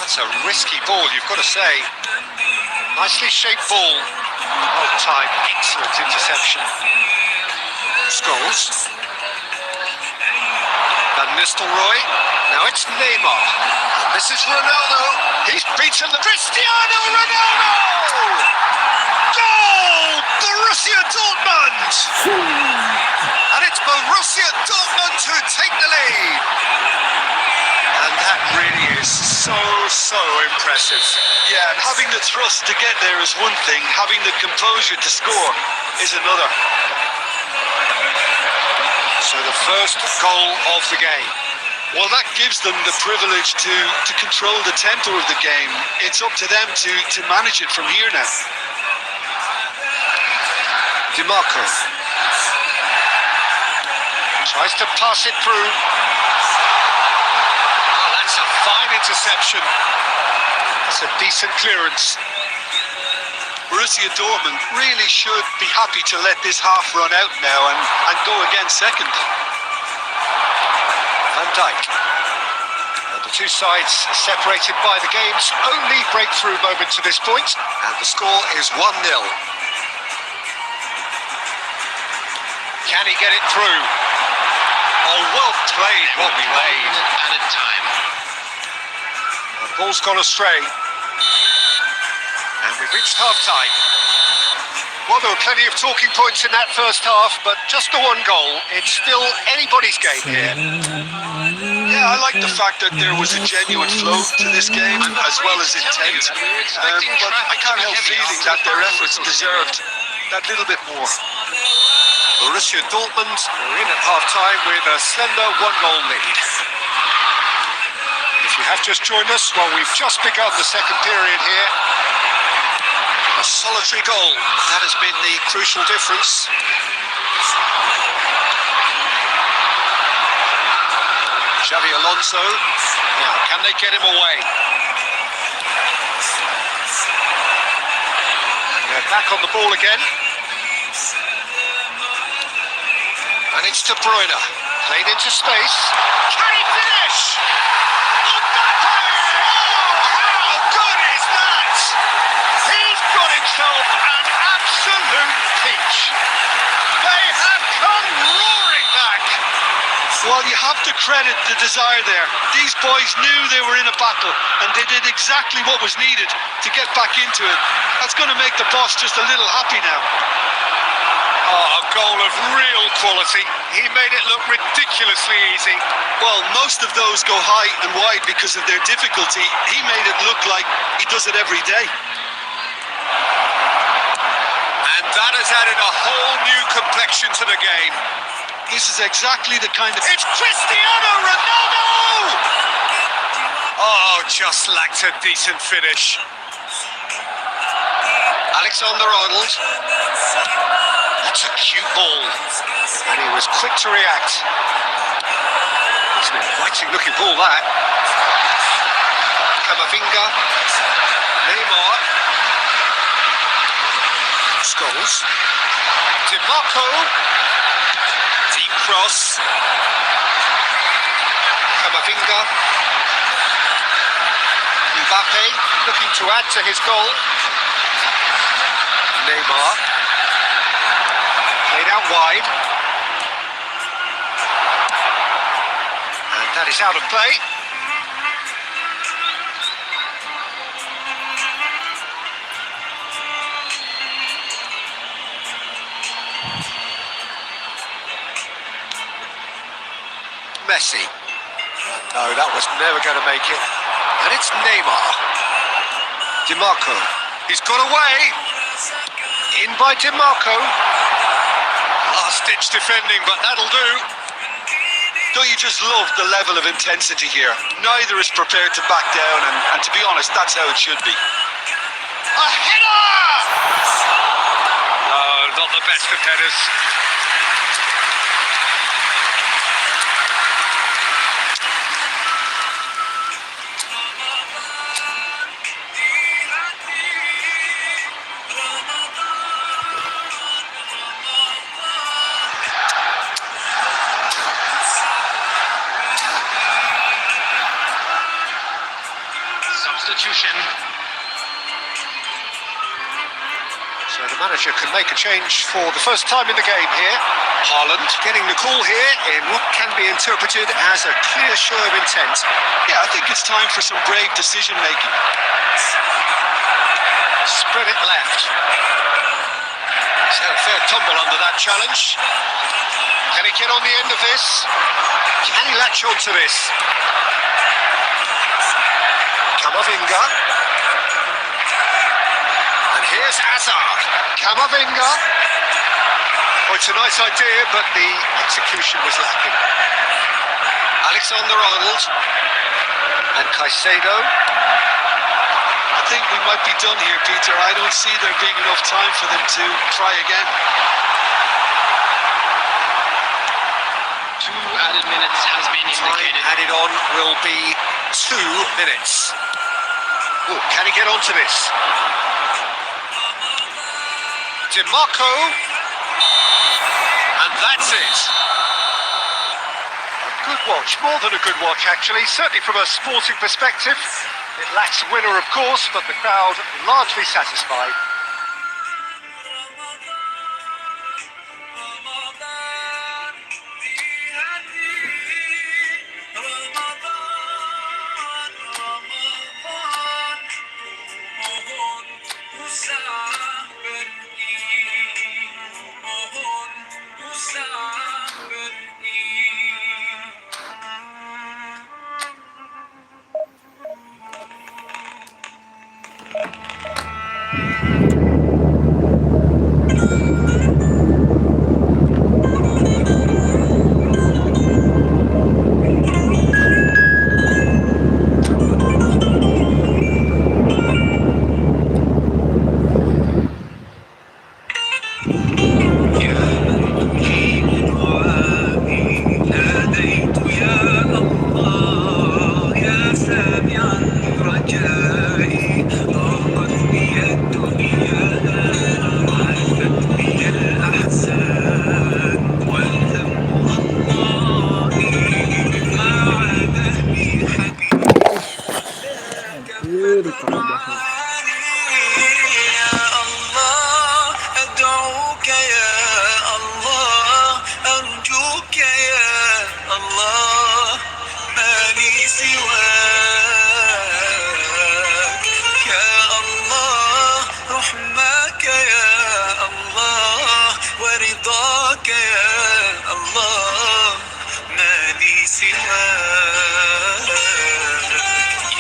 That's a risky ball, you've got to say. Nicely shaped ball. Well timed, excellent interception. Scholes. Van Nistelrooy. Now it's Neymar. And this is Ronaldo. He's beaten the Cristiano Ronaldo! Goal! Borussia Dortmund! impressive. Yeah, and having the thrust to get there is one thing, having the composure to score is another. So the first goal of the game. Well, that gives them the privilege to control the tempo of the game. It's up to them to manage it from here now. DiMarco tries to pass it through. Oh, that's a fine interception. That's a decent clearance. Borussia Dortmund really should be happy to let this half run out now and go again second. Van Dijk. And the two sides separated by the game's only breakthrough moment to this point, and the score is 1-0. Can he get it through? Oh, well played, well played. Added time. The ball's gone astray. And we've reached half-time. Well, there were plenty of talking points in that first half, but just the one goal. It's still anybody's game here. Yeah, I like the fact that there was a genuine flow to this game as well as intent. But I can't help feeling that their efforts deserved that little bit more. Borussia Dortmund are in at half-time with a slender one-goal lead. If you have just joined us, well, we've just begun the second period here. A solitary goal, that has been the crucial difference. Xavi Alonso, now can they get him away? They're back on the ball again. And it's De Bruyne, played into space. Can he finish? Mbappe! Oh, how good is that? He's got himself an absolute peach. They have come roaring back. Well, you have to credit the desire there. These boys knew they were in a battle and they did exactly what was needed to get back into it. That's going to make the boss just a little happy now. Oh, a goal of real quality. He made it look ridiculously easy. Well, most of those go high and wide because of their difficulty. He made it look like he does it every day. And that has added a whole new complexion to the game. This is exactly the kind of... It's Cristiano Ronaldo! Oh, just lacked a decent finish. Alexander-Arnold. That's a cute ball. And he was quick to react. It's an inviting looking ball, that. Camavinga. Neymar. Scholes. DiMarco. Deep cross. Camavinga. Mbappe looking to add to his goal. Neymar. Played out wide. And that is out of play. Messi. No, that was never going to make it. And it's Neymar. DiMarco. He's got away. In by DiMarco. Last-ditch defending, but that'll do. Don't you just love the level of intensity here? Neither is prepared to back down, and to be honest, that's how it should be. A header! Oh, not the best of headers. Substitution. So the manager can make a change for the first time in the game here. Haaland getting the call here in what can be interpreted as a clear show of intent. Yeah, I think it's time for some brave decision-making. Spread it left. He's had a fair tumble under that challenge. Can he get on the end of this? Can he latch onto this? Camavinga. And here's Hazard. Camavinga. Oh, it's a nice idea, but the execution was lacking. Alexander-Arnold. And Caicedo. I think we might be done here, Peter. I don't see there being enough time for them to try again. 2 added minutes has been Time indicated. added on will be 2 minutes. Oh, can he get onto this? DiMarco. And that's it. A good watch, more than a good watch actually, certainly from a sporting perspective. It lacks a winner, of course, but the crowd largely satisfied. kalau bahasa يا الله أدعوك يا الله أرجوك يا الله ما لي سواك يا الله رحمك يا الله ورضاك يا الله ما لي سواك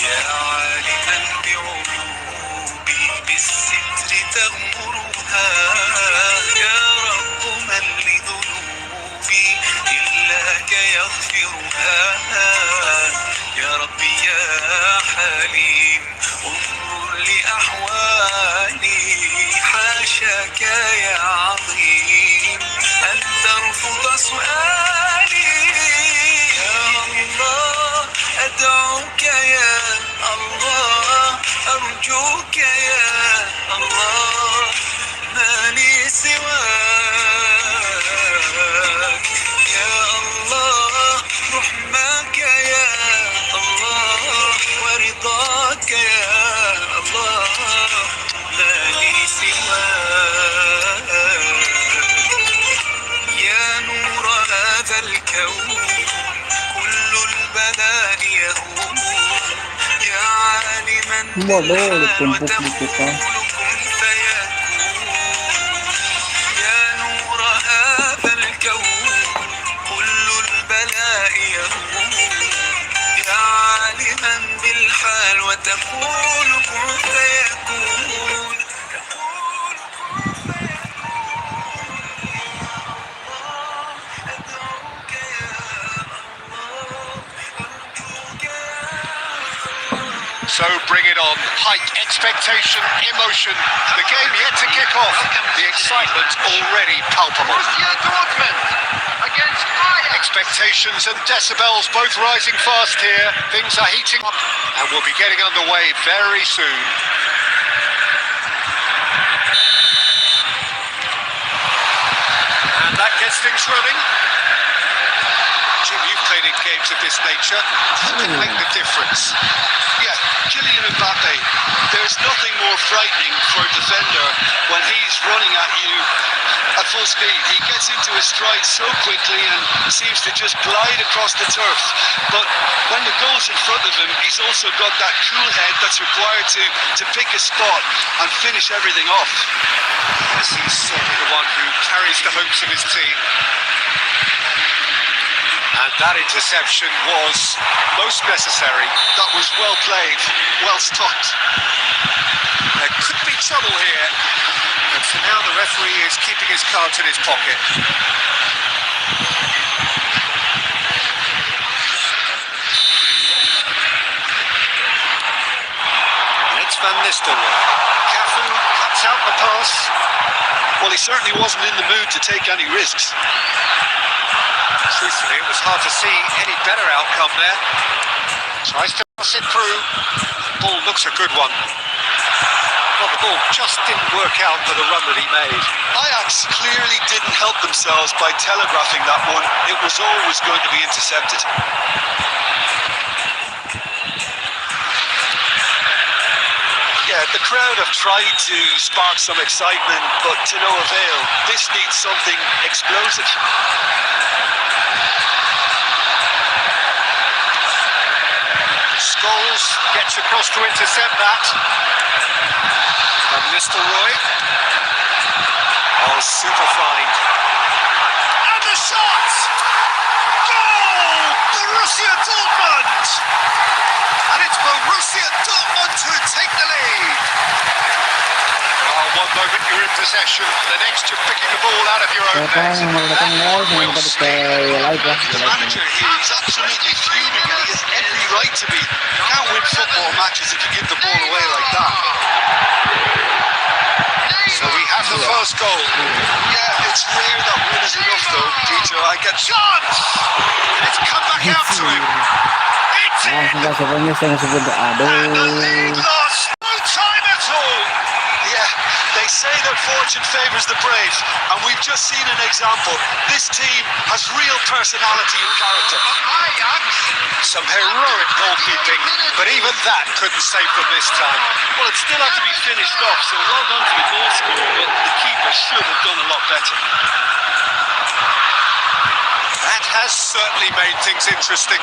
يا عالما بعيوبي بالستر تغمرها يا رب من لذنوبي إلاك يغفرها يا ربي يا حليم انظر لأحوالي حاشاك يا عظيم أن ترفض سؤالي يا الله أدعوك يا الله أرجوك يا الله ما لي سواك يا الله رحمك يا الله ورضاك يا الله ما لي سواك يا نور هذا الكون كل البلاء يهون يا عالما model بالحال tumpuk di kita وتقول كن فيكون يا نور هذا الكون كل البلاء يهون يا عالما بالحال وتقول كن فيكون تقول كن أدعوك يا الله أرجوك يا So bring it on. Height, expectation, emotion. The game yet to kick off. The excitement already palpable. Borussia Dortmund against Ajax. Expectations and decibels both rising fast here. Things are heating up and we'll be getting underway very soon. And that gets things running. Jim, you've played in games of this nature. Who can make the difference? Yeah, Kylian Mbappe. There's nothing more frightening for a defender when he's running at you at full speed. He gets into his stride so quickly and seems to just glide across the turf. But when the goal's in front of him, he's also got that cool head that's required to pick a spot and finish everything off. Yes, he's certainly the one who carries the hopes of his team. And that interception was most necessary. That was well played, well stopped. There could be trouble here. And for now the referee is keeping his cards in his pocket. It's Van Nistelrooy. Cafu cuts out the pass. Well, he certainly wasn't in the mood to take any risks. Truthfully, it was hard to see any better outcome there. Tries to pass it through. Ball looks a good one. Well, the ball just didn't work out for the run that he made. Ajax clearly didn't help themselves by telegraphing that one. It was always going to be intercepted. Yeah, the crowd have tried to spark some excitement, but to no avail. This needs something explosive. Scholes gets across to intercept that. Van Nistelrooy. Oh, super find. And the shot! Goal! Borussia Dortmund! And it's Borussia Dortmund who take the lead. Oh, one moment you're in possession, the next you're picking the ball out of your own Siapa net. yang menggunakan gol dengan tadi ke live ya. The manager here is absolutely fuming, and he has every right to be. You can't win football matches if you give the ball away like that. So we have the first goal. Yeah, it's rare that win is enough though, Peter. I get Chance! It's come back out to him. It's Ah, in! sudah sebenarnya saya sebut And the lead aduh. lost. No time at all. Yeah, they say that fortune favours the brave, and we've just seen an example. This team has real personality and character. Some heroic goalkeeping, but even that couldn't save them this time. Well, it still had to be finished off, so well done to the goal scorer, but the keeper should have done a lot better. That has certainly made things interesting.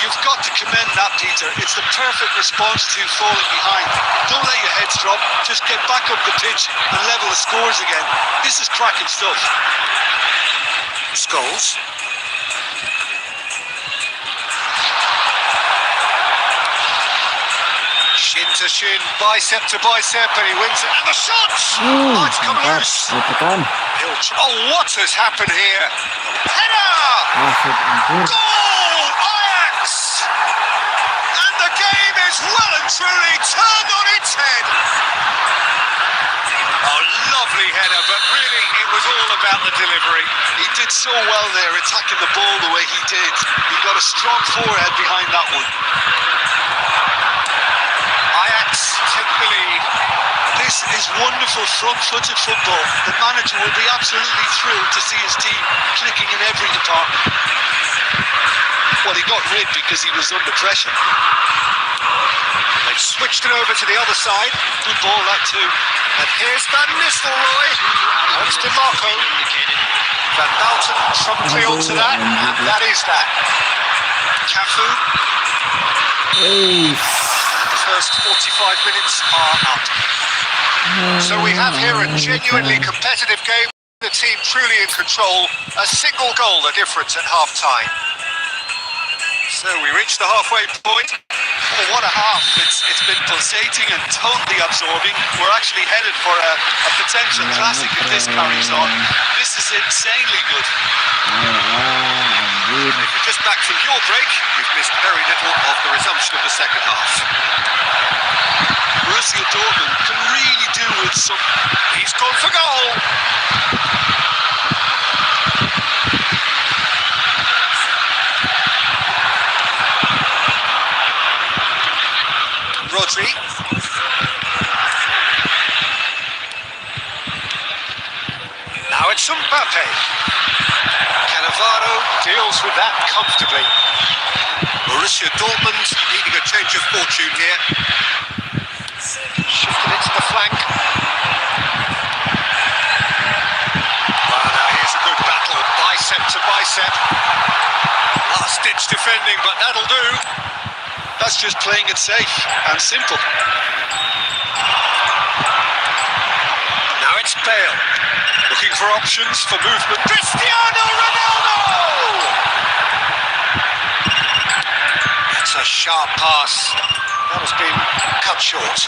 You've got to commend that, Peter. It's the perfect response to falling behind. Don't let your heads drop. Just get back up the pitch and level the scores again. This is cracking stuff. Scholes. Shin to shin, bicep to bicep, and he wins it. And the shot! Oh, it's come Mantap, loose. ditekan. Oh, what has happened here? Header! Masuk hancur. Goal! Ajax! And the game is well and truly turned on its head. Oh, lovely header, but really it was all about the delivery. He did so well there, attacking the ball the way he did. He got a strong forehead behind that one. Ajax take the lead. This is wonderful front-footed football. The manager will be absolutely thrilled to see his team clicking in every department. Well, he got rid because he was under pressure. They've switched it over to the other side. Good ball, that too. And here's Van Nistelrooy. Comes to Marco. Van Dalton promptly onto that. And that is that. Cafu. Wih. The first 45 minutes are up. So we have here a genuinely competitive game. The team truly in control. A single goal the difference at half-time. So we reach the halfway point. Oh, what a half. It's been pulsating and totally absorbing. We're actually headed for a potential classic if this carries on. This is insanely good. If you're just back from your break, you've missed very little of the resumption of the second half. Borussia Dortmund can really do with some... He's gone for goal. Rodri. Now it's Mbappe. Cannavaro deals with that comfortably. Borussia Dortmund needing a change of fortune here. Shifted it to the flank. Well, now here's a good battle, bicep to bicep. Last-ditch defending, but that'll do. That's just playing it safe and simple. Now it's Bale. Looking for options for movement. Cristiano Ronaldo! That's a sharp pass. That has been cut short.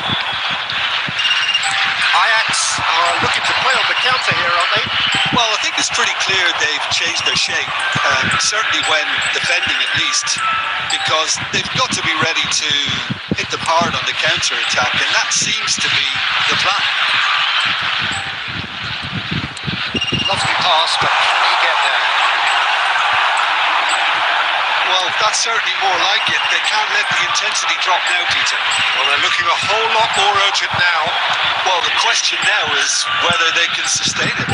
Ajax are looking to play on the counter here, aren't they? Well, I think it's pretty clear they've changed their shape, certainly when defending at least, because they've got to be ready to hit them hard on the counter-attack, and that seems to be the plan. Lovely pass, but can he get there? Well, that's certainly more like it. They can't let the intensity drop now, Peter. Well, they're looking a whole lot more urgent now. Well, the question now is whether they can sustain it.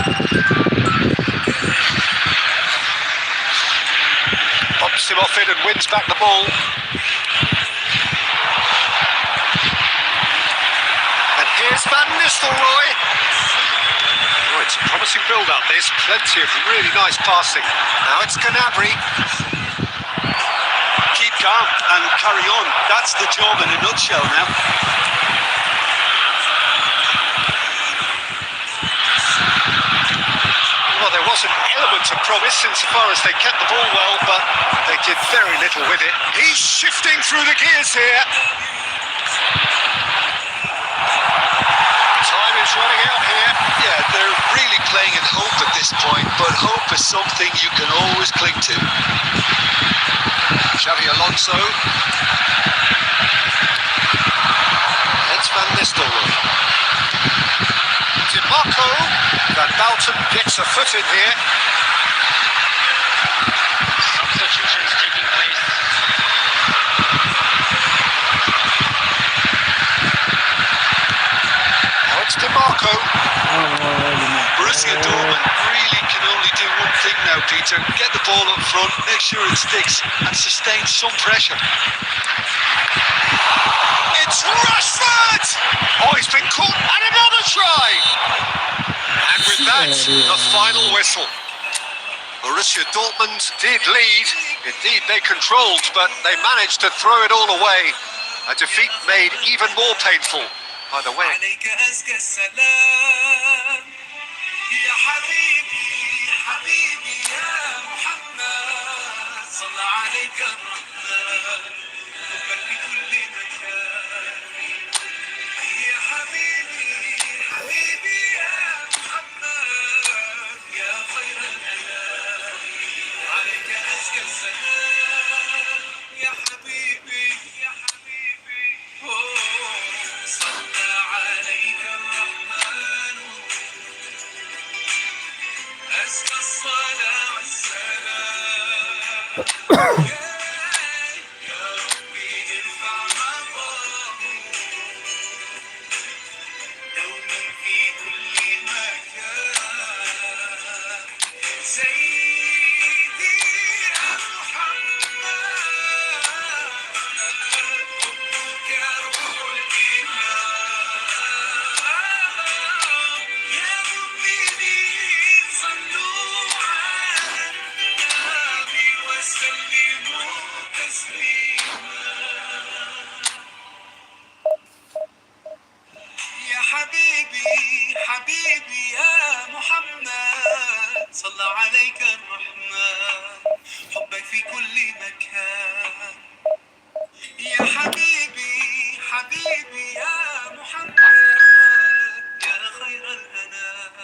Bumps him off it and wins back the ball. And here's Van Nistelrooy. Oh, it's a promising build-up, this. Plenty of really nice passing. Now it's Gnabry. Keep calm and carry on. That's the job in a nutshell now. Well, there was an element of promise insofar as they kept the ball well, but they did very little with it. He's shifting through the gears here. Time is running out here. Yeah, they're really playing in hope at this point, but hope is something you can always cling to. Xavi Alonso. It's Van Nistelrooy. DiMarco. Van Bouten gets a foot in here. Substitutions taking place. Now it's DiMarco. Borussia Dortmund really can only do one thing now, Peter. Get the ball up front, make sure it sticks, and sustain some pressure. It's Rashford! Oh, he's been caught, and another try! And with that, the final whistle. Borussia Dortmund did lead. Indeed, they controlled, but they managed to throw it all away. A defeat made even more painful by the way. عليك أزكى السلام يا حبيبي حبيبي يا محمد صلى عليك الرحمن حبك في كل مكان يا حبيبي حبيبي يا محمد يا خير الأنام عليك أزكى السلام يا حبيبي يا حبيبي صلى عليك الرحمن أزكى الصلاة والسلام يا ربي ارفع مقامه دوما في كل مكان سيدي يا محمد حبك روح الإيمان يا مؤمنين صلوا على النبي وسلموا تسليما يا حبيبي حبيبي يا محمد صلى عليك الرحمن حبك في كل مكان يا حبيبي حبيبي يا محمد يا خير الأنام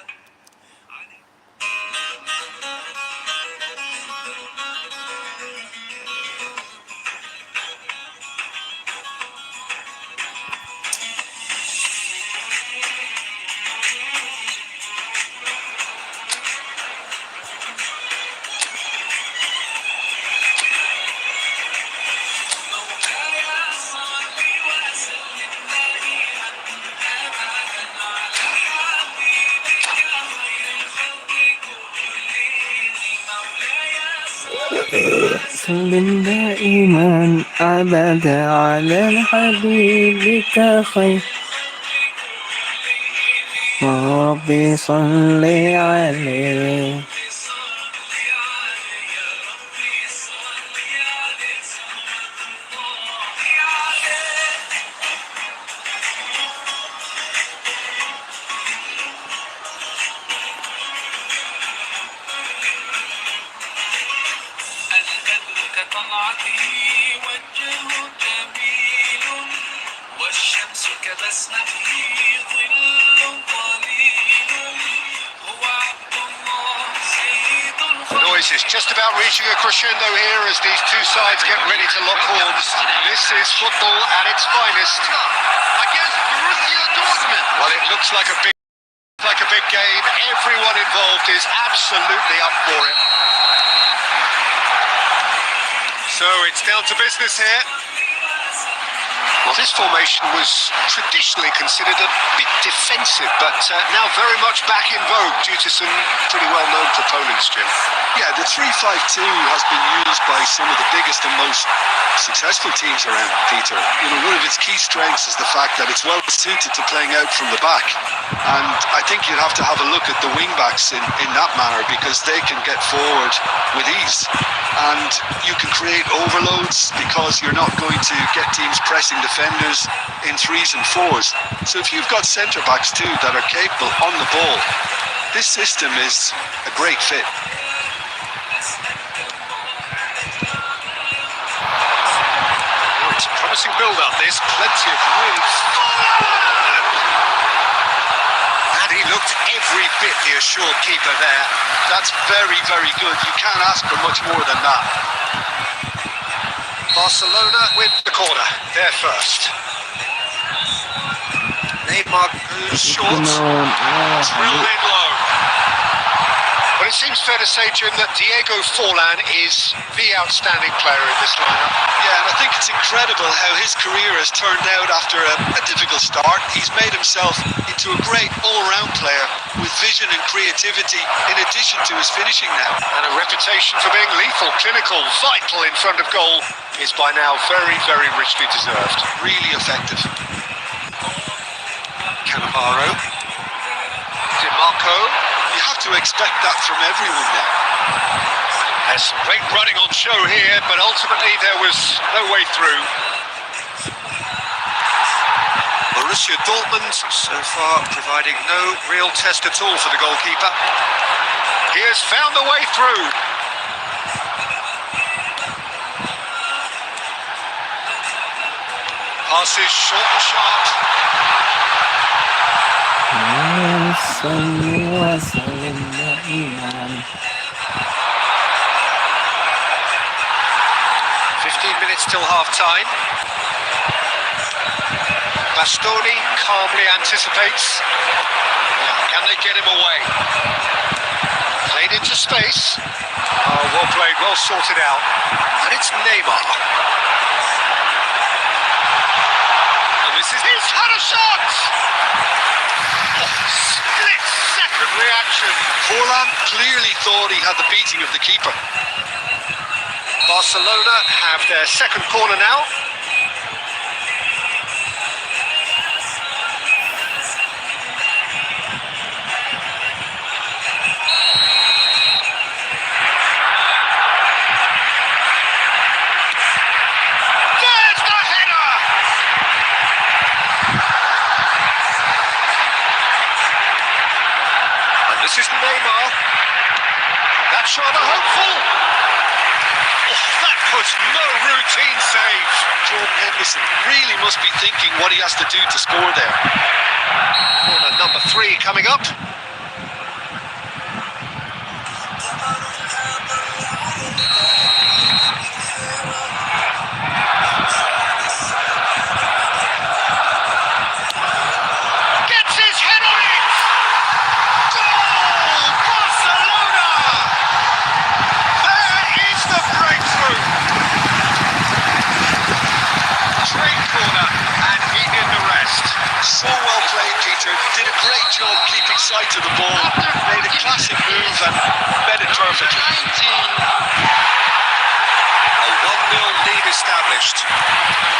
مولاي صل وسلم دائما أبدا على حبيبك خير الخلق كلهم مولاي صل سلم دائما أبدا على حبيبك خير ربي صل عليه البدر كطلعته وجهه لسنا في ظل قليل هو عبد الله سيد The noise is just about reaching a crescendo here as these two sides get ready to lock horns. This is football at its finest. Against Borussia Dortmund. Well, it looks like a big game. Everyone involved is absolutely up for it. So it's down to business here. Well, this formation was traditionally considered a bit defensive, but now very much back in vogue due to some pretty well-known proponents, Jim. Yeah, the 3-5-2 has been used by some of the biggest and most successful teams around, Peter. You know, one of its key strengths is the fact that it's well suited to playing out from the back. And I think you'd have to have a look at the wing-backs in that manner, because they can get forward with ease. And you can create overloads because you're not going to get teams pressing defenders in 3s and 4s. So if you've got centre-backs too that are capable on the ball, this system is a great fit. Oh, it's a promising build-up. There's plenty of really... And he looked every bit the assured keeper there. That's very, very good. You can't ask for much more than that. Barcelona with the corner. They're first. Neymar goes short. Drilled in low. But it seems fair to say, Jim, that Diego Forlan is the outstanding player in this lineup. Yeah, and I think it's incredible how his career has turned out after a difficult start. He's made himself into a great all-round player with vision and creativity in addition to his finishing now. And a reputation for being lethal, clinical, vital in front of goal is by now very, very richly deserved. Really effective. Cannavaro. DiMarco. You have to expect that from everyone now. There's some great running on show here, but ultimately there was no way through. Borussia Dortmund so far providing no real test at all for the goalkeeper. He has found the way through. Passes short and sharp. Semua saling beriman. 15 minutes till half-time. Bastoni calmly anticipates. Can they get him away? Played into space. Oh, well played, well sorted out. And it's Neymar. And this is his had a shot! Split-second reaction. Forlan clearly thought he had the beating of the keeper. Barcelona have their second corner now. There's the header! And this is Neymar. That's rather hopeful. That was no routine save. Jordan Henderson really must be thinking what he has to do to score there. Corner number 3 coming up. Gets his head on it! Goal! Barcelona! There is the breakthrough! Straight corner, and he did the rest. So well played, Peter. Did a great job keeping sight of the ball. Made a classic move and met it perfectly. A 1-0 lead established.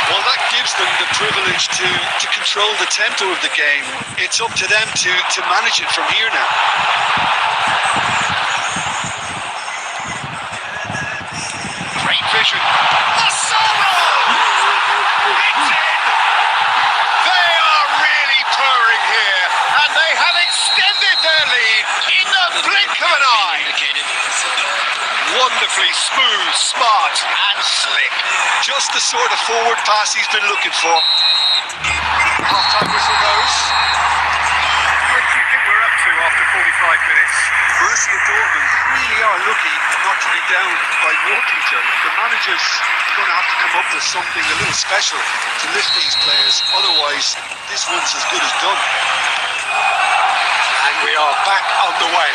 Well, that gives them the privilege to control the tempo of the game. It's up to them to manage it from here now. Great vision. Asaro! It's in! They are really purring here, and they have extended their lead in the blink of an eye. Wonderfully smooth, smart, and slick. Just the sort of forward pass he's been looking for. Half-time whistle goes. What do you think we're up to after 45 minutes? Borussia Dortmund really are lucky not to be down by more, Peter. The manager's going to have to come up with something a little special to lift these players. Otherwise, this one's as good as done. And we are back on the way.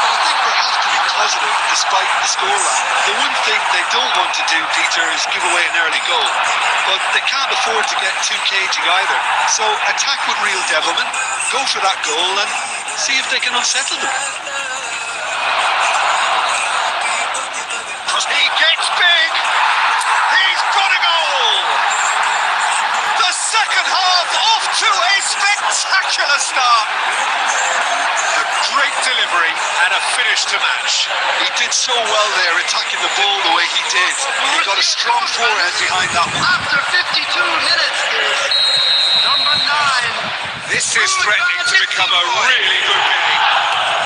I think they have to be positive despite the scoreline. The one thing they don't want to do, Peter, is give away an early goal. But they can't afford to get too cagey either. So attack with real devilment, go for that goal and see if they can unsettle them. He gets big. He's got a goal. The second half off to a spectacular start. A great delivery and a finish to match. He did so well there, attacking the ball the way he did. He got a strong forehand behind that one. After 52 minutes, number 9. This is threatening to become a really good game.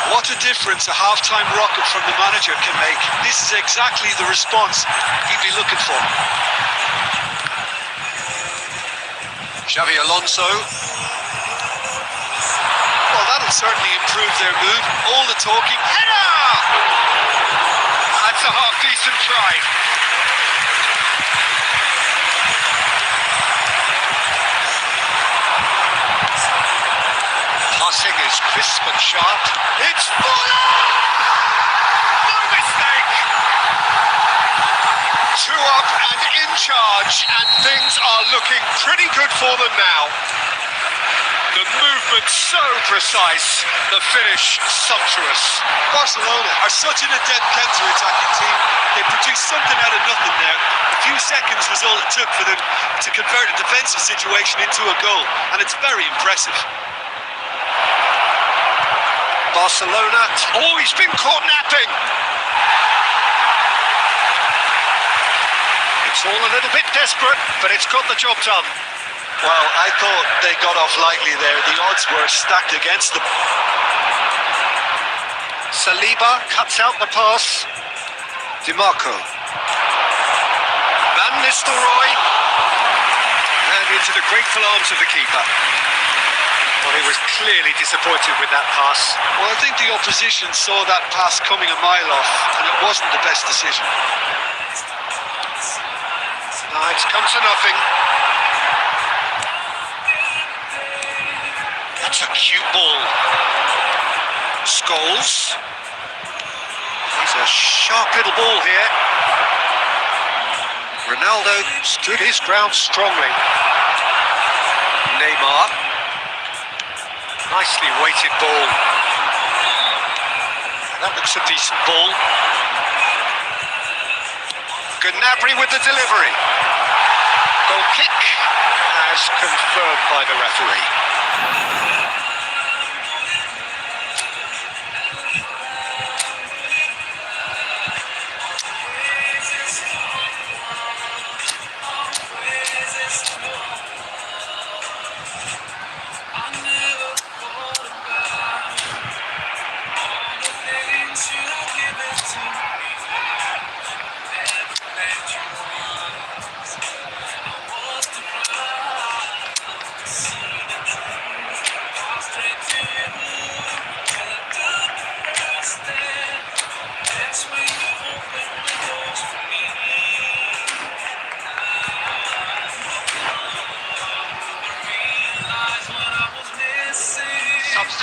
What a difference a half-time rocket from the manager can make. This is exactly the response he'd be looking for. Xavi Alonso. Well, that'll certainly improve their mood. All the talking. Header! That's a half-decent try. Passing is crisp and sharp. It's Fuller! No mistake! 2 up and in charge, and things are looking pretty good for them now. The movement so precise, the finish sumptuous. Barcelona are such an adept counter-attacking team. They produced something out of nothing there. A few seconds was all it took for them to convert a defensive situation into a goal, and it's very impressive. Barcelona, oh, he's been caught napping. It's all a little bit desperate, but it's got the job done. Well, I thought they got off lightly there. The odds were stacked against them. Saliba cuts out the pass. DiMarco. Van Nistelrooy. And into the grateful arms of the keeper. Well, he was clearly disappointed with that pass. Well, I think the opposition saw that pass coming a mile off, and it wasn't the best decision. No, it's come to nothing. That's a cute ball. Scholes. He's a sharp little ball here. Ronaldo stood his ground strongly. Neymar. Nicely weighted ball. That looks a decent ball. Gnabry with the delivery. Goal kick as confirmed by the referee.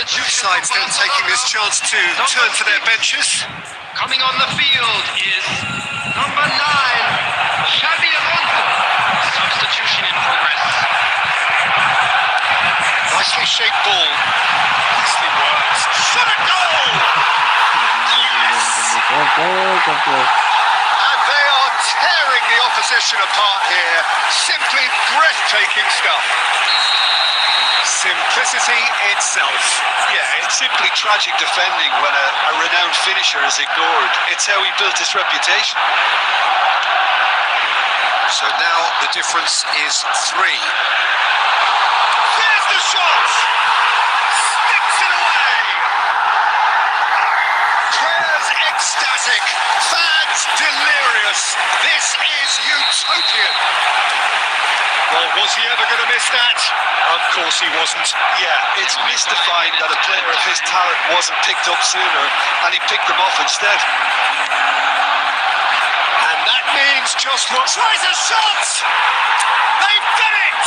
Two sides then taking this chance to turn to their benches. Coming on the field is number 9, Xavi Alonso. Substitution in progress. Nicely shaped ball. Nicely worked. Shot at goal! And they are tearing the opposition apart here. Simply breathtaking stuff. Simplicity itself. Yeah, it's simply tragic defending when a renowned finisher is ignored. It's how he built his reputation. So now the difference is 3. There's the shot! Sticks it away! Players ecstatic, fans delirious. This is utopian. Well, was he ever going to miss that? Of course he wasn't. Yeah, it's mystifying that a player of his talent wasn't picked up sooner, and he picked them off instead. And that means just what... Tries a shot! They've done it!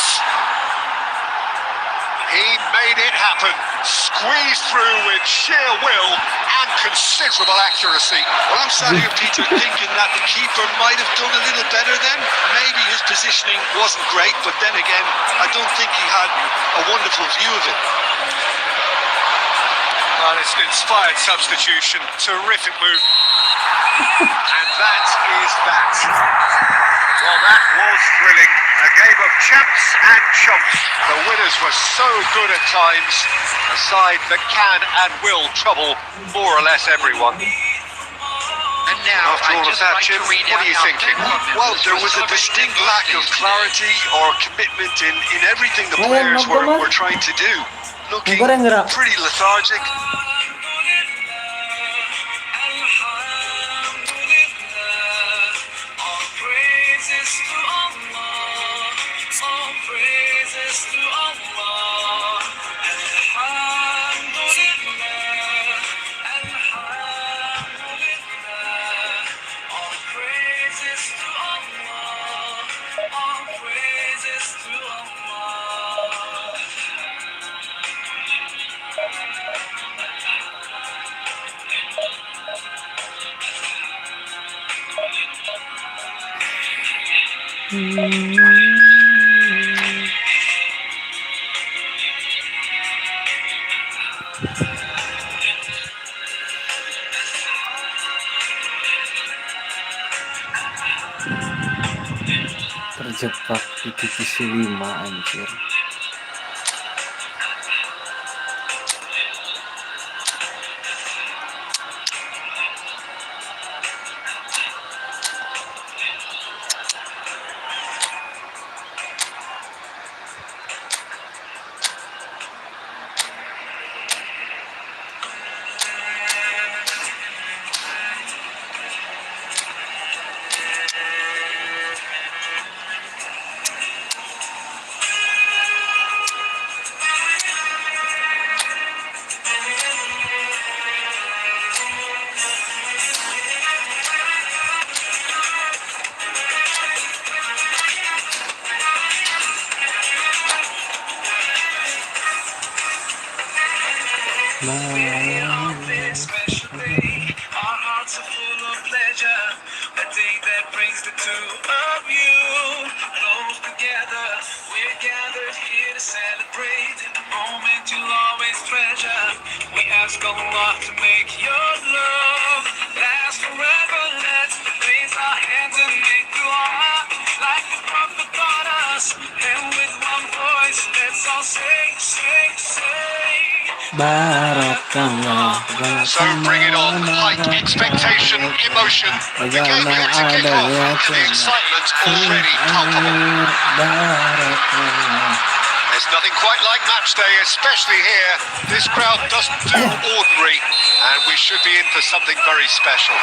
He made it happen. Squeezed through with sheer will and considerable accuracy. Well, I'm sat here, Peter, thinking that the keeper might have done a little better then. Maybe his positioning wasn't great, but then again, I don't think he had a wonderful view of it. Well, it's an inspired substitution. Terrific move. And that is that. Well, that was thrilling. A game of champs and chumps. The winners were so good at times. A side that can and will trouble more or less everyone. And now, After all of that, Jim, what are you thinking? Well, there was a distinct lack of clarity or commitment in everything the players were trying to do. Looking pretty lethargic. Terjebak di divisi 5 anjir. Our hearts are full of pleasure. A day that brings the two of you close together. We're gathered here to celebrate the moment you'll always treasure. We ask Allah to make your love last forever. Let's raise our hands and make dua like the Prophet taught us. And with one voice, let's all say. Barakallah. So bring it on. Height, expectation, emotion. The game yet to kick off. The excitement already palpable. There's nothing quite like match day, especially here. This crowd doesn't do ordinary, and we should be in for something very special.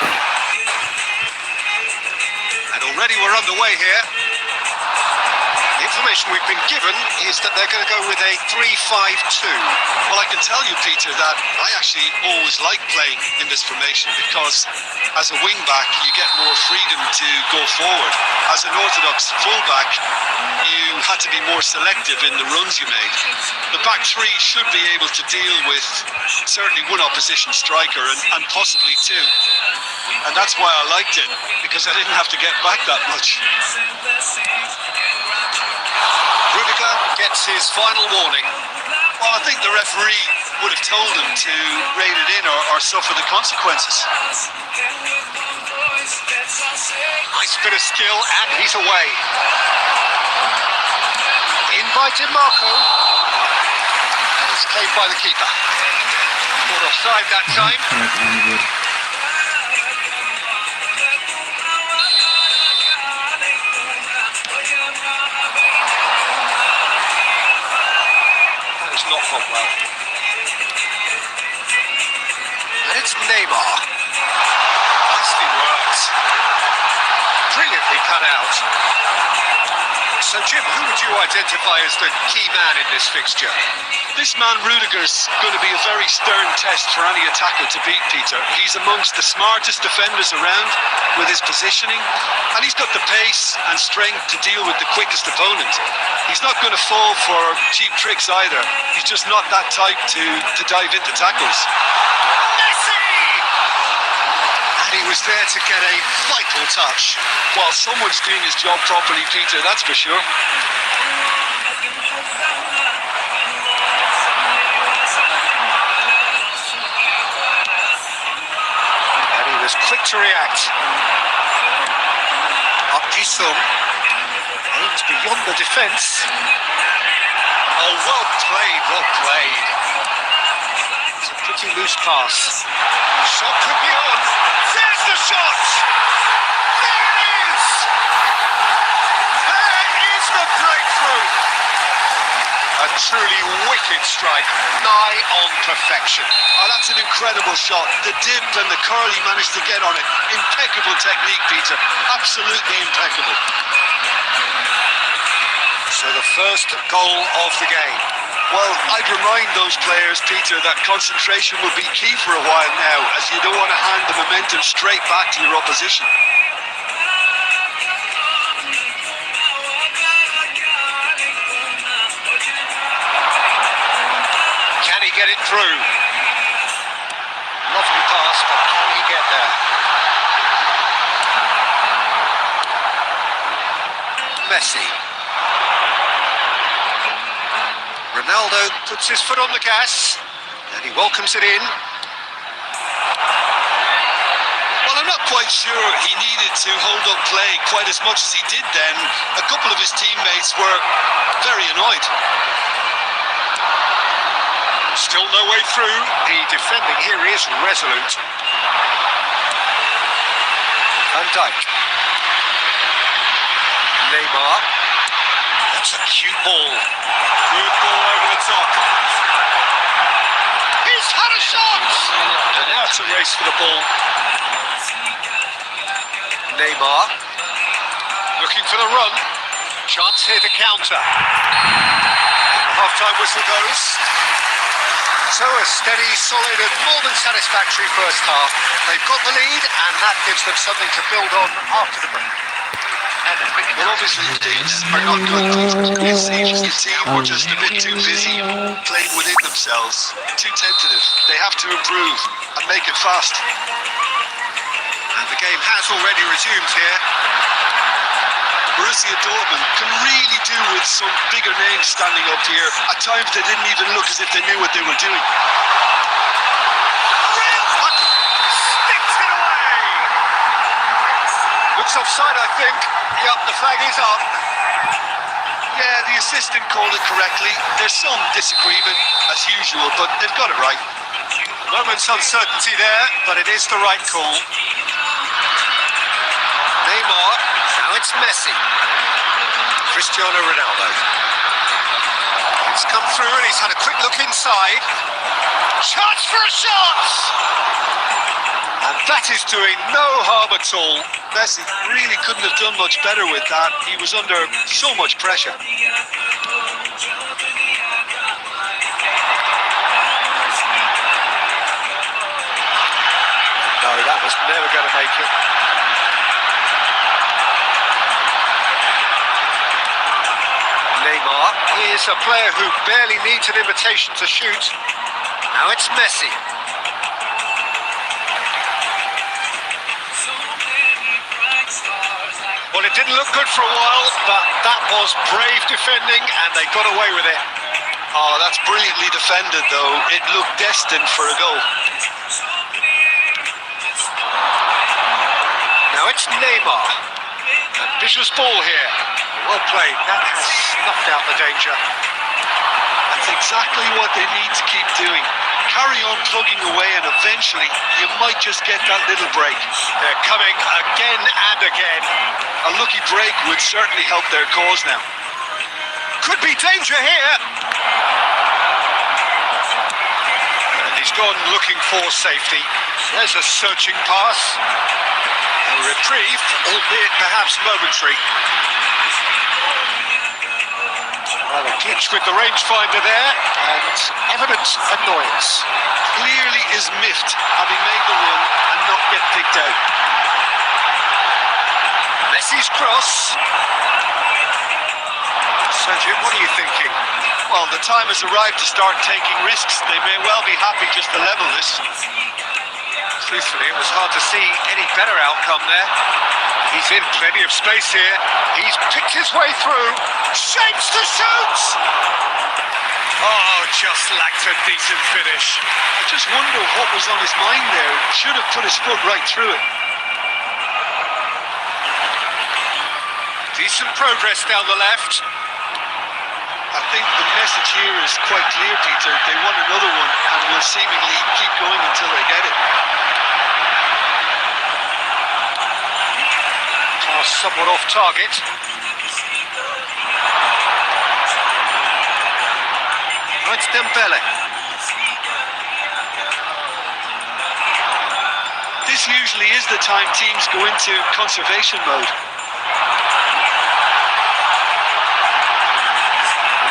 And already we're underway here. The information we've been given is that they're going to go with a 3-5-2. Well, I can tell you, Peter, that I actually always like playing in this formation because as a wing-back, you get more freedom to go forward. As an orthodox full-back, you had to be more selective in the runs you made. The back three should be able to deal with certainly one opposition striker and possibly two. And that's why I liked it, because I didn't have to get back that much. Rudiger gets his final warning. Well, I think the referee would have told him to rein it in or suffer the consequences. Nice bit of skill, and he's away. Invited Marco. And it's claimed by the keeper. Caught offside that time. That is not gone well. And it's Neymar. Nicely worked. Brilliantly cut out. So, Jim, who would you identify as the key man in this fixture? This man Rudiger's going to be a very stern test for any attacker to beat, Peter. He's amongst the smartest defenders around with his positioning, and he's got the pace and strength to deal with the quickest opponent. He's not going to fall for cheap tricks either. He's just not that type to dive into tackles. Messi! And he was there to get a vital touch. Well, someone's doing his job properly, Peter, that's for sure. And he was quick to react. Up Jisung. Aims beyond the defence. Oh, well played, well played. It's a pretty loose pass. Shot could be on. There's the shot! There it is! There is the breakthrough! A truly wicked strike, nigh on perfection. Oh, that's an incredible shot. The dip and the curl he managed to get on it. Impeccable technique, Peter. Absolutely impeccable. So the first goal of the game. Well, I'd remind those players, Peter, that concentration will be key for a while now, as you don't want to hand the momentum straight back to your opposition. Can he get it through? Lovely pass, but can he get there? Messi. Ronaldo puts his foot on the gas and he welcomes it in. Well, I'm not quite sure he needed to hold up play quite as much as he did then. A couple of his teammates were very annoyed. Still no way through. The defending here is resolute. Van Dijk. Neymar. That's a cute ball. Good ball over the top. He's had a shot! And now it's a race for the ball. Neymar. Looking for the run. Chance here to counter. The half-time whistle goes. So a steady, solid and more than satisfactory first half. They've got the lead and that gives them something to build on after the break. Well, obviously things are not good. It seems the team were just a bit too busy playing within themselves, too tentative. They have to improve and make it fast. And the game has already resumed here. Borussia Dortmund can really do with some bigger names standing up here. At times they didn't even look as if they knew what they were doing. Sticks it away! Looks offside, I think. Yep, the flag is up. Yeah, the assistant called it correctly. There's some disagreement, as usual, but they've got it right. Moment's uncertainty there, but it is the right call. Neymar, now it's Messi. Cristiano Ronaldo. He's come through and he's had a quick look inside. Chance for a shot! And that is doing no harm at all. Messi really couldn't have done much better with that. He was under so much pressure. No, that was never going to make it. Neymar, he is a player who barely needs an invitation to shoot. Now it's Messi. Well, it didn't look good for a while, but that was brave defending and they got away with it. Oh, that's brilliantly defended, though. It looked destined for a goal. Now it's Neymar. Ambitious ball here. Well played. That has snuffed out the danger. That's exactly what they need to keep doing. Carry on plugging away and eventually you might just get that little break. They're coming again and again. A lucky break would certainly help their cause now. Could be danger here. And he's gone looking for safety. There's a searching pass. A reprieve, albeit perhaps momentary. Well, a glitch with the rangefinder there, and evident annoyance. Clearly is miffed, having made the run and not get picked out. Messi's cross. So, Jim, what are you thinking? Well, the time has arrived to start taking risks. They may well be happy just to level this. Truthfully, it was hard to see any better outcome there. He's in plenty of space here. He's picked his way through. Shapes to shoot! Oh, just lacked a decent finish. I just wonder what was on his mind there. Should have put his foot right through it. Decent progress down the left. I think the message here is quite clear, Peter. They want another one and will seemingly keep going until they get it. Pass somewhat off target. It's Dembele. This usually is the time teams go into conservation mode.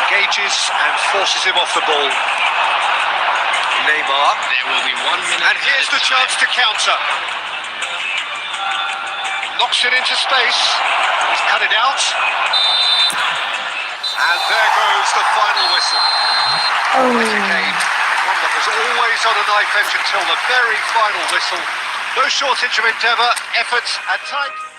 Engages and forces him off the ball. Neymar. There will be 1 minute. And here's the chance to counter. Knocks it into space. He's cut it out. And there goes the final whistle. What a game. One that was always on a knife edge until the very final whistle. No shortage of endeavour, effort and time.